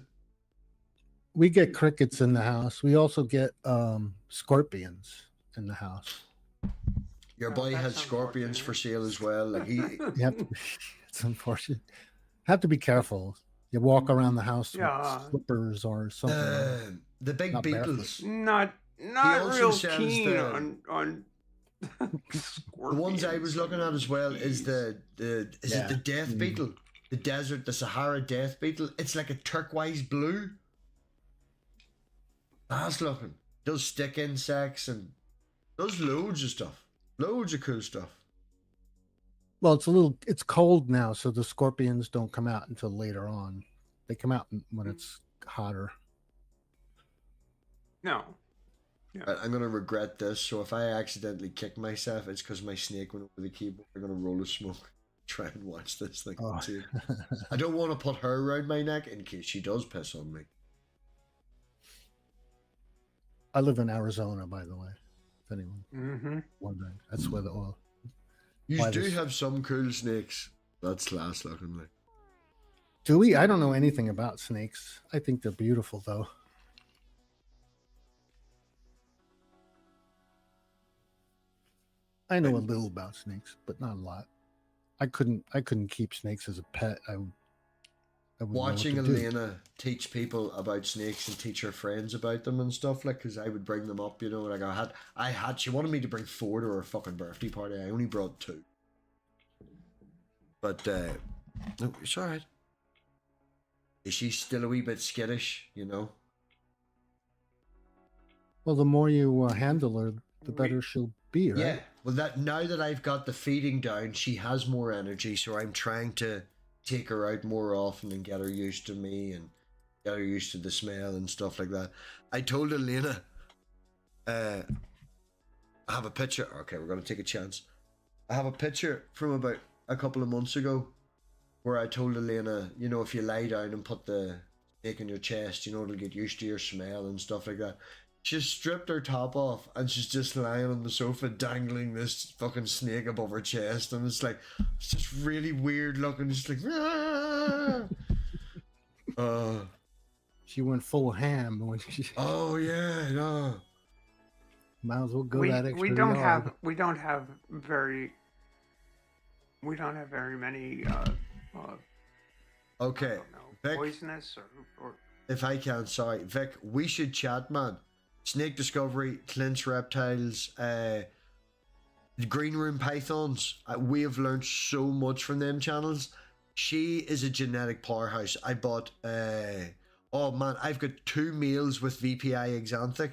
We get crickets in the house. We also get scorpions in the house. Your Oh, boy that's has scorpions for sale as well. Like You have to, it's unfortunate. Have to be careful. You walk around the house Yeah. with slippers or something. the big Not beetles. Not also real sells keen the- on The ones I was looking at as well is it the death Mm. beetle, the Sahara death beetle. It's like a turquoise blue. Nice looking. Does stick insects and does loads of stuff. Loads of cool stuff. Well, it's cold now, so the scorpions don't come out until later on. They come out when it's hotter. No. I'm gonna regret this. So if I accidentally kick myself, it's because my snake went over the keyboard. I'm gonna roll a smoke. Try and watch this thing. Oh. Too. I don't want to put her around my neck in case she does piss on me. I live in Arizona, by the way. If anyone Mm-hmm. wondering, that's where the oil. You Why do this- have some cool snakes. That's class looking. Like. Do we? I don't know anything about snakes. I think they're beautiful, though. I know a little about snakes, but not a lot. I couldn't keep snakes as a pet. I wouldn't know what Watching to do. Elena teach people about snakes and teach her friends about them and stuff, like, because I would bring them up, you know, like she wanted me to bring 4 to her fucking birthday party. I only brought 2. But, no, it's alright. She's still a wee bit skittish, you know. Well, the more you handle her, the better she'll be, right? Yeah, well, now that I've got the feeding down, she has more energy, so I'm trying to take her out more often and get her used to me and get her used to the smell and stuff like that. I told Elena, I have a picture. Okay, we're going to take a chance. I have a picture from about a couple of months ago where I told Elena, you know, if you lie down and put the snake in your chest, you know, it'll get used to your smell and stuff like that. She's stripped her top off and she's just lying on the sofa dangling this fucking snake above her chest, and it's like, it's just really weird looking. Just like, She went full ham when she. oh yeah, no. Might as well go We that extra we don't yard. have very many Okay, I don't know, Vic, poisonous or if I can, sorry, Vic, we should chat, man. Snake Discovery, Clint's Reptiles, Green Room Pythons. We have learned so much from them channels. She is a genetic powerhouse. I bought, oh man, I've got 2 males with VPI exanthic,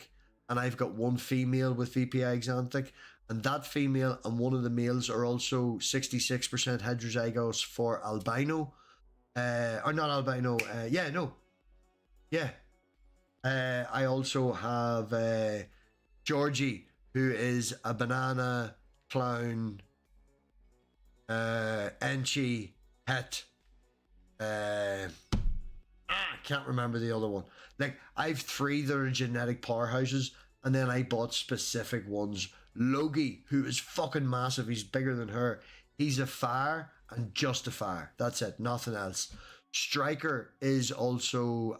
and I've got 1 female with VPI exanthic. And that female and one of the males are also 66% heterozygous for albino. Or not albino, yeah. I also have Georgie, who is a banana clown, Enchi, het. I can't remember the other one. Like, I've 3 that are genetic powerhouses, and then I bought specific ones. Logie, who is fucking massive, he's bigger than her. He's a fire and just a fire. That's it, nothing else. Striker is also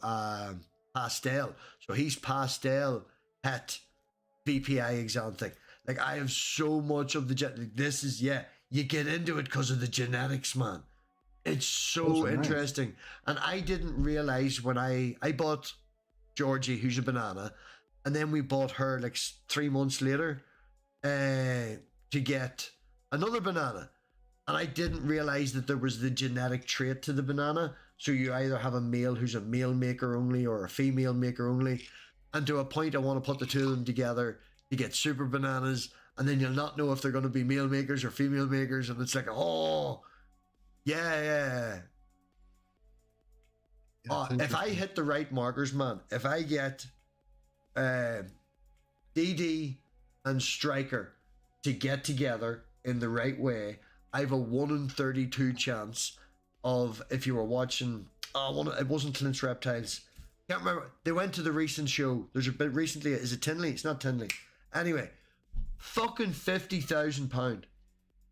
pastel, so he's pastel, het, VPI exanthic. Like, I have so much of the this is, yeah, you get into it because of the genetics, man. It's so Those are nice. interesting. And I didn't realize when I bought Georgie, who's a banana, and then we bought her like 3 months later to get another banana. And I didn't realize that there was the genetic trait to the banana. So you either have a male who's a male maker only or a female maker only. And to a point, I want to put the 2 of them together to get super bananas. And then you'll not know if they're going to be male makers or female makers. And it's like, oh, yeah. Yeah, it's If I interesting. hit the right markers, man, if I get DD and Striker to get together in the right way, I have a 1 in 32 chance of, if you were watching, it wasn't Clint's Reptiles. Can't remember. They went to the recent show. There's a bit recently. Is it Tinley? It's not Tinley. Anyway, fucking £50,000.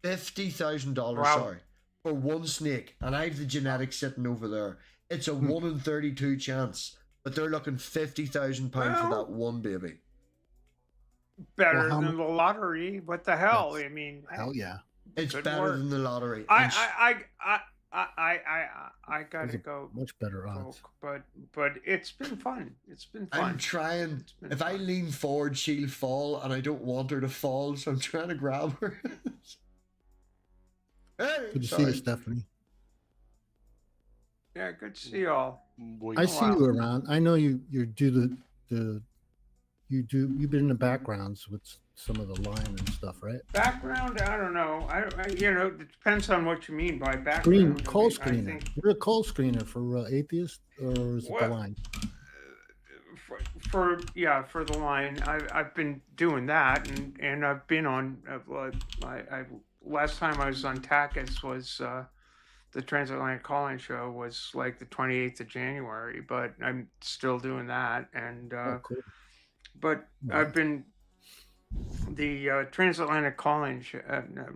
$50,000, Wow. sorry, for one snake. And I have the genetics sitting over there. It's a 1 in 32 chance. But they're looking £50,000 for Well, that one baby. Better how than the lottery. What the hell? That's- I mean, Hell yeah. It's Good better work. than the lottery. And I gotta Those are go. Much better odds. But it's been fun. It's been fun. I'm trying. It's been If I fun. lean forward, she'll fall, and I don't want her to fall, so I'm trying to grab her. Hey, Good to see sorry. you, Stephanie. Yeah, good to see you all. I see you around. I know you do you've been in the backgrounds with some of the line and stuff, right? Background, I don't know. I you know, it depends on what you mean by background. Screen I call mean, I screener. think You're a call screener for atheist, or is it the What? line? for the line, I've been doing that, and I've been on. I last time I was on Takis was the Transatlantic Calling Show was like the 28th of January, but I'm still doing that, and Oh, cool. but Right. I've been the Transatlantic Calling Show.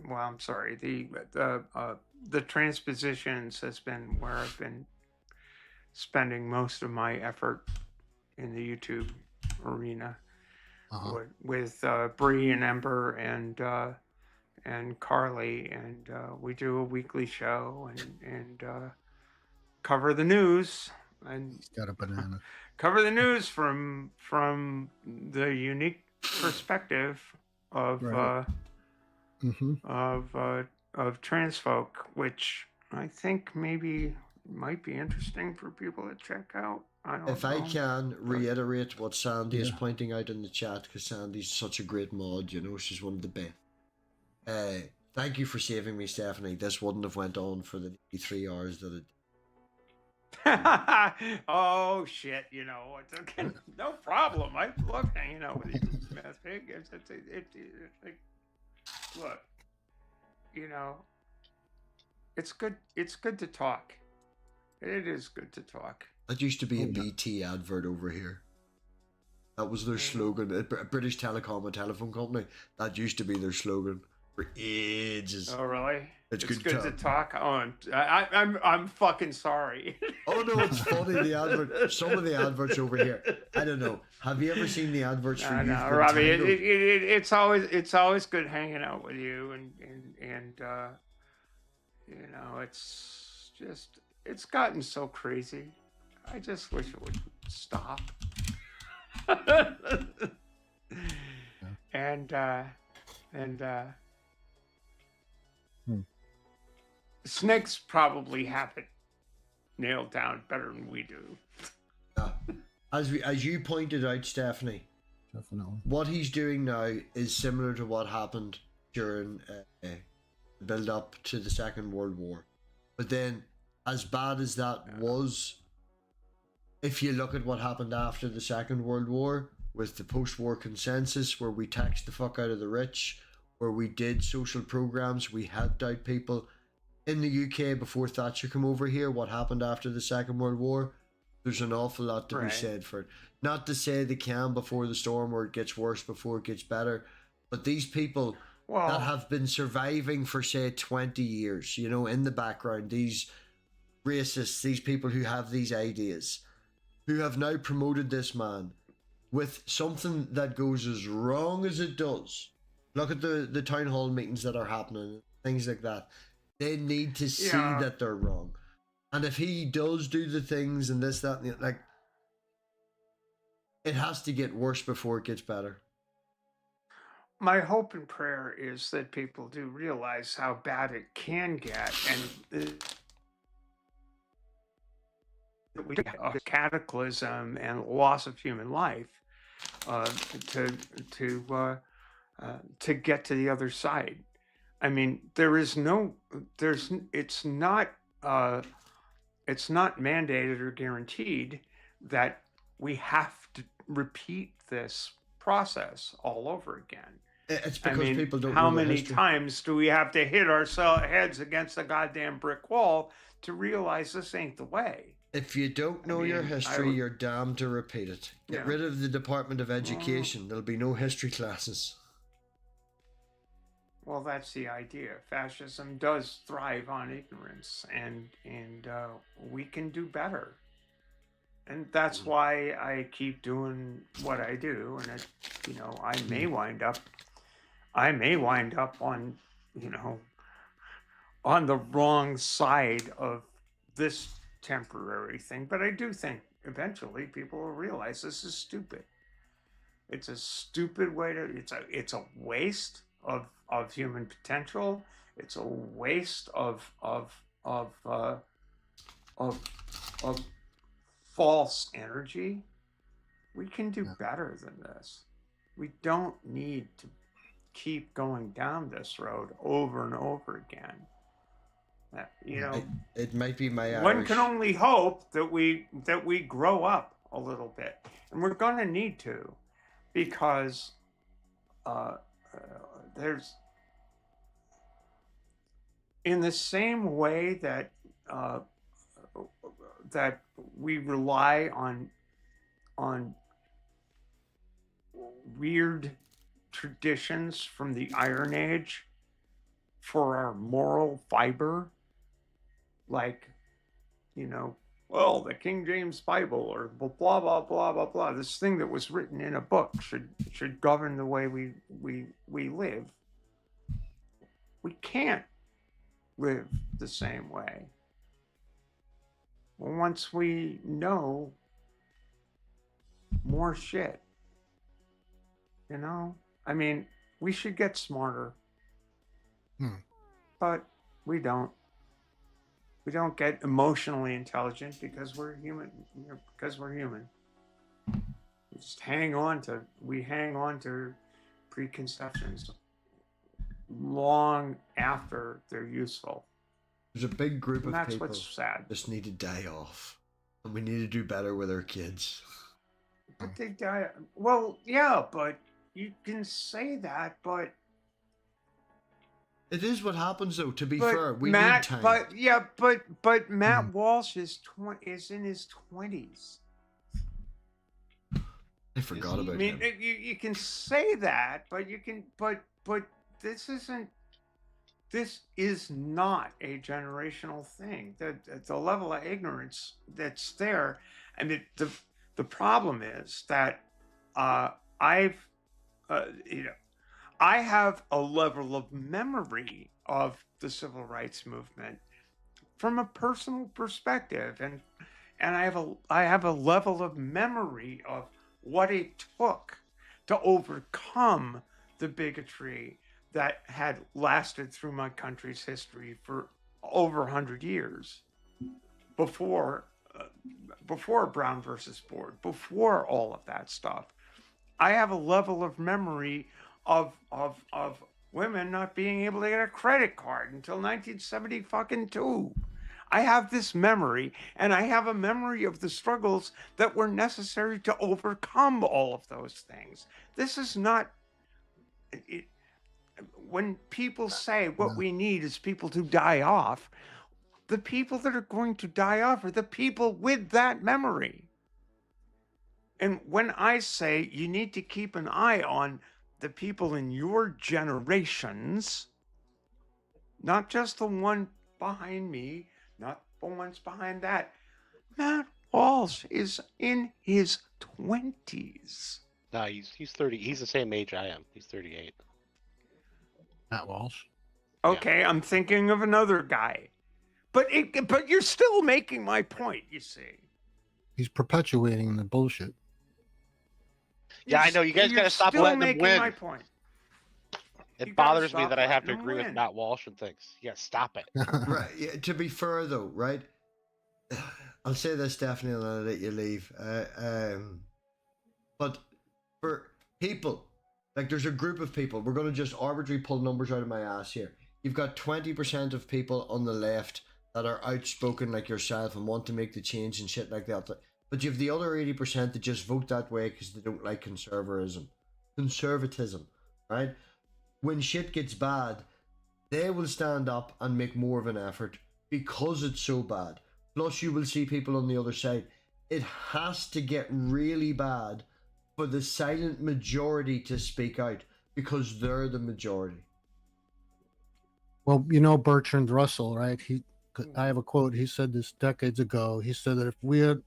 Well, I'm sorry, the Transpositions has been where I've been spending most of my effort in the YouTube arena Uh-huh. with Bree and Ember and Carly, and we do a weekly show and cover the news and He's got a banana. cover the news from the unique perspective of Right. Mm-hmm. of trans folk, which I think maybe might be interesting for people to check out. I don't If know. I can reiterate what Sandy is Yeah. pointing out in the chat, because Sandy's such a great mod, you know, she's one of the best. Thank you for saving me, Stephanie. This wouldn't have went on for the 3 hours that it. Oh shit! You know, it's okay. No problem. I love hanging out with you, MathPig. It's like, look, you know, it's good. It's good to talk. It is good to talk. That used to be a Oh, yeah. BT advert over here. That was their slogan. A British Telecom, a telephone company. That used to be their slogan for ages. Oh really? It's It's good good to to talk. Oh, I'm fucking sorry. Oh no, it's funny, the advert. Some of the adverts over here. I don't know. Have you ever seen the adverts for No, Youth no, Robbie. Nintendo? It's always good hanging out with you, and you know, it's gotten so crazy. I just wish it would stop. and snakes probably have it nailed down better than we do. Yeah. As you pointed out, Stephanie, Definitely. what he's doing now is similar to what happened during the build up to the Second World War. But then, as bad as that was, if you look at what happened after the Second World War with the post-war consensus, where we taxed the fuck out of the rich, where we did social programs, we helped out people. In the UK, before Thatcher came over here, what happened after the Second World War? There's an awful lot to be Right. said for it. Not to say they can before the storm, or it gets worse before it gets better, but these people Well, that have been surviving for, say, 20 years, you know, in the background, these racists, these people who have these ideas, who have now promoted this man with something that goes as wrong as it does. Look at the town hall meetings that are happening, things like that. They need to see Yeah. that they're wrong. And if he does do the things and this, that, and the, like, it has to get worse before it gets better. my hope and prayer is that people do realize how bad it can get, and we have a cataclysm and loss of human life to get to the other side. I mean, it's not mandated or guaranteed that we have to repeat this process all over again. It's I because mean, people don't how know the many history. times do we have to hit our heads against a goddamn brick wall to realize this ain't the way? If you don't know your mean, I history, would- you're damned to repeat it. Get Yeah. rid of the Department of Education. There'll be no history classes. Well, that's the idea. Fascism does thrive on ignorance, and we can do better. And that's why I keep doing what I do. And it, you know, I may wind up on, you know, on the wrong side of this temporary thing. But I do think eventually people will realize this is stupid. It's a stupid way to. It's a waste of human potential. It's a waste of false energy. We can do better than this. We don't need to keep going down this road over and over again. You know, it might be my one Irish. can only hope that we grow up a little bit, and we're going to need to, because there's, in the same way that that we rely on weird traditions from the Iron Age for our moral fiber, like, you know, well, the King James Bible or blah blah blah blah blah. This thing that was written in a book should govern the way we live. We can't live the same way. Once we know more shit, you know, I mean, we should get smarter, but we don't. We don't get emotionally intelligent because we're human. Because we're human. We just hang on to preconceptions long after they're useful. There's a big group And of that's people what's sad. just need to die off, and we need to do better with our kids. But they die. Well, yeah, but you can say that, but It is what happens, though. To be but fair, we Matt, need time. but Matt Walsh is in his 20s. I forgot about I mean, him. you can say that, but you can, but this isn't. This is not a generational thing. The level of ignorance that's there, and the problem is that I have a level of memory of the civil rights movement from a personal perspective, and I have a level of memory of what it took to overcome the bigotry that had lasted through my country's history for over 100 years before Brown versus Board, before all of that stuff. I have a level of memory of women not being able to get a credit card until 1972. I have this memory, and I have a memory of the struggles that were necessary to overcome all of those things. This is not... When people say what we need is people to die off, the people that are going to die off are the people with that memory. And when I say you need to keep an eye on the people in your generations, not just the one behind me, not the ones behind that, Matt Walsh is in his 20s. No, he's 30. He's the same age I am. He's 38. Matt Walsh. Okay, I'm thinking of another guy. But you're still making my point, you see. He's perpetuating the bullshit. Yeah, I know. You guys got to stop letting him win. My point. It bothers me that I have to agree with Matt Walsh and things. Yeah, stop it. Right. Yeah, to be fair, though, right? I'll say this, Stephanie, and I'll let you leave. But for people, like, there's a group of people. We're going to just arbitrarily pull numbers out of my ass here. You've got 20% of people on the left that are outspoken like yourself and want to make the change and shit like that. But you have the other 80% that just vote that way because they don't like conservatism, right? When shit gets bad, they will stand up and make more of an effort because it's so bad. Plus, you will see people on the other side. It has to get really bad for the silent majority to speak out because they're the majority. Well, Bertrand Russell, right? I have a quote. He said this decades ago. He said that if we are,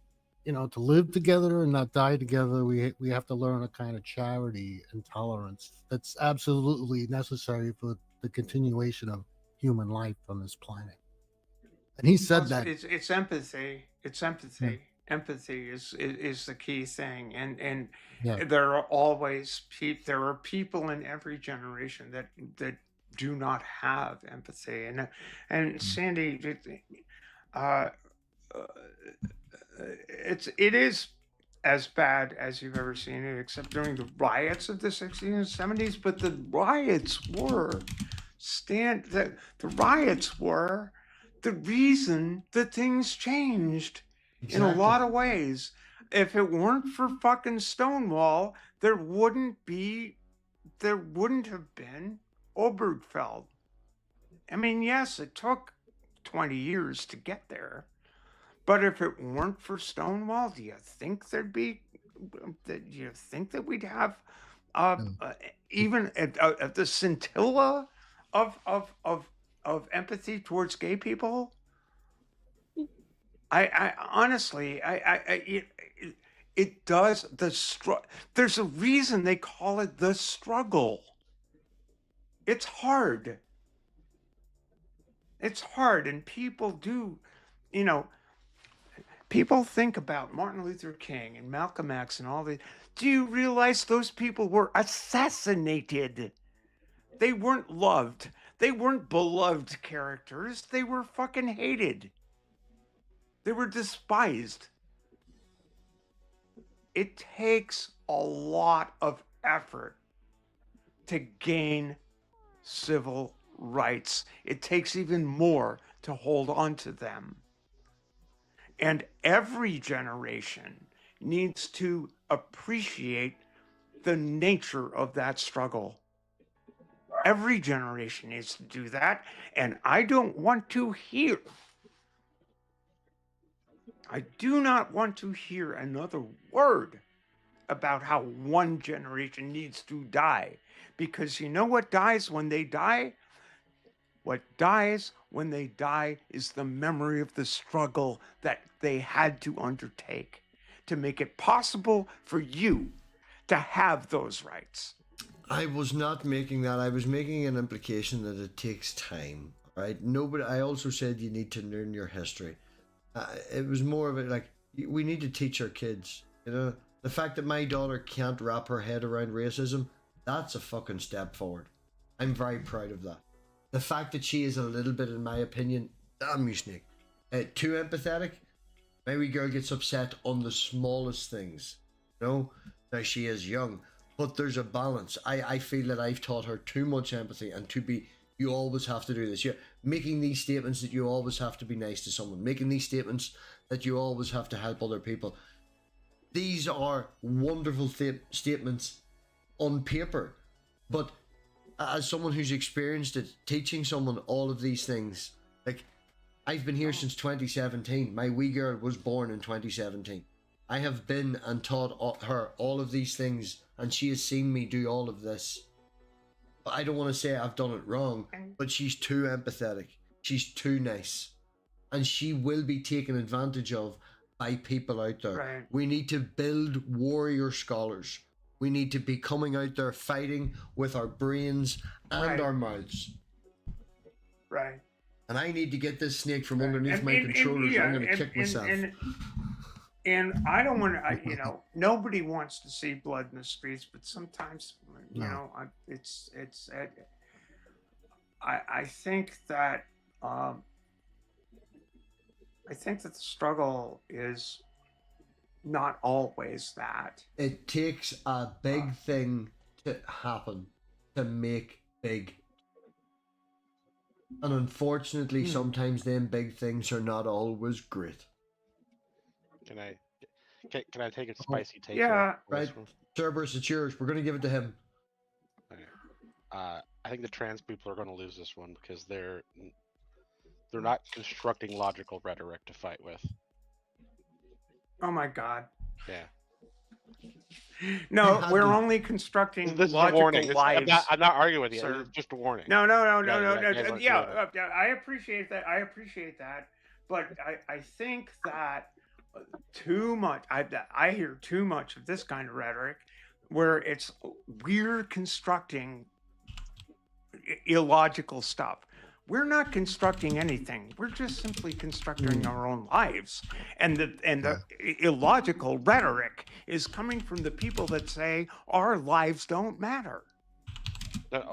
to live together and not die together, we have to learn a kind of charity and tolerance that's absolutely necessary for the continuation of human life on this planet. And he said that it's empathy. It's empathy. Yeah. Empathy is the key thing, and yeah. there are people in every generation that do not have empathy, and Sandy, it is as bad as you've ever seen it, except during the riots of the 60s and 70s. But the riots were the riots were the reason that things changed. Exactly. In a lot of ways. If it weren't for fucking Stonewall, there wouldn't have been Obergefell. I mean, yes, it took 20 years to get there, but if it weren't for Stonewall, do you think that we'd have even the scintilla of empathy towards gay people? I honestly, it does there's a reason they call it the struggle. It's hard. It's hard, and people do, people think about Martin Luther King and Malcolm X and all the. Do you realize those people were assassinated? They weren't loved. They weren't beloved characters. They were fucking hated. They were despised. It takes a lot of effort to gain civil rights. It takes even more to hold on to them. And every generation needs to appreciate the nature of that struggle. Every generation needs to do that. And I don't want to hear. I do not want to hear another word about how one generation needs to die. Because you know what dies when they die? What dies when they die is the memory of the struggle that they had to undertake to make it possible for you to have those rights. I was not making that. I was making an implication that it takes time, right? I also said you need to learn your history. It was more of it like, we need to teach our kids, the fact that my daughter can't wrap her head around racism, that's a fucking step forward. I'm very proud of that. The fact that she is a little bit, in my opinion, damn you snake, too empathetic. My wee girl gets upset on the smallest things. Now she is young, but there's a balance. I feel that I've taught her too much empathy and you always have to do this. You're making these statements that you always have to be nice to someone. Making these statements that you always have to help other people. These are wonderful statements on paper. But as someone who's experienced it, teaching someone all of these things, like, I've been here since 2017. My wee girl was born in 2017. I have been and taught her all of these things, and she has seen me do all of this. I don't want to say I've done it wrong, but she's too empathetic. She's too nice. And she will be taken advantage of by people out there. Right. We need to build warrior scholars. We need to be coming out there fighting with our brains and our mouths. Right. And I need to get this snake from underneath my controllers. I'm going to kick myself. And I don't want to, nobody wants to see blood in the streets, but sometimes, I think that the struggle is not always that. It takes a big thing to happen to make big. And unfortunately, sometimes them big things are not always great. Can I take a spicy take? Yeah. Right. Cerberus, it's yours. We're going to give it to him. I think the trans people are going to lose this one because they're not constructing logical rhetoric to fight with. Oh my God. Yeah. No, had we're to- only constructing This is a logical warning. lives. I'm not arguing with you. sir. It's just a warning. No, no, no, You no, no, guys no. aren't doing Yeah, it. I appreciate that. I appreciate that. But I think that too much, I hear too much of this kind of rhetoric where we're constructing illogical stuff. We're not constructing anything. We're just simply constructing our own lives. And the illogical rhetoric is coming from the people that say our lives don't matter.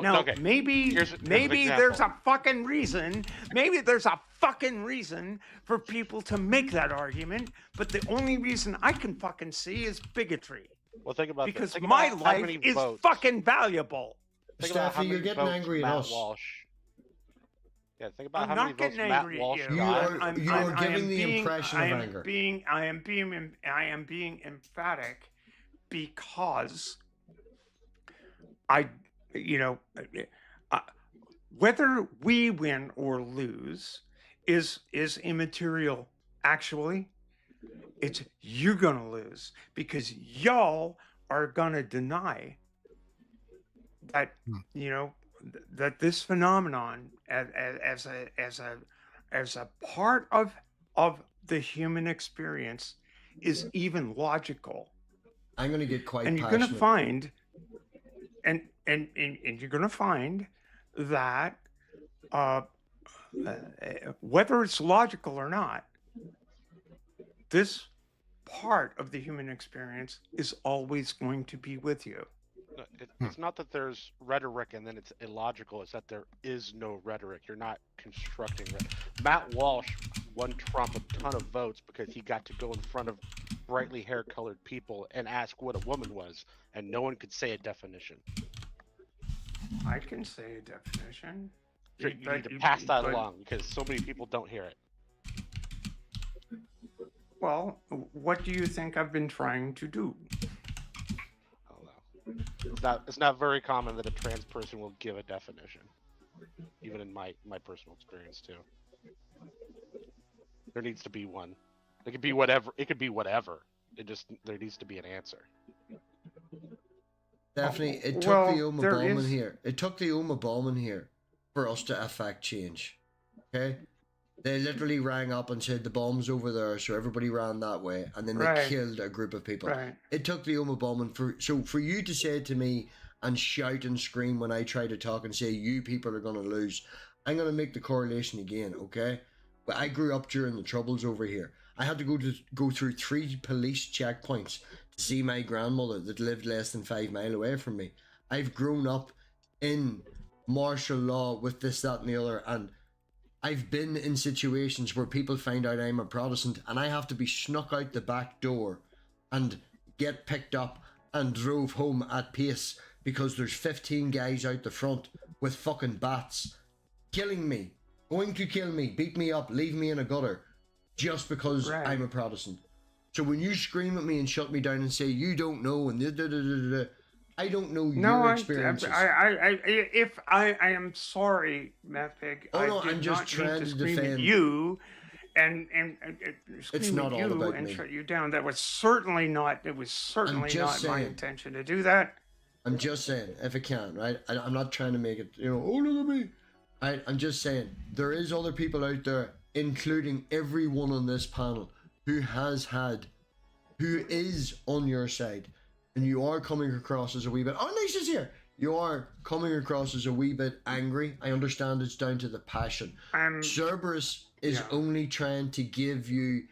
Now, okay. maybe Here's an there's example. a fucking reason. Maybe there's a fucking reason for people to make that argument. But the only reason I can fucking see is bigotry. Well, think about Because this. Think my about how life many is votes. fucking valuable. Think about how Steffi, you're many getting votes angry at Matt us. Walsh. Yeah, think about I'm how many not votes getting Matt angry at Walsh you. You got. are- you are giving the impression of anger. I am being emphatic because whether we win or lose is immaterial. Actually, it's you're gonna lose because y'all are gonna deny that that this phenomenon as a part of the human experience is even logical. I'm going to get quite And you're passionate. going to find and you're going to find that whether it's logical or not, this part of the human experience is always going to be with you. It's not that there's rhetoric and then it's illogical. It's that there is no rhetoric. You're not constructing rhetoric. Matt Walsh won Trump a ton of votes because he got to go in front of brightly hair-colored people and ask what a woman was, and no one could say a definition. I can say a definition. You need to pass that along because so many people don't hear it. Well, what do you think I've been trying to do? It's not very common that a trans person will give a definition, even in my personal experience too. There needs to be one. It could be whatever. It could be whatever. There needs to be an answer. Definitely, it took Well, the Oma there Ballman is- here. It took the Oma Ballman here for us to affect change. Okay? They literally rang up and said the bomb's over there, so everybody ran that way, and then they Right. killed a group of people. Right. It took the Oma Ballman for you to say to me and shout and scream when I try to talk and say you people are gonna lose. I'm gonna make the correlation again, okay? But I grew up during the Troubles over here. I had to go through 3 police checkpoints to see my grandmother that lived less than 5 miles away from me. I've grown up in martial law with this, that, and the other, and I've been in situations where people find out I'm a Protestant and I have to be snuck out the back door and get picked up and drove home at pace because there's 15 guys out the front with fucking bats killing me, going to kill me, beat me up, leave me in a gutter just because Right. I'm a Protestant. So when you scream at me and shut me down and say you don't know and I don't know your experiences. I am sorry, MathPig. Oh, no, I did I'm just not trying mean to scream defend. at you and scream not at all you about and me. shut you down. That was certainly not. It was certainly just not my saying. intention to do that. I'm just saying, if I can, right? I'm not trying to make it, oh, look at me. I'm just saying, there is other people out there, including everyone on this panel, who is on your side. And you are coming across as a wee bit, oh, Nisha's here. You are coming across as a wee bit angry. I understand it's down to the passion. Cerberus is only trying to give you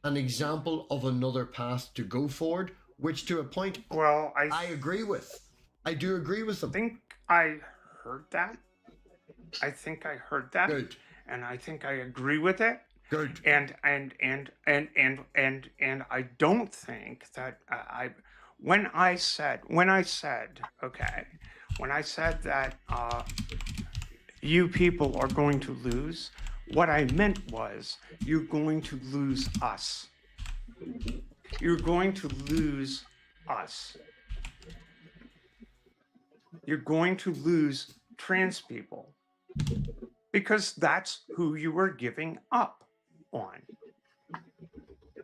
an example of another path to go forward, which to a point, Well, I agree with. I do agree with them. think I heard that. I think I heard that. Good. And I think I agree with it. Good. And I don't think that when I said that you people are going to lose, what I meant was you're going to lose us. You're going to lose us. You're going to lose trans people because that's who you are giving up on.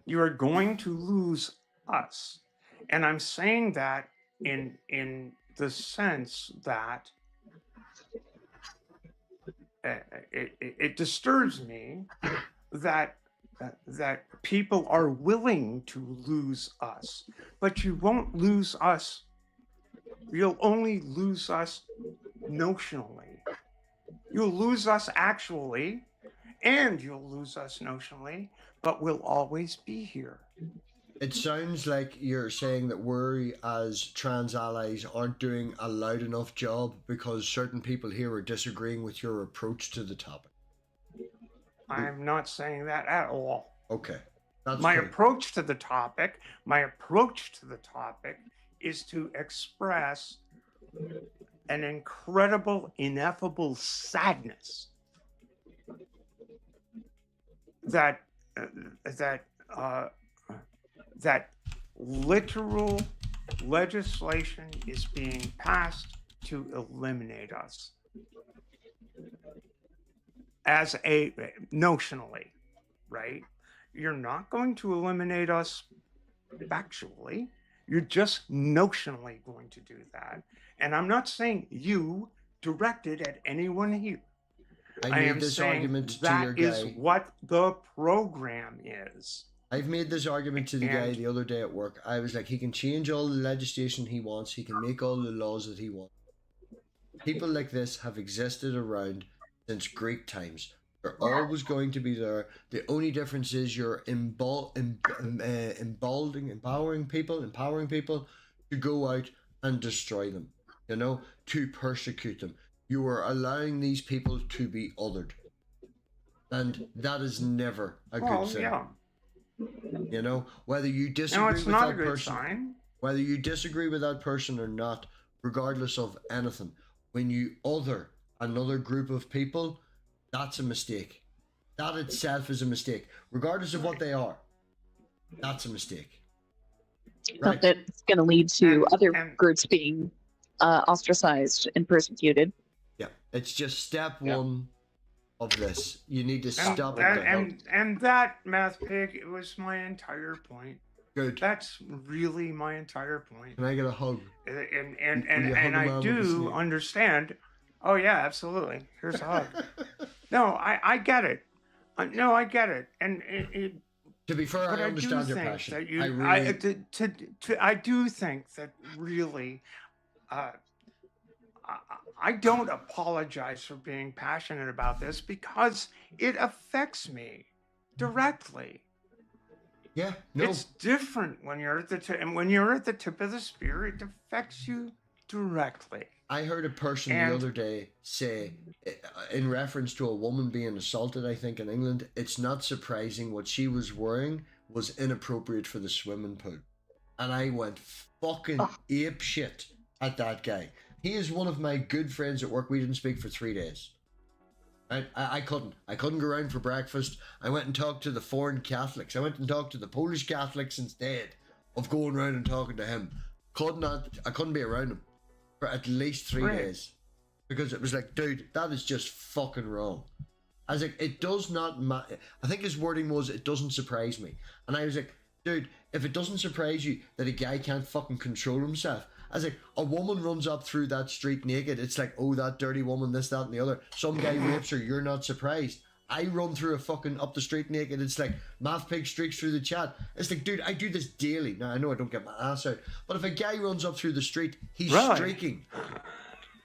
You are going to lose us. And I'm saying that in the sense that it disturbs me that that people are willing to lose us, but you won't lose us. You'll only lose us notionally. You'll lose us actually, and you'll lose us notionally, but we'll always be here. It sounds like you're saying that we as trans allies aren't doing a loud enough job because certain people here are disagreeing with your approach to the topic. I'm not saying that at all. Okay. That's My cool. approach to the topic is to express an incredible, ineffable sadness that literal legislation is being passed to eliminate us as a notionally, right? You're not going to eliminate us factually. You're just notionally going to do that. And I'm not saying you directed at anyone here. I made am this saying argument to that your is guy. what the program is. I've made this argument to the guy the other day at work. I was like, he can change all the legislation he wants. He can make all the laws that he wants. People like this have existed around since Greek times. They're always going to be there. The only difference is you're empowering people to go out and destroy them, you know, to persecute them. You are allowing these people to be othered. And that is never a good thing. Yeah. You know, whether you disagree No, it's with not that a good person, sign. whether you disagree with that person or not, regardless of anything, when you other another group of people, that's a mistake. That itself is a mistake, regardless of what they are. That's a mistake. Right. That's going to lead to other groups being ostracized and persecuted. Yeah, it's just step one of this. You need to stop it. And that, MathPig, it was my entire point. Good. That's really my entire point. Can I get a hug? And I do understand. Oh yeah, absolutely. Here's a hug. No, I get it. No, I get it. And to be fair, I understand your passion. I do think that really, I don't apologize for being passionate about this because it affects me directly. Yeah, no. It's different when you're at the tip, and when you're at the tip of the spear, it affects you directly. I heard a person the other day say, in reference to a woman being assaulted, I think in England, it's not surprising what she was wearing was inappropriate for the swimming pool. And I went fucking ape shit at that guy. He is one of my good friends at work. We didn't speak for 3 days. I couldn't go around for breakfast. I went and talked to the foreign Catholics. I went and talked to the Polish Catholics instead of going around and talking to him. I couldn't be around him for at least 3 days. Because it was like, dude, that is just fucking wrong. I was like, it does not matter. I think his wording was, it doesn't surprise me. And I was like, dude, if it doesn't surprise you that a guy can't fucking control himself, I was like, a woman runs up through that street naked. It's like, oh, that dirty woman, this, that, and the other. Some guy rapes her. You're not surprised. I run through up the street naked. It's like, MathPig streaks through the chat. It's like, dude, I do this daily. Now, I know I don't get my ass out. But if a guy runs up through the street, he's streaking.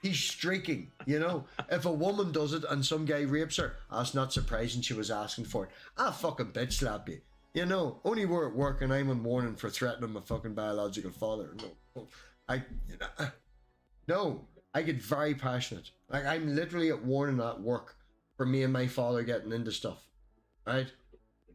He's streaking, you know? If a woman does it and some guy rapes her, that's not surprising she was asking for it. I'll fucking bitch slap you. You know, only we're at work and I'm on warning for threatening my fucking biological father. No, I get very passionate. Like, I'm literally at warning at work for me and my father getting into stuff, right?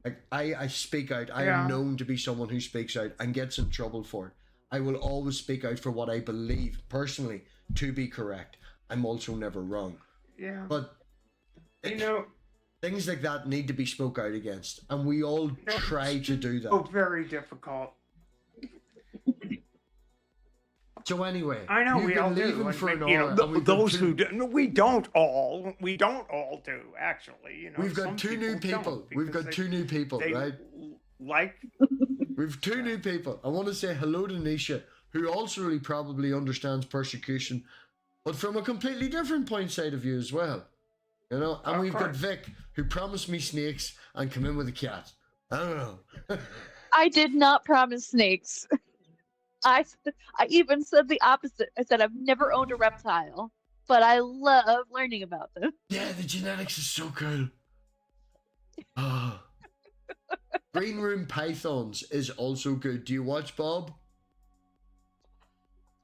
Like, I speak out. I am known to be someone who speaks out and gets in trouble for it. I will always speak out for what I believe, personally, to be correct. I'm also never wrong. Yeah. But, you know, things like that need to be spoke out against. And we all try to do that. Oh, very difficult. So anyway, I know we all do. Those who do, no, we don't all do actually. You know, we've got two new people. We've got two new people, right? Like We've two new people. I want to say hello to Nisha, who also really probably understands persecution, but from a completely different point side of view as well. You know, and we've got Vic, who promised me snakes and come in with a cat. I don't know. I did not promise snakes. I even said the opposite. I said I've never owned a reptile, but I love learning about them. Yeah, the genetics is so cool. Oh. Green Room Pythons is also good. Do you watch Bob?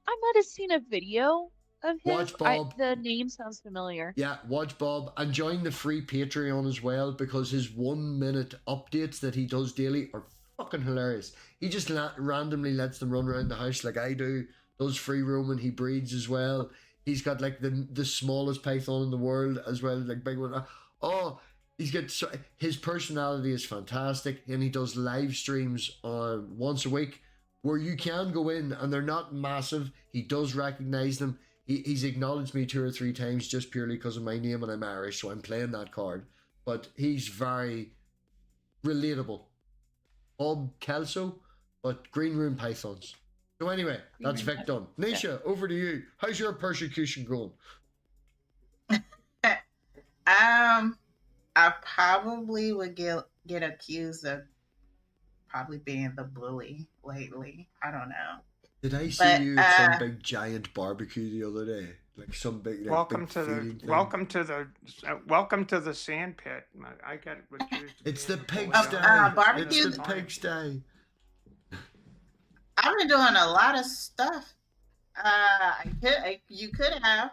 I might have seen a video of his. Watch Bob. The name sounds familiar. Yeah, watch Bob and join the free Patreon as well, because his 1 minute updates that he does daily are fucking hilarious. He just randomly lets them run around the house like I do. Does free roaming. He breeds as well. He's got like the smallest python in the world as well, like big one. Oh, he's got his personality is fantastic, and he does live streams once a week where you can go in and they're not massive. He does recognize them. He's acknowledged me 2 or 3 times just purely because of my name and I'm Irish, so I'm playing that card. But he's very relatable. Bob Kelso, but Green Room Pythons. So anyway, that's Vic done. Nisha, over to you. How's your persecution going? I probably would get accused of probably being the bully lately. I don't know. Did I see you at some big giant barbecue the other day? Like some big like, welcome to the sand pit. I got accused. It's the pigsty. Barbecue. It's the pigsty. I've been doing a lot of stuff. You could have.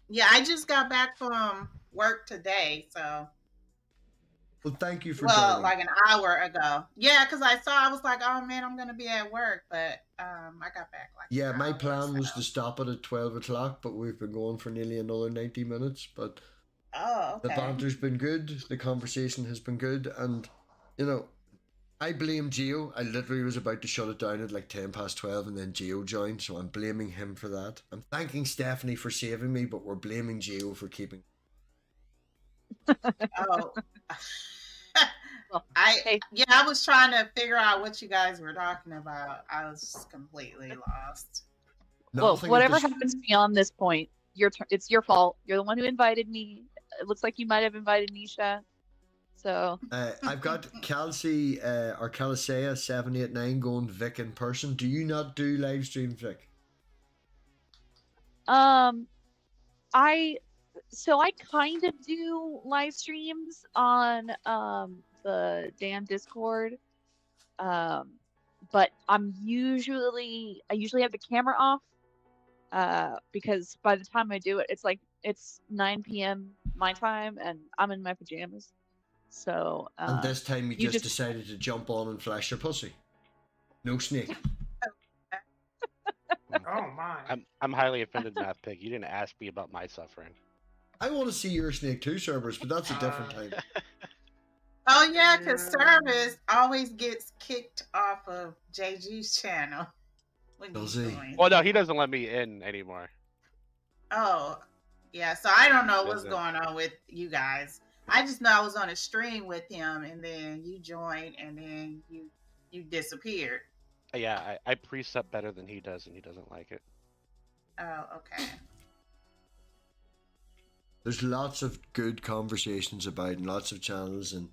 Yeah, I just got back from work today, so. Well, thank you for joining. Like an hour ago. Yeah, because I was like, oh man, I'm gonna be at work, but I got back like. Yeah, my plan was to stop it at 12 o'clock, but we've been going for nearly another 90 minutes. But the banter's been good, the conversation has been good, and you know, I blame Geo. I literally was about to shut it down at like 10 past 12, and then Geo joined, so I'm blaming him for that. I'm thanking Stephanie for saving me, but we're blaming Geo for keeping. Oh. I was trying to figure out what you guys were talking about. I was completely lost. Well, whatever happens beyond this point, it's your fault. You're the one who invited me. It looks like you might have invited Nisha. So I've got Kelsey or Calisea 789 going Vic in person. Do you not do live stream, Vic? I kind of do live streams on the Dan Discord, but I usually have the camera off because by the time I do it, it's 9 p.m. my time and I'm in my pajamas. So and this time you just decided to jump on and flash your pussy. No snake. Oh my! I'm highly offended, MathPig. You didn't ask me about my suffering. I want to see your snake too, Cerberus, but that's a different time. Oh yeah, because Service always gets kicked off of JG's channel. Does he? Well, no, he doesn't let me in anymore. Oh, yeah. So I don't know what's going on with you guys. I just know I was on a stream with him, and then you joined, and then you disappeared. Yeah, I precept better than he does, and he doesn't like it. Oh, okay. There's lots of good conversations about and lots of channels, and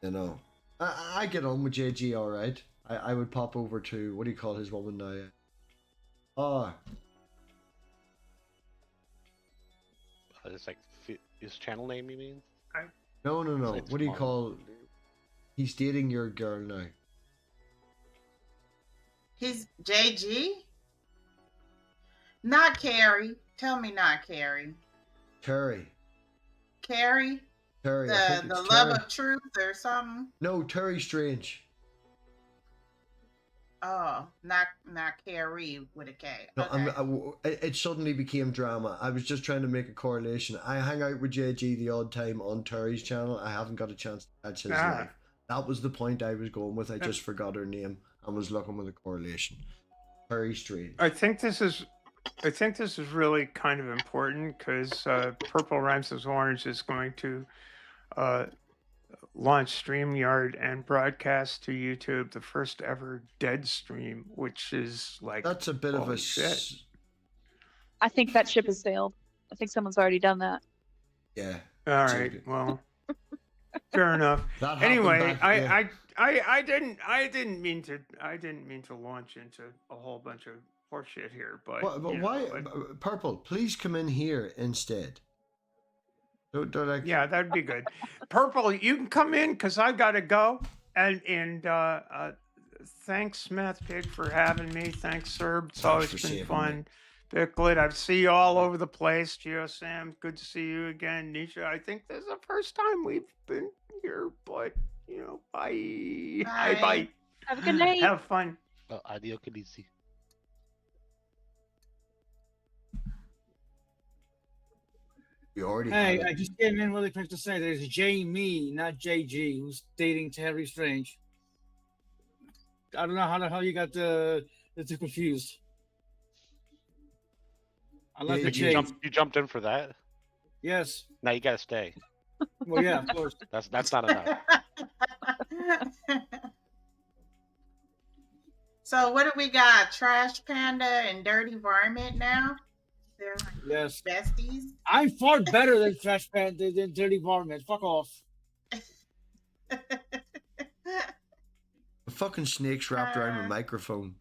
you know, I get on with JG all right. I would pop over to, what do you call his woman now? It's like his channel name, you mean? No. What do you call? He's dating your girl now. He's JG? Not Carrie. Tell me not Carrie. Terry. Carrie? Terry. The love of truth or something? No, Terry Strange. Oh, not Carrie with a K. No, okay. It suddenly became drama. I was just trying to make a correlation. I hang out with JG the odd time on Terry's channel. I haven't got a chance to catch his live. That was the point I was going with. I just forgot her name and was looking with a correlation. Terry Strange. I think this is really kind of important because Purple Rhymes with Orange is going to launch StreamYard and broadcast to YouTube the first ever dead stream, which is like That's a bit of a holy shit. I think that ship has sailed. I think someone's already done that. Yeah. All right. Well, fair enough. That happened Anyway, back- yeah. I didn't mean to launch into a whole bunch of horseshit here, but, But you know, why, but- Purple? Please come in here instead. Don't I... yeah, that'd be good. Purple, you can come in because I gotta go. And thanks, MathPig, for having me. Thanks, Serb. It's Thanks always for been saving fun. Bicklet, I see you all over the place. GeoSam, good to see you again. Nisha, I think this is the first time we've been here, but you know, bye. Bye. Bye. Have a good night. Have fun. Adios, Khaleesi. You already Hey, had I it. just came in really quick to say there's Jamie, not JG, who's dating Terry Strange. I don't know how the hell you got the two confused. I like Yeah, the you change. You jumped in for that? Yes. Now you gotta stay. Well, yeah, of course. That's not enough. So what do we got? Trash Panda and Dirty Varmint now? They're like Yes. besties. I'm far better than Trash Panda than Dirty Varmint. Fuck off. The fucking snake's wrapped around my microphone.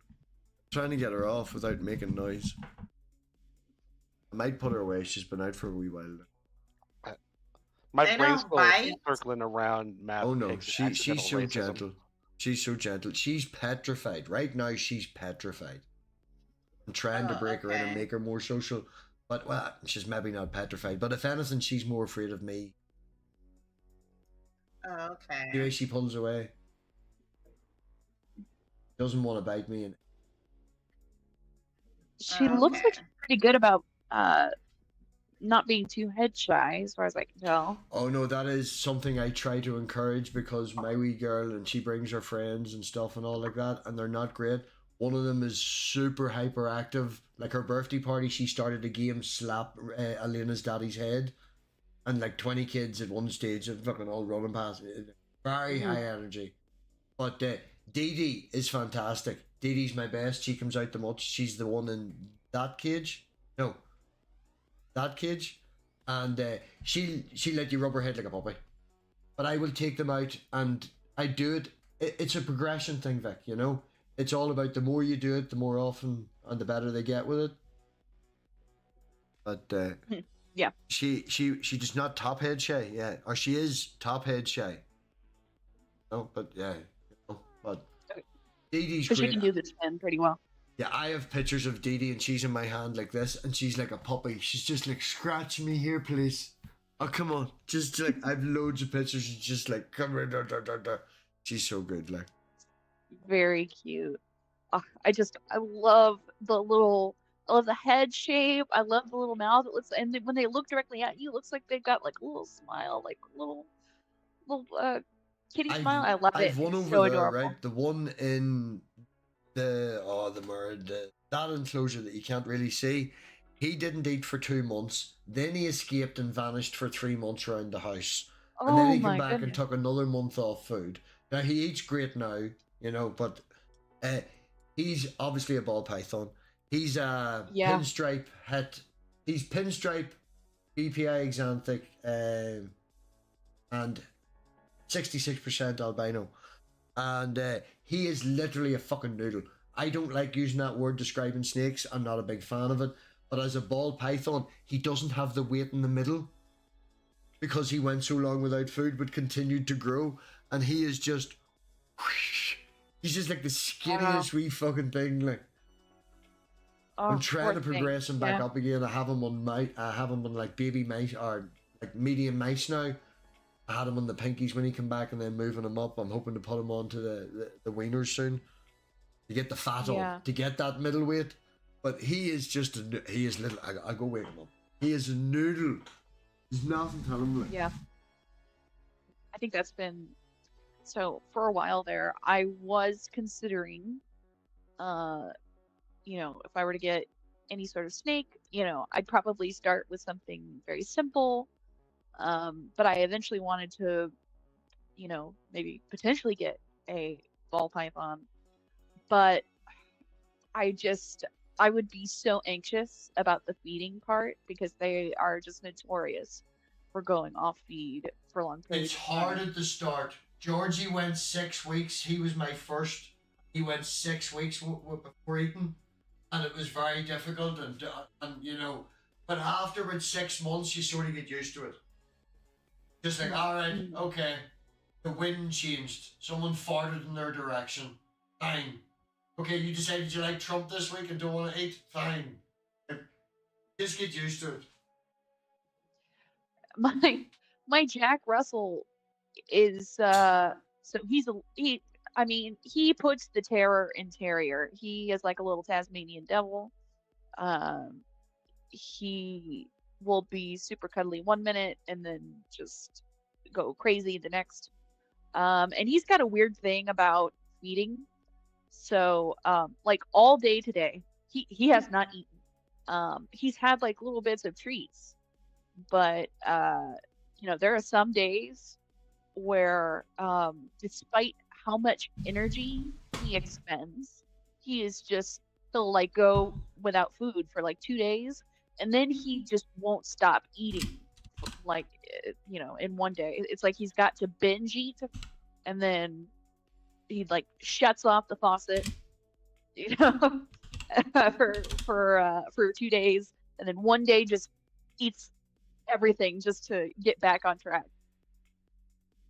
Trying to get her off without making noise. I might put her away. She's been out for a wee while. My They brain's don't still bite? circling around math. Oh no, Pig's she's accidental so racism. gentle. She's so gentle. She's petrified. Right now, she's petrified. I'm trying to Oh, break her in and okay. make her more social. But, well, she's maybe not petrified. But if anything, she's more afraid of me. Oh, okay. The way she pulls away. Doesn't want to bite me. And She Oh, looks like okay. she's pretty good about not being too head shy, as far as I can tell. oh no, that is something I try to encourage because my wee girl and she brings her friends and stuff and all like that, and they're not great. One of them is super hyperactive. Like her birthday party, she started a game slap Elena's daddy's head, and like 20 kids at one stage and fucking all running past. Very high energy. But Dee Dee is fantastic. Dee Dee's my best. She comes out the much. She's the one in that cage. No. That cage. And she'll let you rub her head like a puppy. But I will take them out and I do it. It's a progression thing, Vic, you know? It's all about the more you do it, the more often and the better they get with it. But Yeah. She does not top head shy, yeah. Or she is top head shy. No, but yeah. But Dee Dee's But she great. can do the spin pretty well. Yeah, I have pictures of Dee Dee and she's in my hand like this and she's like a puppy. She's just like, scratch me here, please. Oh, come on. Just like, I've loads of pictures. She's just like, come here. Da, da, da, da. She's so good, like. Very cute. I love the head shape. I love the little mouth. It looks, and when they look directly at you, it looks like they've got like a little smile, like little kitty smile. I love it. I've one It's over so there, adorable. right? The one in that enclosure that you can't really see. He didn't eat for 2 months. Then he escaped and vanished for 3 months around the house. And then Oh he my came back and goodness. took another month off food. Now he eats great now, you know, but he's obviously a ball python. He's a Yeah. pinstripe het. He's pinstripe, BPI exanthic, and 66% albino. And he is literally a fucking noodle. I don't like using that word describing snakes. I'm not a big fan of it. But as a ball python, he doesn't have the weight in the middle because he went so long without food but continued to grow. And he is just... He's just like the skinniest wee fucking thing. Like, Oh, I'm trying to poor thing. progress him back Yeah. up again. I have him on like baby mice or like medium mice now. I had him on the pinkies when he came back and then moving him up. I'm hoping to put him onto the wieners soon to get the fat Yeah. on, to get that middleweight. But he is just, he is little, I'll go wake him up. He is a noodle. There's nothing to him like. Yeah. I think that's been so for a while there. I was considering, if I were to get any sort of snake, I'd probably start with something very simple. But I eventually wanted to you know, maybe potentially get a ball python. But I would be so anxious about the feeding part because they are just notorious for going off feed for long periods It's of hard time. at the start. Georgie went 6 weeks. He was my first. He went 6 weeks before eating, and it was very difficult. And you know, but after about 6 months, you sort of get used to it. Just like, all right, Mm. okay, the wind changed. Someone farted in their direction. Fine. Okay, you decided you like Trump this week and don't want to eat. Fine. Just get used to it. My Jack Russell is so he puts the terror in terrier. He is like a little Tasmanian devil. He will be super cuddly 1 minute and then just go crazy the next. And he's got a weird thing about feeding. So like all day today, he has not eaten. He's had like little bits of treats, but you know, there are some days where despite how much energy he expends, he is just he'll like go without food for like 2 days, and then he just won't stop eating like you know, in one day. It's like he's got to binge eat, and then he like shuts off the faucet, you know, for 2 days, and then one day just eats everything just to get back on track.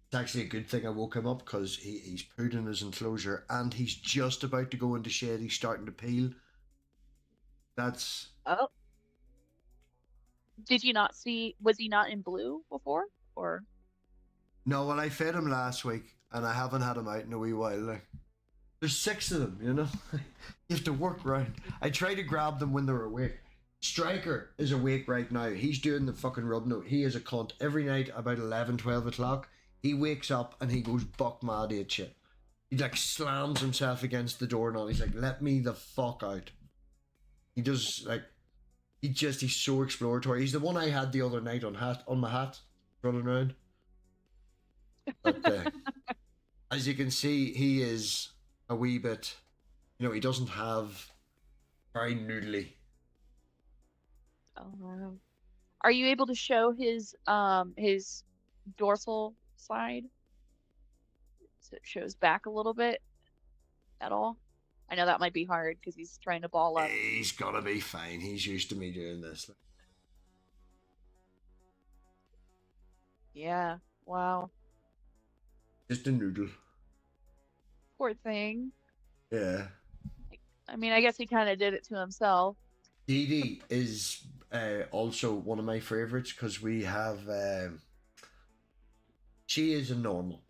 It's actually a good thing I woke him up because he's pooed in his enclosure and he's just about to go into shed. He's starting to peel. That's Oh, did you not see? Was he not in blue before, or? no. Well, I fed him last week and I haven't had him out in a wee while. Like, there's 6 of them, you know. You have to work round. I try to grab them when they're awake. Striker is awake right now. He's doing the fucking rub note. He is a cunt. Every night about 11, 12 o'clock, he wakes up and he goes buck mad at shit. He like slams himself against the door and he's like, let me the fuck out. He does like, he's so exploratory. He's the one I had the other night on my hat, running around. But as you can see, he is a wee bit, you know, he doesn't have very noodly. Oh, wow. Are you able to show his dorsal side? So it shows back a little bit at all? I know that might be hard because he's trying to ball up. He's gonna be fine. He's used to me doing this. Yeah. Wow. Just a noodle. Poor thing. Yeah. I mean, I guess he kind of did it to himself. Dee Dee is also one of my favorites because we have. She is a normal.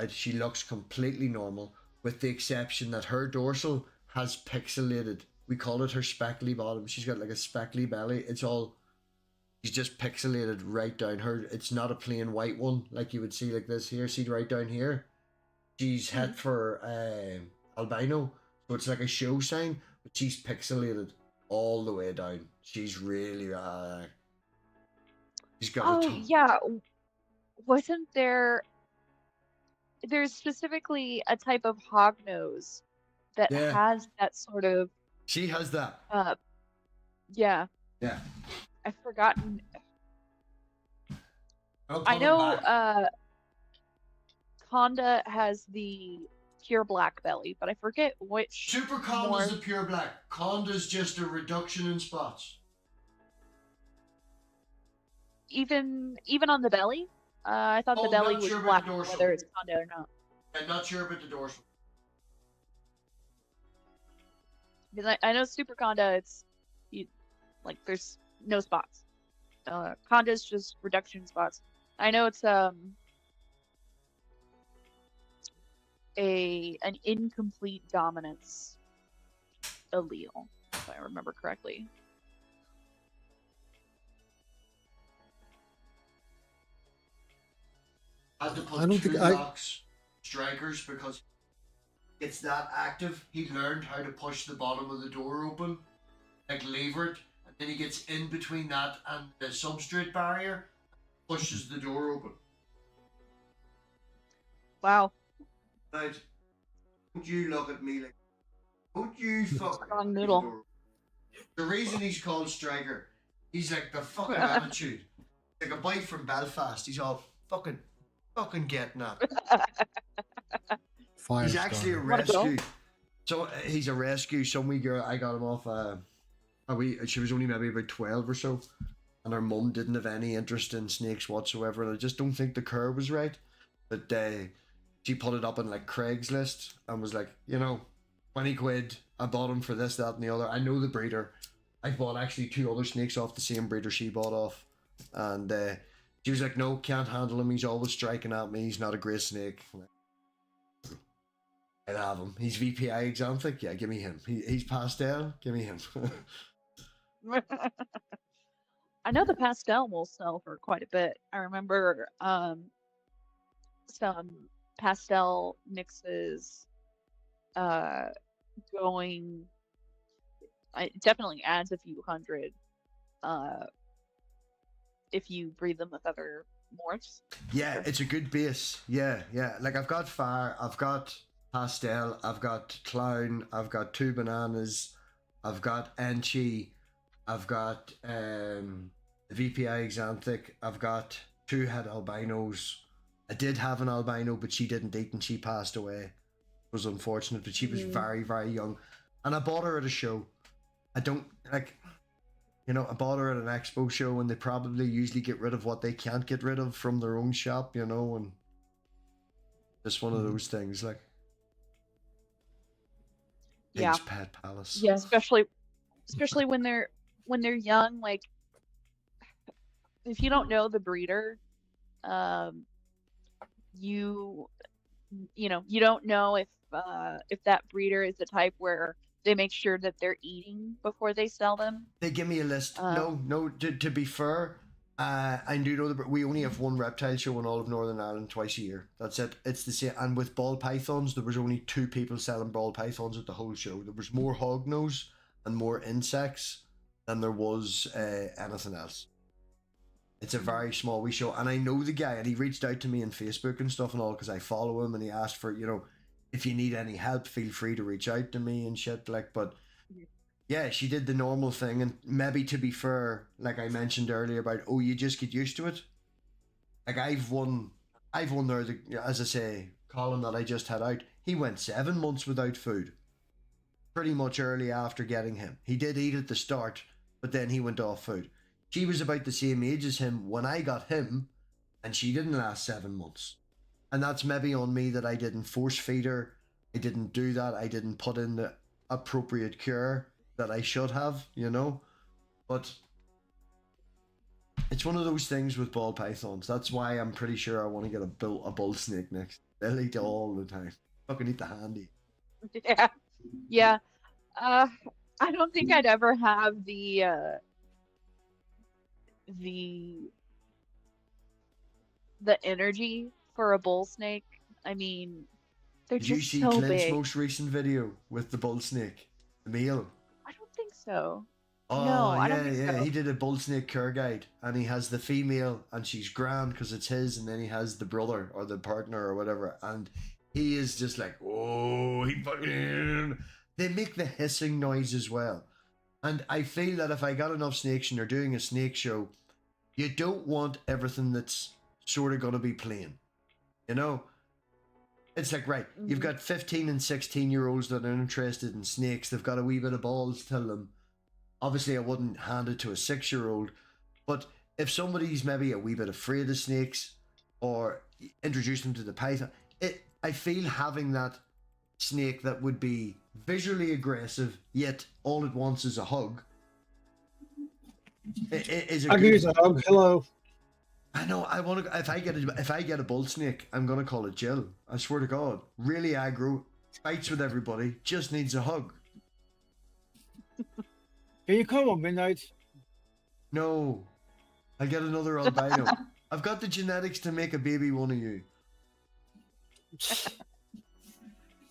She looks completely normal, with the exception that her dorsal has pixelated. We call it her speckly bottom. She's got like a speckly belly. It's all. She's just pixelated right down her. It's not a plain white one like you would see like this here. See right down here. She's het for albino, so it's like a show sign, but she's pixelated all the way down. She's really she's got Oh, yeah. Wasn't there's specifically a type of hognose that Yeah. has that sort of She has that. yeah. Yeah. I've forgotten. I'll I put know them back. Conda has the pure black belly, but I forget which Super Conda's the pure black. Conda's just a reduction in spots. even on the belly. I thought the Oh, belly not was sure about black, the dorsal. whether it's Conda or not. I'm not sure about the dorsal. Because I know Super Conda, like there's no spots. Conda's just reduction spots. I know it's an incomplete dominance allele, if I remember correctly. Had to put I don't two think locks strikers because it's that active. He learned how to push the bottom of the door open, like lever it, and then he gets in between that and the substrate barrier, pushes the door open. Wow. Right? Don't you look at me like, don't you fucking Strong noodle. The reason he's called Striker, he's like the fucking attitude. Like a boy from Belfast. He's all fucking getting at. He's actually a rescue. So he's a rescue. Some wee girl, I got him off. She was only maybe about 12 or so, and her mum didn't have any interest in snakes whatsoever. And I just don't think the cur was right. But she put it up on like Craigslist and was like, 20 quid. I bought him for this, that, and the other. I know the breeder. I bought actually 2 other snakes off the same breeder she bought off, and she was like, "No, can't handle him. He's always striking at me. He's not a great snake." I'd have him. He's VPI exanthic. Yeah, give me him. He's pastel. Give me him. I know the pastel will sell for quite a bit. I remember some pastel mixes going. It definitely adds a few hundred if you breed them with other morphs. Yeah, it's a good base. Yeah. Like I've got fire, I've got pastel, I've got clown, I've got 2 bananas, I've got enchi, I've got the VPI exanthic, I've got 2 head albinos. I did have an albino, but she didn't eat and she passed away. It was unfortunate, but she was very, very young. And I bought her at a show. I don't like, I bought her at an expo show, and they probably usually get rid of what they can't get rid of from their own shop, and just one of those things, like. Yeah. Pig's Pet Palace. Yeah, especially when they're young. Like, if you don't know the breeder, you don't know if that breeder is the type where they make sure that they're eating before they sell them. They give me a list. No. To be fair, I do know that we only have one reptile show in all of Northern Ireland twice a year. That's it. It's the same. And with ball pythons, there was only 2 people selling ball pythons at the whole show. There was more hognose and more insects than there was anything else. It's a very small wee show, and I know the guy, and he reached out to me on Facebook and stuff and all because I follow him, and he asked for if you need any help, feel free to reach out to me and shit, like. But yeah, she did the normal thing, and maybe to be fair, like I mentioned earlier about, you just get used to it. Like I've won there, as I say, Colin that I just had out, he went 7 months without food. Pretty much early after getting him. He did eat at the start, but then he went off food. She was about the same age as him when I got him, and she didn't last 7 months. And that's maybe on me that I didn't force feed her. I didn't do that. I didn't put in the appropriate cure that I should have, But it's one of those things with ball pythons. That's why I'm pretty sure I want to get a bull snake next. They'll eat all the time. Fucking eat the handy. Yeah. I don't think I'd ever have the energy for a bull snake. I mean, they're Did you just see so Clint's big. most recent video with the bull snake? The male? I don't think so. Oh, No, I yeah, don't think so. He did a bull snake cure guide, and he has the female, and she's grand because it's his, and then he has the brother or the partner or whatever, and he is just like, he fucking. They make the hissing noise as well. And I feel that if I got enough snakes and you're doing a snake show, you don't want everything that's sort of going to be plain. It's like, right, you've got 15 and 16-year-olds that are interested in snakes. They've got a wee bit of balls to them. Obviously, I wouldn't hand it to a 6-year-old. But if somebody's maybe a wee bit afraid of snakes or introduce them to the python, I feel having that snake that would be visually aggressive, yet all it wants is a hug. Is I can use a hug. Hello. I know. I want to. If I get a bull snake, I'm gonna call it Jill. I swear to God. Really aggro, fights with everybody, just needs a hug. Can you come on midnight? No, I'll get another albino. I've got the genetics to make a baby one of you.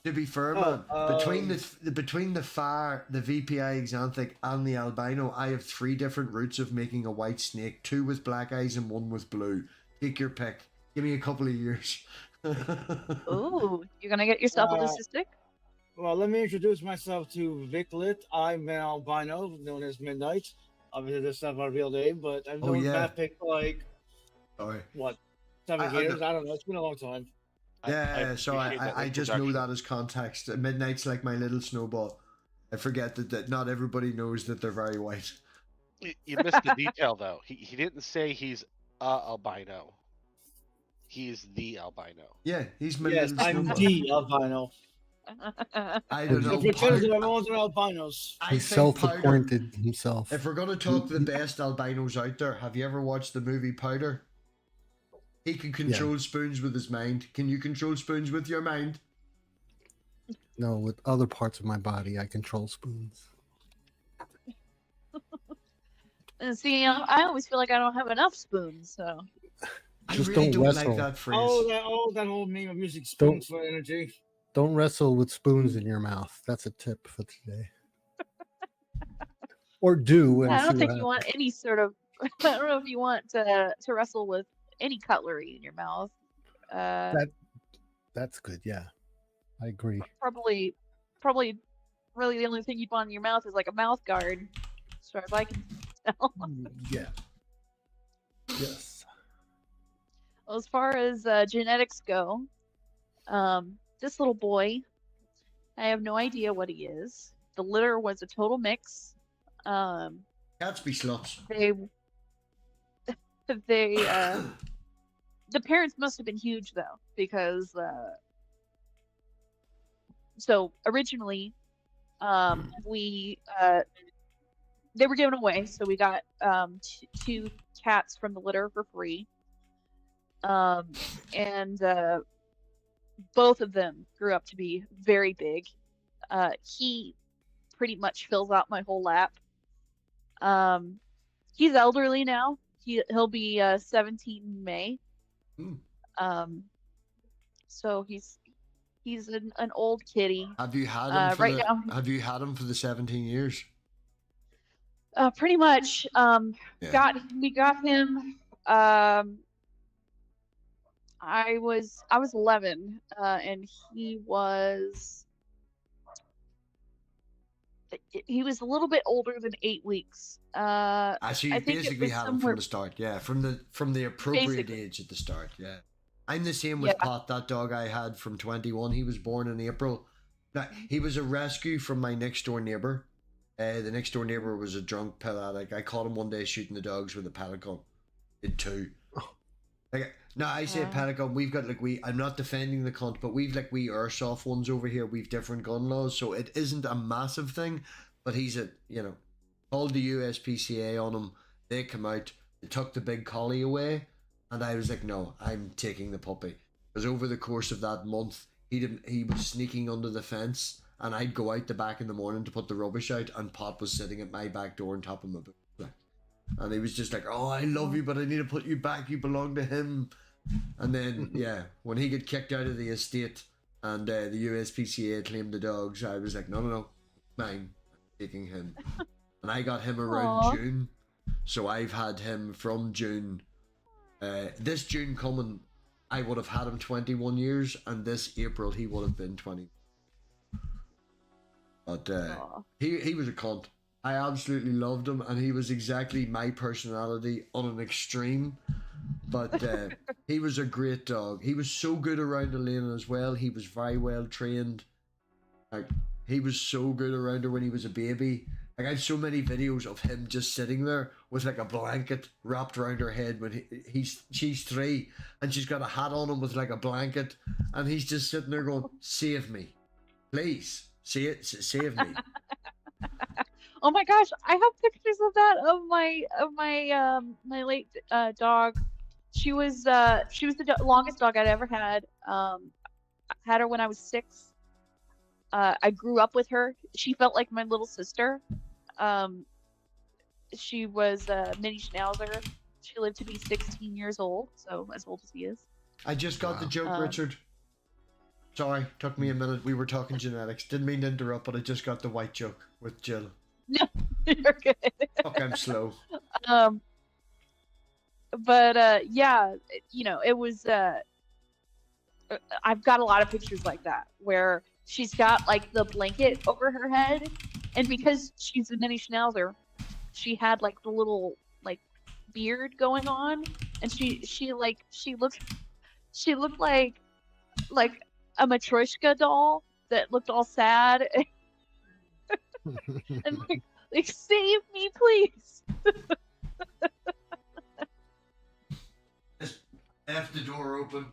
To be fair, man, between the FAR, the VPI exanthic, and the albino, I have 3 different routes of making a white snake: 2 with black eyes and 1 with blue. Take your pick. Give me a couple of years. Ooh, you're gonna get yourself a Uh, leucistic? Well, let me introduce myself to Vic Lit. I'm an albino, known as Midnight. Obviously, that's not my real name, but I've Oh, known yeah. MathPig for like, Sorry. what, 7 I years? I don't know. It's been a long time. Yeah, so appreciate that I just know introduction. that as context. Midnight's like my little snowball. I forget that not everybody knows that they're very white. You missed the detail though. He didn't say he's a albino. He's the albino. Yeah, he's my Yes, little I'm snowball. the albino. I don't know. The fraternity Powder- of all the albinos. I He's think Powder. self-appointed himself. If we're gonna talk the best albinos out there, have you ever watched the movie Powder? He can control spoons with his mind. Can you control spoons with your mind? No, with other parts of my body, I control spoons. And see, I always feel like I don't have enough spoons, so. I Just really don't don't wrestle. like that phrase. That whole meme of music Don't- spoons for energy. Don't wrestle with spoons in your mouth. That's a tip for today. Or do. And I don't see think what you want any sort of. I don't know if you want to wrestle with any cutlery in your mouth. That's good. Yeah, I agree. Probably, really the only thing you'd want in your mouth is like a mouth guard, as far as I can tell. Yeah. Yes. Well, as far as genetics go, this little boy, I have no idea what he is. The litter was a total mix. Cats be sluts. The parents must have been huge though, because so originally they were given away, so we got two cats from the litter for free, and both of them grew up to be very big. He pretty much fills out my whole lap. He's elderly now. He'll be 17 in May. So he's an old kitty. Have you had him for right the, now. Have you had him for the 17 years? Pretty much. Yeah. We got him. I was 11, and he was a little bit older than 8 weeks. So you I think it basically was had him somewhere- from the start, yeah, from the appropriate Basically. age at the start, yeah. I'm the same with Yeah. Pot, that dog I had from 21. He was born in April. Now, he was a rescue from my next door neighbor. The next door neighbor was a drunk pill addict. I caught him one day shooting the dogs with a pellet gun. Did two. Like, now I say pellet gun. We've got I'm not defending the cunt, but we've wee airsoft ones over here. We've different gun laws, so it isn't a massive thing. But he's called the USPCA on him. They come out. They took the big collie away, and I was like, no, I'm taking the puppy. Because over the course of that month, he was sneaking under the fence, and I'd go out the back in the morning to put the rubbish out, and Pot was sitting at my back door on top of my boot. And he was just like, oh, I love you, but I need to put you back. You belong to him. And then, yeah, when he got kicked out of the estate and the USPCA claimed the dogs, I was like, no, mine. I'm taking him. And I got him around Aw. June. So I've had him from June. This June coming, I would have had him 21 years, and this April he would have been 20. But Aw. he was a cunt. I absolutely loved him, and he was exactly my personality on an extreme. But he was a great dog. He was so good around Elena as well. He was very well trained. Like, he was so good around her when he was a baby. Like, I have so many videos of him just sitting there with like a blanket wrapped around her head when she's 3, and she's got a hat on him with like a blanket, and he's just sitting there going, "Save me, please, save me." Oh my gosh, I have pictures of that of my late dog. She was the longest dog I'd ever had. I had her when I was 6. I grew up with her. She felt like my little sister. She was a mini schnauzer. She lived to be 16 years old, so as old as he is. I just got the joke, Richard. Sorry, took me a minute. We were talking genetics. Didn't mean to interrupt, but I just got the white joke with Jill. No, you're good. Fuck, I'm slow. But yeah, it was I've got a lot of pictures like that where she's got like the blanket over her head, and because she's a mini schnauzer, she had like the little like beard going on, and she looked like a Matryoshka doll that looked all sad and like save me, please. Just left the door open.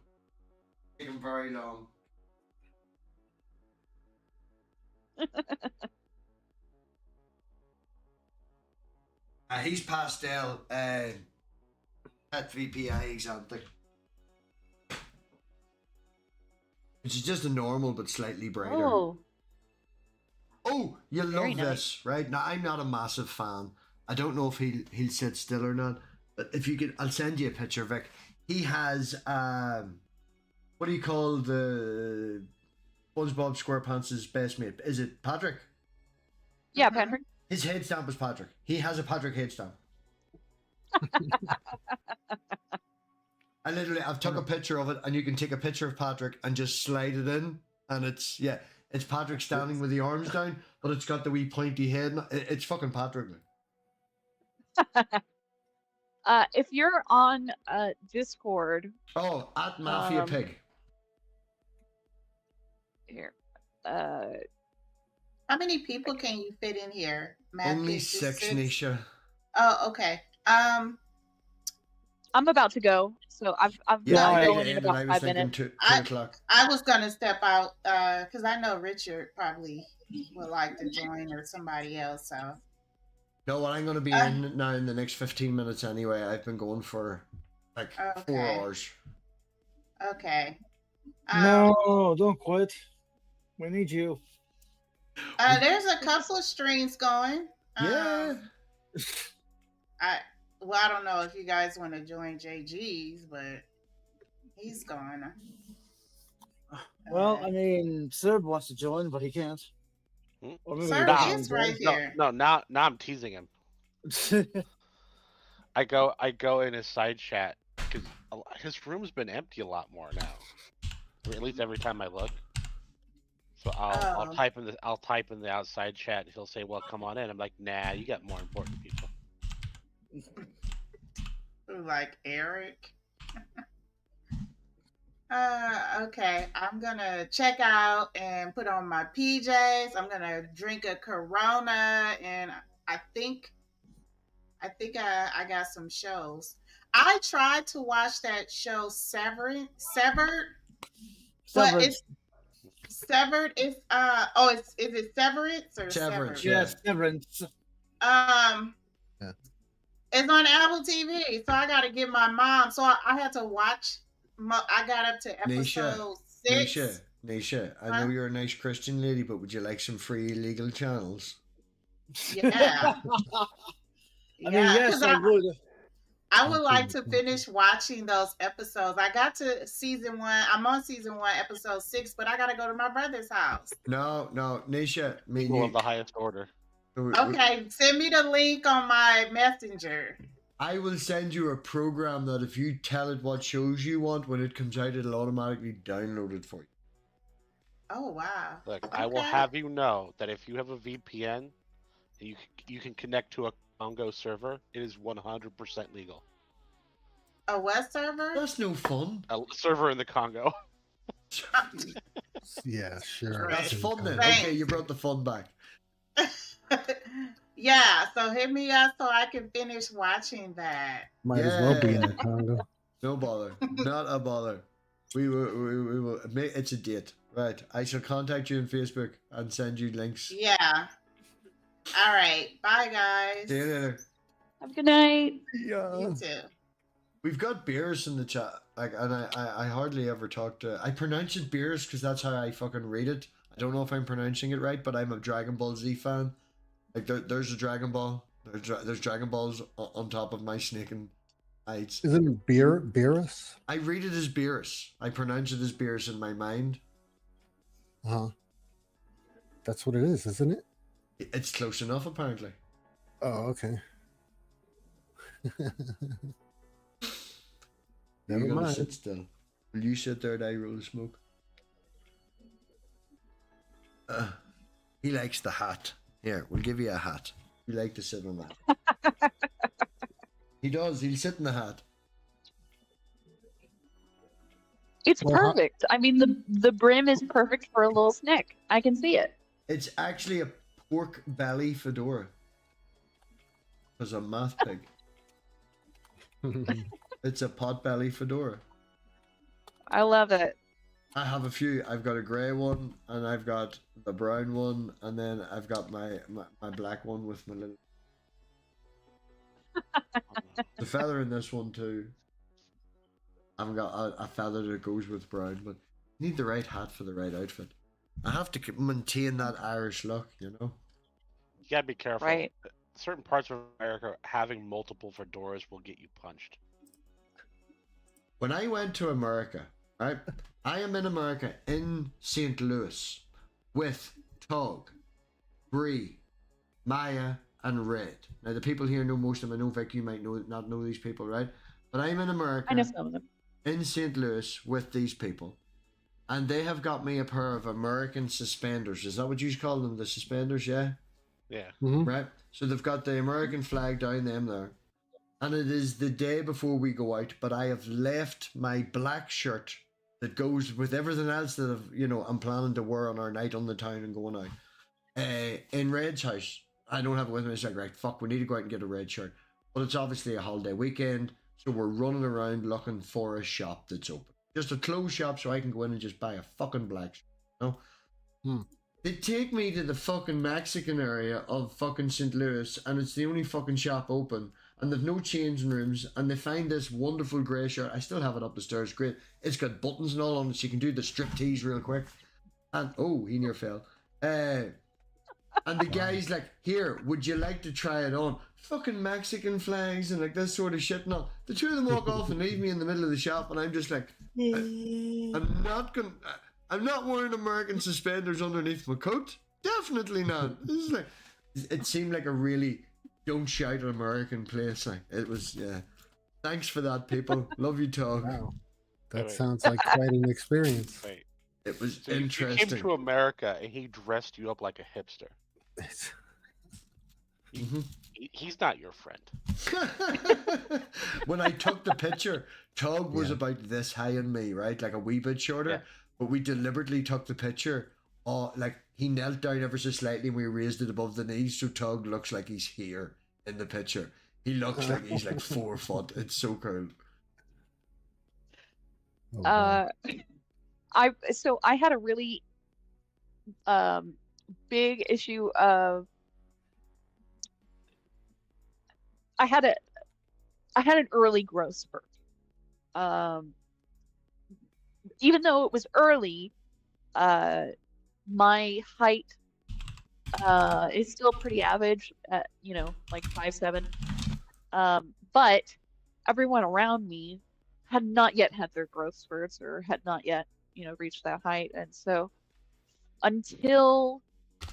Taking very long. He's pastel at VPI exam thing. Which is just a normal but slightly brighter. Oh, you'll Very love this, right? Now I'm not a massive fan. I don't know if he'll sit still or not. But if you could, I'll send you a picture, Vic. He has what do you call the SpongeBob SquarePants' best mate? Is it Patrick? Yeah, Patrick. His head stamp is Patrick. He has a Patrick head stamp. I've took a picture of it, and you can take a picture of Patrick and just slide it in, and it's Patrick standing with the arms down, but it's got the wee pointy head. It's fucking Patrick. If you're on Discord. Oh, at Mafia Pig. Here. How many people can you fit in here? Only 6, Nisha. Oh, okay. I'm about to go, so I've got to go in about 5 minutes. 2 o'clock. I was gonna step out because I know Richard probably would like to join or somebody else. So No, well, I'm going to be in now in the next 15 minutes anyway. I've been going for like 4 hours. Okay. No, don't quit. We need you. There's a couple of streams going. Yeah. I don't know if you guys want to join JG's, but he's gone. Well, I mean, Serb wants to join, but he can't. Serb is right here. No, now I'm teasing him. I go in his side chat because his room's been empty a lot more now. Or at least every time I look. So I'll type in the outside chat, and he'll say, "Well, come on in." I'm like, "Nah, you got more important people." Like Eric. Okay. I'm gonna check out and put on my PJs. I'm gonna drink a Corona, and I think I got some shows. I tried to watch that show Severed, but it's Severed. Is it Severance or Severance? Yes, Severance. It's on Apple TV, so I got to get my mom. So I had to watch. I got up to episode 6. Nisha, I know you're a nice Christian lady, but would you like some free illegal channels? Yeah. I mean, yes, I would. I would like to finish watching those episodes. I got to season 1. I'm on season 1, episode 6, but I got to go to my brother's house. No, Nisha. People of the highest order. Okay, send me the link on my messenger. I will send you a program that if you tell it what shows you want, when it comes out, it'll automatically download it for you. Oh, wow. Look, Okay. I will have you know that if you have a VPN, you can connect to a Congo server. It is 100% legal. A what server? That's no fun. A server in the Congo. Yeah, sure. That's fun then. Thanks. Okay, you brought the fun back. Yeah, so hit me up so I can finish watching that. Might as well be in the Congo. No bother. Not a bother. We will. It's a date. Right. I shall contact you on Facebook and send you links. Yeah. All right. Bye, guys. See you later. Have a good night. Yeah. You too. We've got Beers in the chat. And I hardly ever talk to. I pronounce it Beers because that's how I fucking read it. I don't know if I'm pronouncing it right, but I'm a Dragon Ball Z fan. Like there's a Dragon Ball. There's Dragon Balls on top of my snake and eyes. Isn't it Beerus? I read it as Beerus. I pronounce it as Beerus in my mind. That's what it is, isn't it? It's close enough, apparently. Oh, okay. You're Never gonna mind. sit still. Will you sit there and I roll the smoke? He likes the hat. Here, we'll give you a hat. You like to sit on that. He does. He'll sit in the hat. It's Well, perfect. I mean, the brim is perfect for a little snack. I can see it. It's actually a pork belly fedora. Because I'm MathPig. It's a pot belly fedora. I love it. I have a few. I've got a grey one, and I've got the brown one, and then I've got my black one with my little... The feather in this one too. I've got a feather that goes with brown, but you need the right hat for the right outfit. I have to maintain that Irish look, you know? You gotta be careful. Right. Certain parts of America, having multiple fedoras will get you punched. When I went to America, right? I am in America, in St. Louis, with Tug, Bree, Maya, and Red. Now, the people here know most of them. I know, Vic, you might not know these people, right? But I'm in America, I know some of them. in St. Louis, with these people. And they have got me a pair of American suspenders. Is that what you call them? The suspenders, yeah? Yeah. Right? So they've got the American flag down them there. And it is the day before we go out, but I have left my black shirt that goes with everything else that I'm planning to wear on our night on the town and going out. In Red's house. I don't have it with me. It's like, right, fuck, we need to go out and get a red shirt. But it's obviously a holiday weekend, so we're running around looking for a shop that's open. Just a closed shop so I can go in and just buy a fucking black shirt. You know? They take me to the fucking Mexican area of fucking St. Louis, and it's the only fucking shop open, and they've no changing rooms, and they find this wonderful grey shirt. I still have it up the stairs, great. It's got buttons and all on it, so you can do the strip tease real quick. And, oh, he near fell. And the guy's like, here, would you like to try it on? Fucking Mexican flags and like this sort of shit and all. The two of them walk off and leave me in the middle of the shop, and I'm just like, I'm not wearing American suspenders underneath my coat. Definitely not. This is like, it seemed like a really don't shout an American place. Like it was, yeah. Thanks for that, people. Love you, Tug. Wow. That Wait. sounds like quite an experience. Wait. It was So you interesting. came to America and he dressed you up like a hipster. He's not your friend. When I took the picture, Tug was about this high in me, right? Like a wee bit shorter. Yeah. But we deliberately took the picture. Like he knelt down ever so slightly and we raised it above the knees so Tug looks like he's here in the picture. He looks like he's like 4 foot. It's so cool. Oh, wow. I had a really big issue of I had an early growth spurt. Even though it was early, my height is still pretty average at, like 5'7". But everyone around me had not yet had their growth spurts or had not yet, reached that height. And so until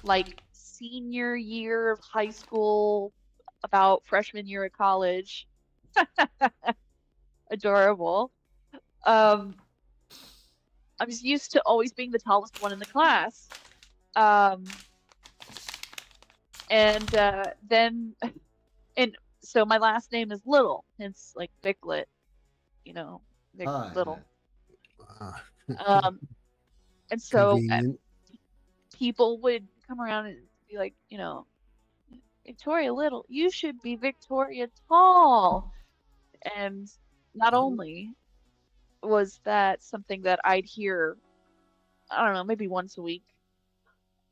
like senior year of high school, about freshman year of college, adorable. I was used to always being the tallest one in the class. So my last name is Little. It's like Biglet, Vic Little. And so people would come around and be like, Victoria Little, you should be Victoria Tall. And not only was that something that I'd hear, I don't know, maybe once a week.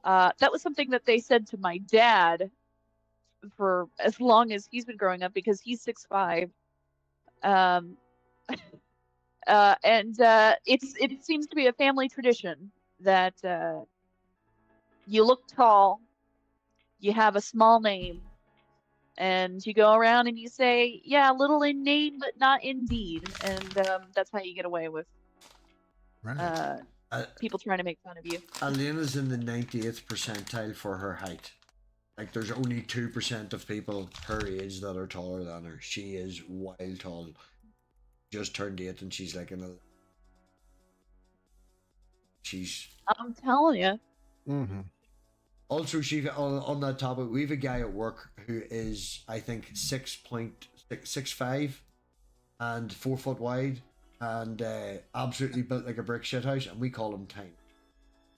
That was something that they said to my dad for as long as he's been growing up because he's 6'5". It seems to be a family tradition that you look tall, you have a small name, and you go around and you say, yeah, little in name, but not in deed. And that's how you get away with people trying to make fun of you. Elena's in the 98th percentile for her height. Like, there's only 2% of people her age that are taller than her. She is wild tall. Just turned 8 and she's like another. she's I'm telling you. Mm-hmm. also she on that topic. We have a guy at work who is, I think, 6'5" and 4 foot wide, and absolutely built like a brick shithouse, and we call him Tiny.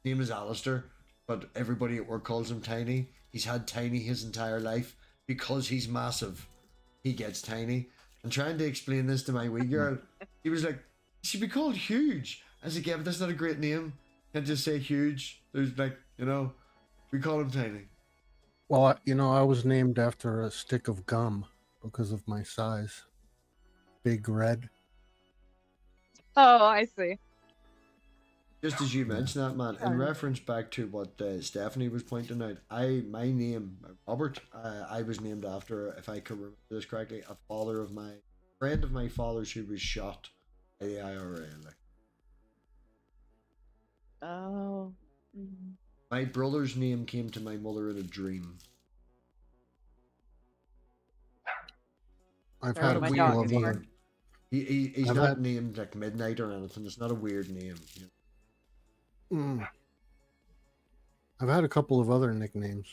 His name is Alistair, but everybody at work calls him Tiny. He's had Tiny his entire life because he's massive. He gets Tiny. And trying to explain this to my wee girl, he was like, "She should be called Huge." I was like, "Yeah, but that's not a great name. Can't just say Huge. There's like, we call him Tiny." Well, I was named after a stick of gum because of my size. Big Red. Oh, I see. Just as you mentioned that, man, in reference back to what Stephanie was pointing out, my name, Robert, I was named after, if I can remember this correctly, a friend of my father's who was shot by the IRA. Like. Oh. My brother's name came to my mother in a dream. I've Sorry, had a my couple dog of is other. here. He's I've not had- named like Midnight or anything. It's not a weird name. I've had a couple of other nicknames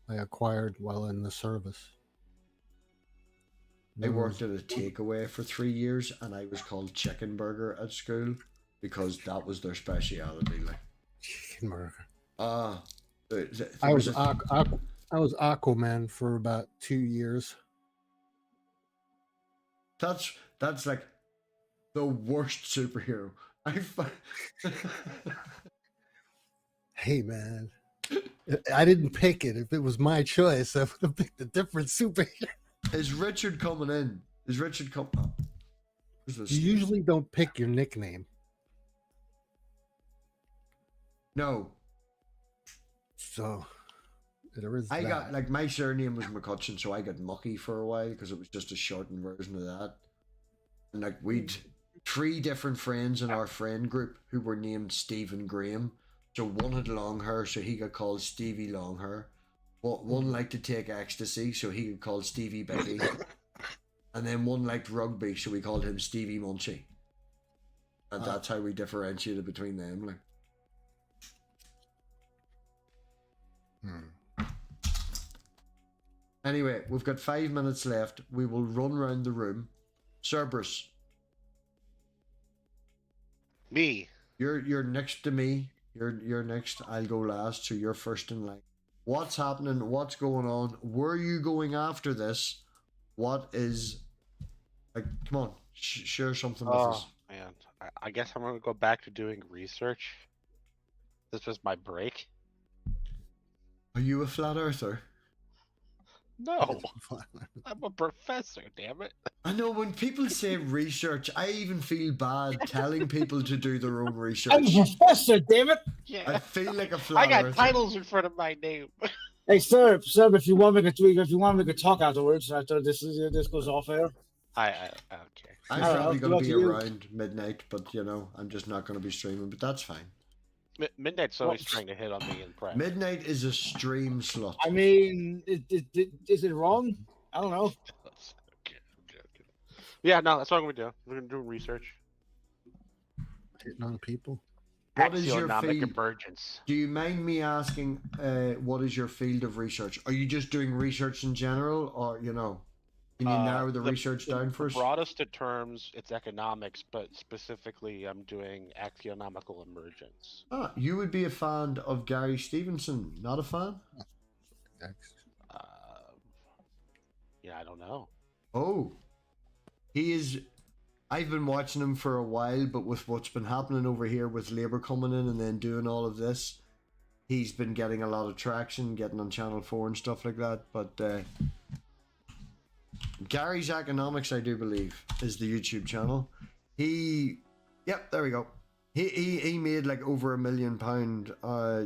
I acquired while in the service. I worked at a takeaway for 3 years, and I was called Chicken Burger at school because that was their speciality. Like, Chicken Burger. I I was Aquaman for about 2 years. That's like the worst superhero. Hey, man. I didn't pick it. If it was my choice, I would have picked a different superhero. Is Richard coming in? Is Richard coming? You usually don't pick your nickname. No. So, there is I that. got, like, my surname was McCutcheon, so I got Mucky for a while because it was just a shortened version of that. And, like, we'd 3 different friends in our friend group who were named Stephen Graham. So one had long hair, so he got called Stevie Longhair. One liked to take ecstasy, so he got called Stevie Baby. And then one liked rugby, so we called him Stevie Munchie. And that's how we differentiated between them. Like. Anyway, we've got 5 minutes left. We will run around the room. Cerberus. Me. You're next to me. You're next. I'll go last, so you're first in line. What's happening? What's going on? Where are you going after this? What is... Like, come on. Share something with us. Man. I guess I'm going to go back to doing research. This was my break. Are you a flat earther? No. I'm a professor, damn it. I know when people say research, I even feel bad telling people to do their own research. I'm a professor, damn it! Yeah. I feel like a flat I got earther. titles in front of my name. Hey, sir, if you want me to talk afterwards, after this goes off air. Okay. I'm Alright, probably I'll going do to be it to you. around midnight, but I'm just not going to be streaming, but that's fine. Midnight's always trying to hit on me in prep. Midnight is a stream slot. I mean, is it wrong? I don't know. Okay. Yeah, no, that's what I'm going to do. We're going to do research. Hitting on people. What is your Axionomic field? emergence. Do you mind me asking, what is your field of research? Are you just doing research in general, or, can you narrow the research down for us? Broadest of terms, it's economics, but specifically, I'm doing axionomical emergence. Ah, you would be a fan of Gary Stevenson, not a fan? Yeah, I don't know. Oh, he is. I've been watching him for a while, but with what's been happening over here with Labour coming in and then doing all of this, he's been getting a lot of traction, getting on Channel 4 and stuff like that. But Gary's Economics, I do believe, is the YouTube channel. Yep, there we go. He made like over £1 million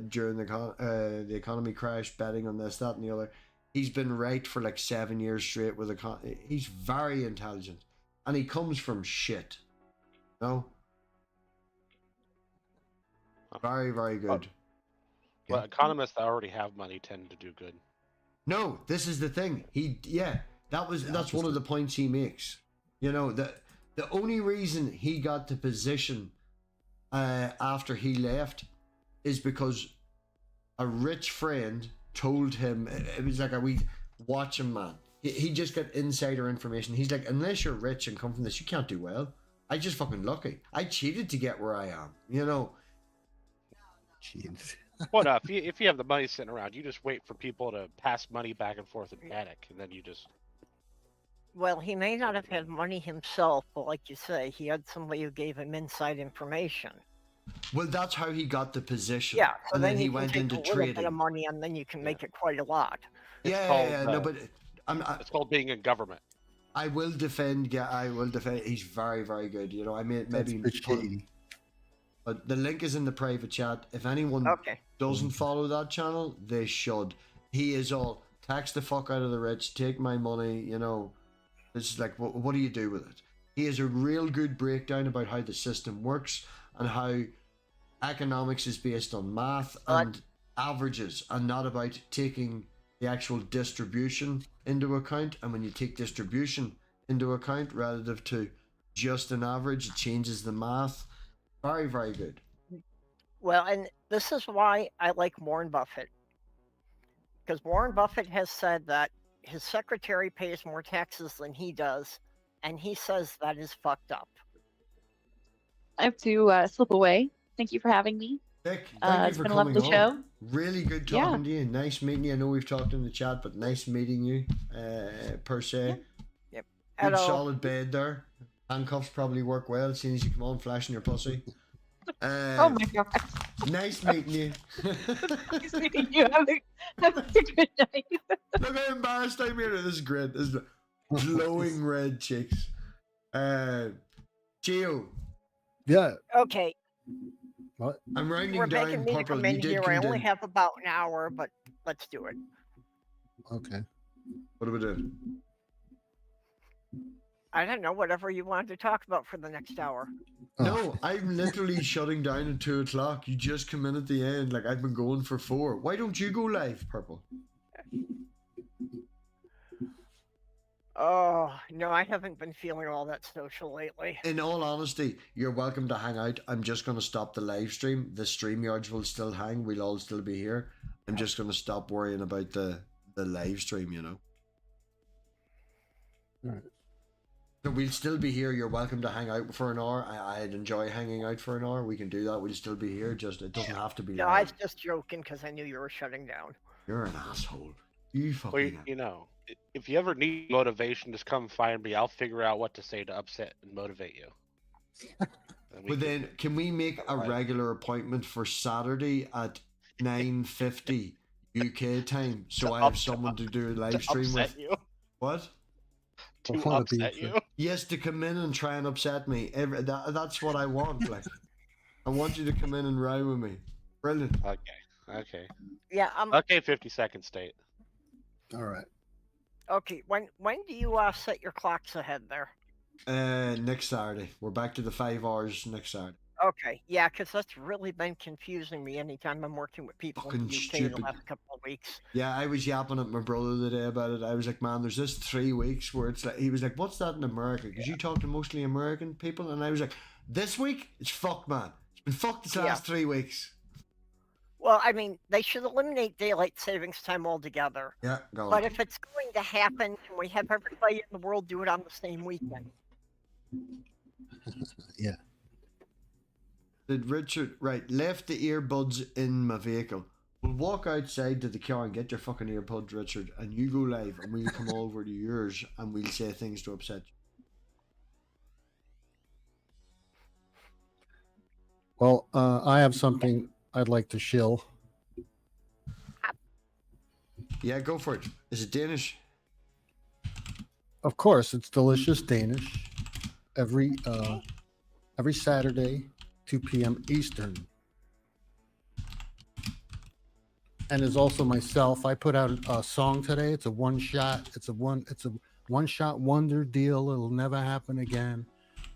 during the economy crash, betting on this, that, and the other. He's been right for like 7 years straight with he's very intelligent, and he comes from shit. No, very, very good. Well, economists that already have money tend to do good. No, this is the thing. That's one of the points he makes. The only reason he got the position after he left is because a rich friend told him, it was like a wee watch him, man. He just got insider information. He's like, unless you're rich and come from this, you can't do well. I just fucking lucky. I cheated to get where I am, you know. Jeez. Well, no, if you have the money sitting around, you just wait for people to pass money back and forth in panic, and then you just. Well, he may not have had money himself, but like you say, he had somebody who gave him inside information. Well, that's how he got the position. Yeah, so and then then he you can went take into a little bit trading. of money, and then you can make it quite a lot. Yeah, no, but it's called being in government. I will defend. Yeah, I will defend. He's very, very good. You know, I mean, That's maybe. a bit shady. But the link is in the private chat. If anyone doesn't follow that channel, they should. He is all tax the fuck out of the rich, take my money. You know, it's like, what do you do with it? He has a real good breakdown about how the system works and how economics is based on math and averages, and not about taking the actual distribution into account. And when you take distribution into account relative to just an average, it changes the math. Very, very good. Well, and this is why I like Warren Buffett. Because Warren Buffett has said that his secretary pays more taxes than he does, and he says that is fucked up. I have to slip away. Thank you for having me. Nick, thank you it's for been a coming lovely on. show. Really good talking to you. Nice meeting you. I know we've talked in the chat, but nice meeting you, per se. Yep. Good Hello. solid bed there. Handcuffs probably work well, seeing as you come on flashing your pussy. Oh my god. Nice meeting you. Nice meeting you. Have a good night. Look how embarrassed I'm here. This is great. This is glowing red cheeks. Geo. Yeah. Okay. What? I'm rounding We're down making me to purple. come You in did here. come I only in. have about an hour, but let's do it. Okay. What are we doing? I don't know, whatever you wanted to talk about for the next hour. No, I'm literally shutting down at 2 o'clock. You just come in at the end, like I've been going for 4. Why don't you go live, Purple? Oh, no, I haven't been feeling all that social lately. In all honesty, you're welcome to hang out. I'm just going to stop the live stream. The StreamYards will still hang. We'll all still be here. I'm just going to stop worrying about the live stream, you know. All right. So we'll still be here. You're welcome to hang out for an hour. I'd enjoy hanging out for an hour. We can do that. We'll still be here. Just it doesn't have to be No, I live. was just joking because I knew you were shutting down. You're an asshole. You fucking. Well, you know, if you ever need motivation, just come find me. I'll figure out what to say to upset and motivate you. But then, can we make a regular appointment for Saturday at 9:50 UK time, so I have someone to do a live stream with? You? What? To upset you? Yes, to come in and try and upset me. That's what I want. Like, I want you to come in and row with me. Brilliant. Okay. Yeah, Okay, 50-second state. All right. Okay, when do you set your clocks ahead there? Next Saturday. We're back to the 5 hours next Saturday. Okay, yeah, because that's really been confusing me anytime I'm working with people in Fucking the UK stupid. the last couple of weeks. Yeah, I was yapping at my brother the day about it. I was like, man, there's this 3 weeks where it's like, he was like, what's that in America? Because you talk to mostly American people. And I was like, this week, it's fucked, man. It's been fucked this last 3 weeks. Well, I mean, they should eliminate daylight savings time altogether. Yeah, go on. But if it's going to happen, can we have everybody in the world do it on the same weekend? Yeah. Did Richard, right, left the earbuds in my vehicle. We'll walk outside to the car and get your fucking earbuds, Richard, and you go live, and we'll come over to yours, and we'll say things to upset you. Well, I have something I'd like to shill. Yeah, go for it. Is it Danish? Of course, it's delicious Danish. Every Saturday, 2 p.m. Eastern. And there's also myself. I put out a song today. It's a one shot. It's a one shot wonder deal. It'll never happen again.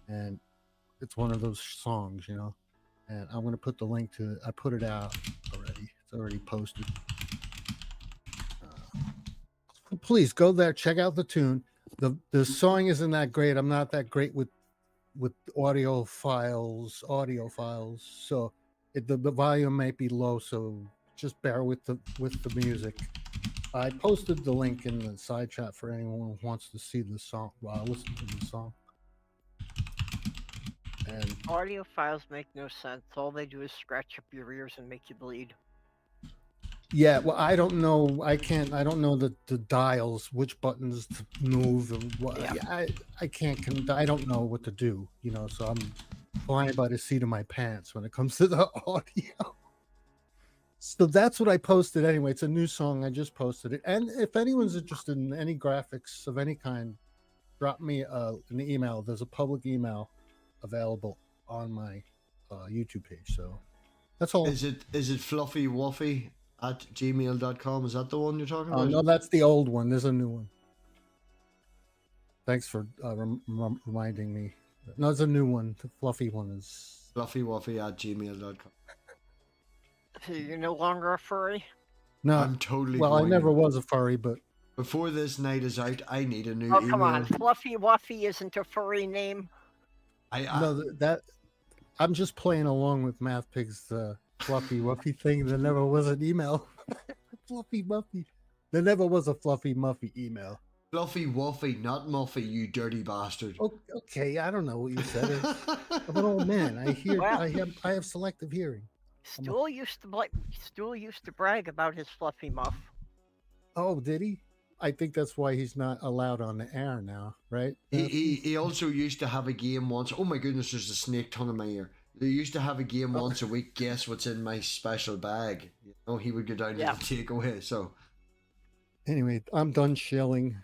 And it's one of those songs, you know. And I'm gonna put the link to it. I put it out already. It's already posted. Please go there, check out the tune. The song isn't that great. I'm not that great with with audio files. So the volume might be low. So just bear with the music. I posted the link in the side chat for anyone who wants to see the song. Listen to the song. And Audio files make no sense. All they do is scratch up your ears and make you bleed. yeah, well, I don't know. I don't know the dials, which buttons to move, and what. Yeah. Yeah, I can't. I don't know what to do. So I'm flying by the seat of my pants when it comes to the audio. So that's what I posted anyway. It's a new song. I just posted it. And if anyone's interested in any graphics of any kind, drop me an email. There's a public email available on my YouTube page. So that's all. Is it fluffywoffy@gmail.com? Is that the one you're talking about? No, that's the old one. There's a new one. Thanks for reminding me. No, it's a new one. The fluffy one is fluffywoffy@gmail.com. So you're no longer a furry? no. I'm totally Well, I going- never was a furry, but Before this night is out, I need a new Oh, email. come on. Fluffy Wuffy isn't a furry name. no, that I'm just playing along with MathPig's fluffy wuffy thing. There never was an email. Fluffy muffy. There never was a fluffy muffy email. Fluffy Wuffy, not Muffy, you dirty bastard. Okay, I don't know what you said. I'm an old man. I hear. Well- I have selective hearing. Stool used to brag about his fluffy muff. Oh, did he? I think that's why he's not allowed on the air now, right? He also used to have a game once. Oh my goodness, there's a snake tongue in my ear. They used to have a game once a week. Guess what's in my special bag? He would go down to the takeaway. So Anyway, I'm done shilling.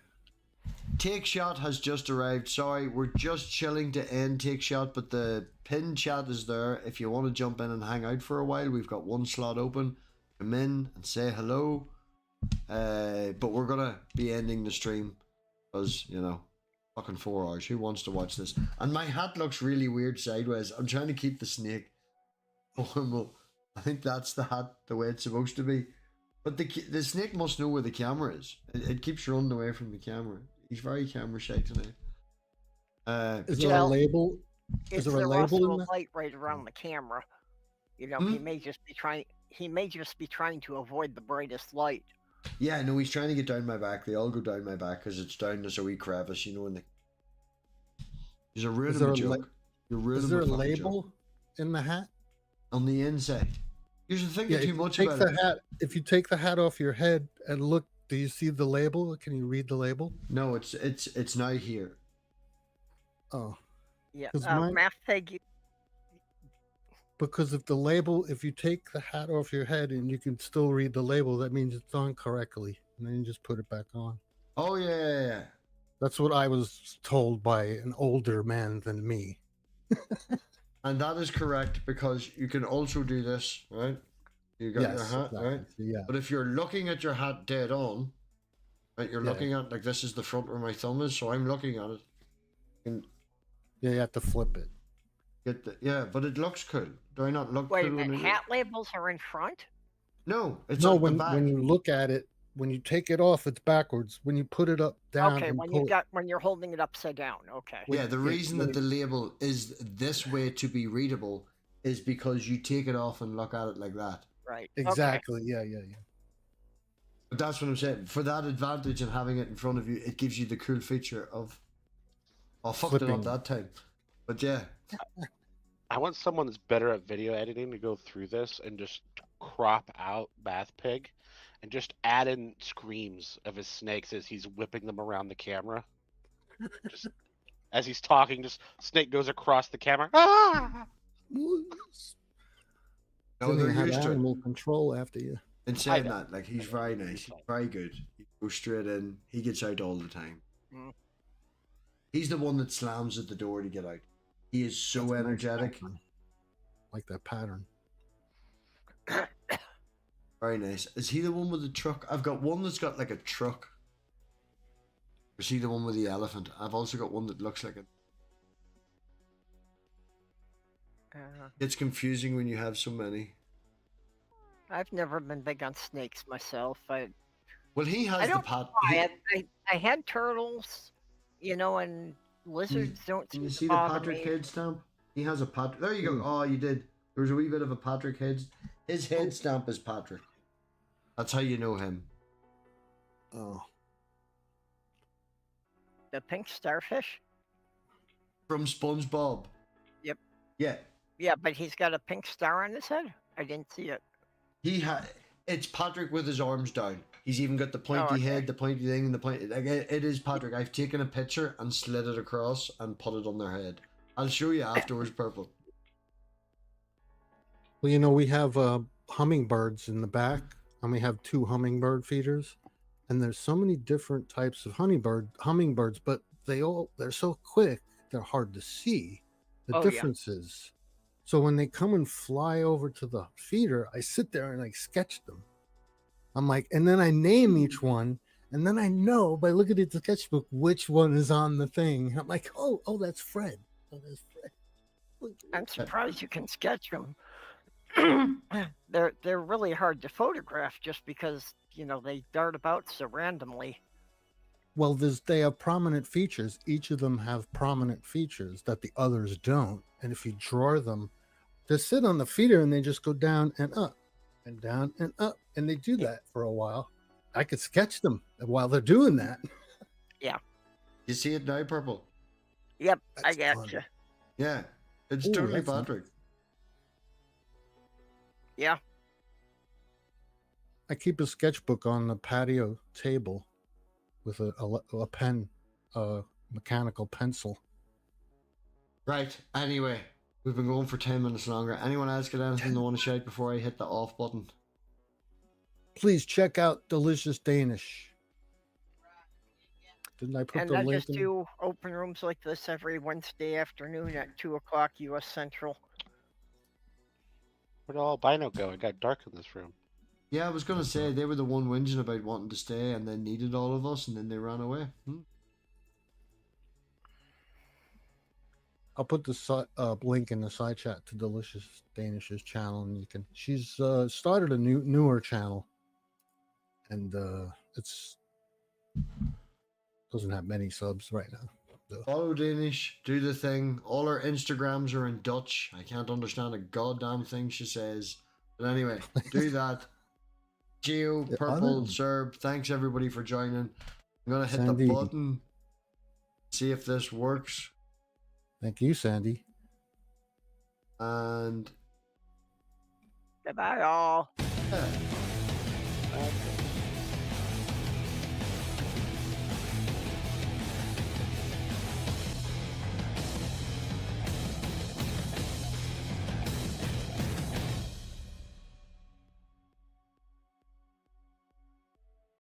Take Shot has just arrived. Sorry, we're just chilling to end Take Shot, but the pin chat is there. If you want to jump in and hang out for a while, we've got one slot open. Come in and say hello. But we're gonna be ending the stream because fucking 4 hours. Who wants to watch this? And my hat looks really weird sideways. I'm trying to keep the snake normal. I think that's the hat the way it's supposed to be. But the snake must know where the camera is. It keeps running away from the camera. He's very camera shy tonight. Is there a label? Is there a there label also in a there? light right around the camera? He may just be trying. He may just be trying to avoid the brightest light. Yeah, no, he's trying to get down my back. They all go down my back because it's down this a wee crevice, and there's a ruin of a joke. Is there a label in the hat? On the inside. You're thinking too much about it. Hat, if you take the hat off your head and look, do you see the label? Can you read the label? No, it's now here. Oh. Yeah, 'Cause MathPig. Because if you take the hat off your head and you can still read the label, that means it's on correctly, and then you just put it back on. Oh yeah. That's what I was told by an older man than me. And that is correct because you can also do this, right? You got your hat, exactly. right? Yeah. But if you're looking at your hat dead on, right, you're looking at, like, this is the front where my thumb is, so I'm looking at it. And you have to flip it. But it looks cool. Do I not look Wait a cool? minute, hat labels are in front? No, it's no. at the back. When you look at it, when you take it off, it's backwards. When you put it up, down. Okay, and when you're holding it upside down. Okay. Yeah, the reason that the label is this way to be readable is because you take it off and look at it like that. Right. Exactly. Okay. Yeah. But that's what I'm saying. For that advantage and having it in front of you, it gives you the cool feature of. I fucked it up that time. But yeah. I want someone that's better at video editing to go through this and just crop out MathPig and just add in screams of his snakes as he's whipping them around the camera. Just as he's talking, just snake goes across the camera. Ah! No, Then they're you have used to it. animal control after you. In saying that, like, he's very nice. He's very good. He goes straight in. He gets out all the time. Mm. He's the one that slams at the door to get out. He is so energetic. Like that pattern. Very nice. Is he the one with the truck? I've got one that's got like a truck. Or is he the one with the elephant? I've also got one that looks like it. It's confusing when you have so many. I've never been big on snakes myself. Well, he has I the don't pat. I had turtles, and Lizards don't Can seem you to see the bother Patrick me. head stamp? He has a Patrick. There you go. Hmm. Oh, you did. There was a wee bit of a Patrick head. His head stamp is Patrick. That's how you know him. Oh, The pink starfish? From SpongeBob. Yep. Yeah. Yeah, but he's got a pink star on his head? I didn't see it. It's Patrick with his arms down. He's even got the pointy okay. head, the pointy thing, and the pointy. Like, it is Patrick. I've taken a picture and slid it across and put it on their head. I'll show you afterwards, Purple. well, you know, we have hummingbirds in the back, and we have 2 hummingbird feeders, and there's so many different types of hummingbirds, but they're so quick, they're hard to see the Oh, yeah. differences. So when they come and fly over to the feeder, I sit there and I sketch them. I'm like, and then I name each one, and then I know by looking at the sketchbook which one is on the thing. I'm like, oh, that's Fred. Oh, that's Fred. I'm surprised you can sketch them. They're really hard to photograph just because, you know, they dart about so randomly. Well, they have prominent features. Each of them have prominent features that the others don't. And if you draw them, they sit on the feeder and they just go down and up and down and up. And they do that for a while. I could sketch them while they're doing that. You see it now, Purple? Yep, I That's got fun. you. Yeah. It's Ooh, totally that's fun. Patrick. Yeah. I keep a sketchbook on the patio table with a pen, mechanical pencil. Right. Anyway, we've been going for 10 minutes longer. Anyone else got anything they want to shout before I hit the off button? Please check out Delicious Danish. Didn't I put And the I link just in? do open rooms like this every Wednesday afternoon at 2 o'clock U.S. Central. Where'd all albino go? It got dark in this room. Yeah, I was going to say, they were the one whinging about wanting to stay and then needed all of us and then they ran away. I'll put the link in the side chat to Delicious Danish's channel, and you can. She's started a newer channel, and it's doesn't have many subs right now. So. Follow Danish, do the thing. All her Instagrams are in Dutch. I can't understand a goddamn thing she says. But anyway, do that. Geo, Yeah, Purple, Serb, thanks everybody for joining. I'm going to hit Sandy. the button, see if this works. Thank you, Sandy. And Goodbye, all. yeah.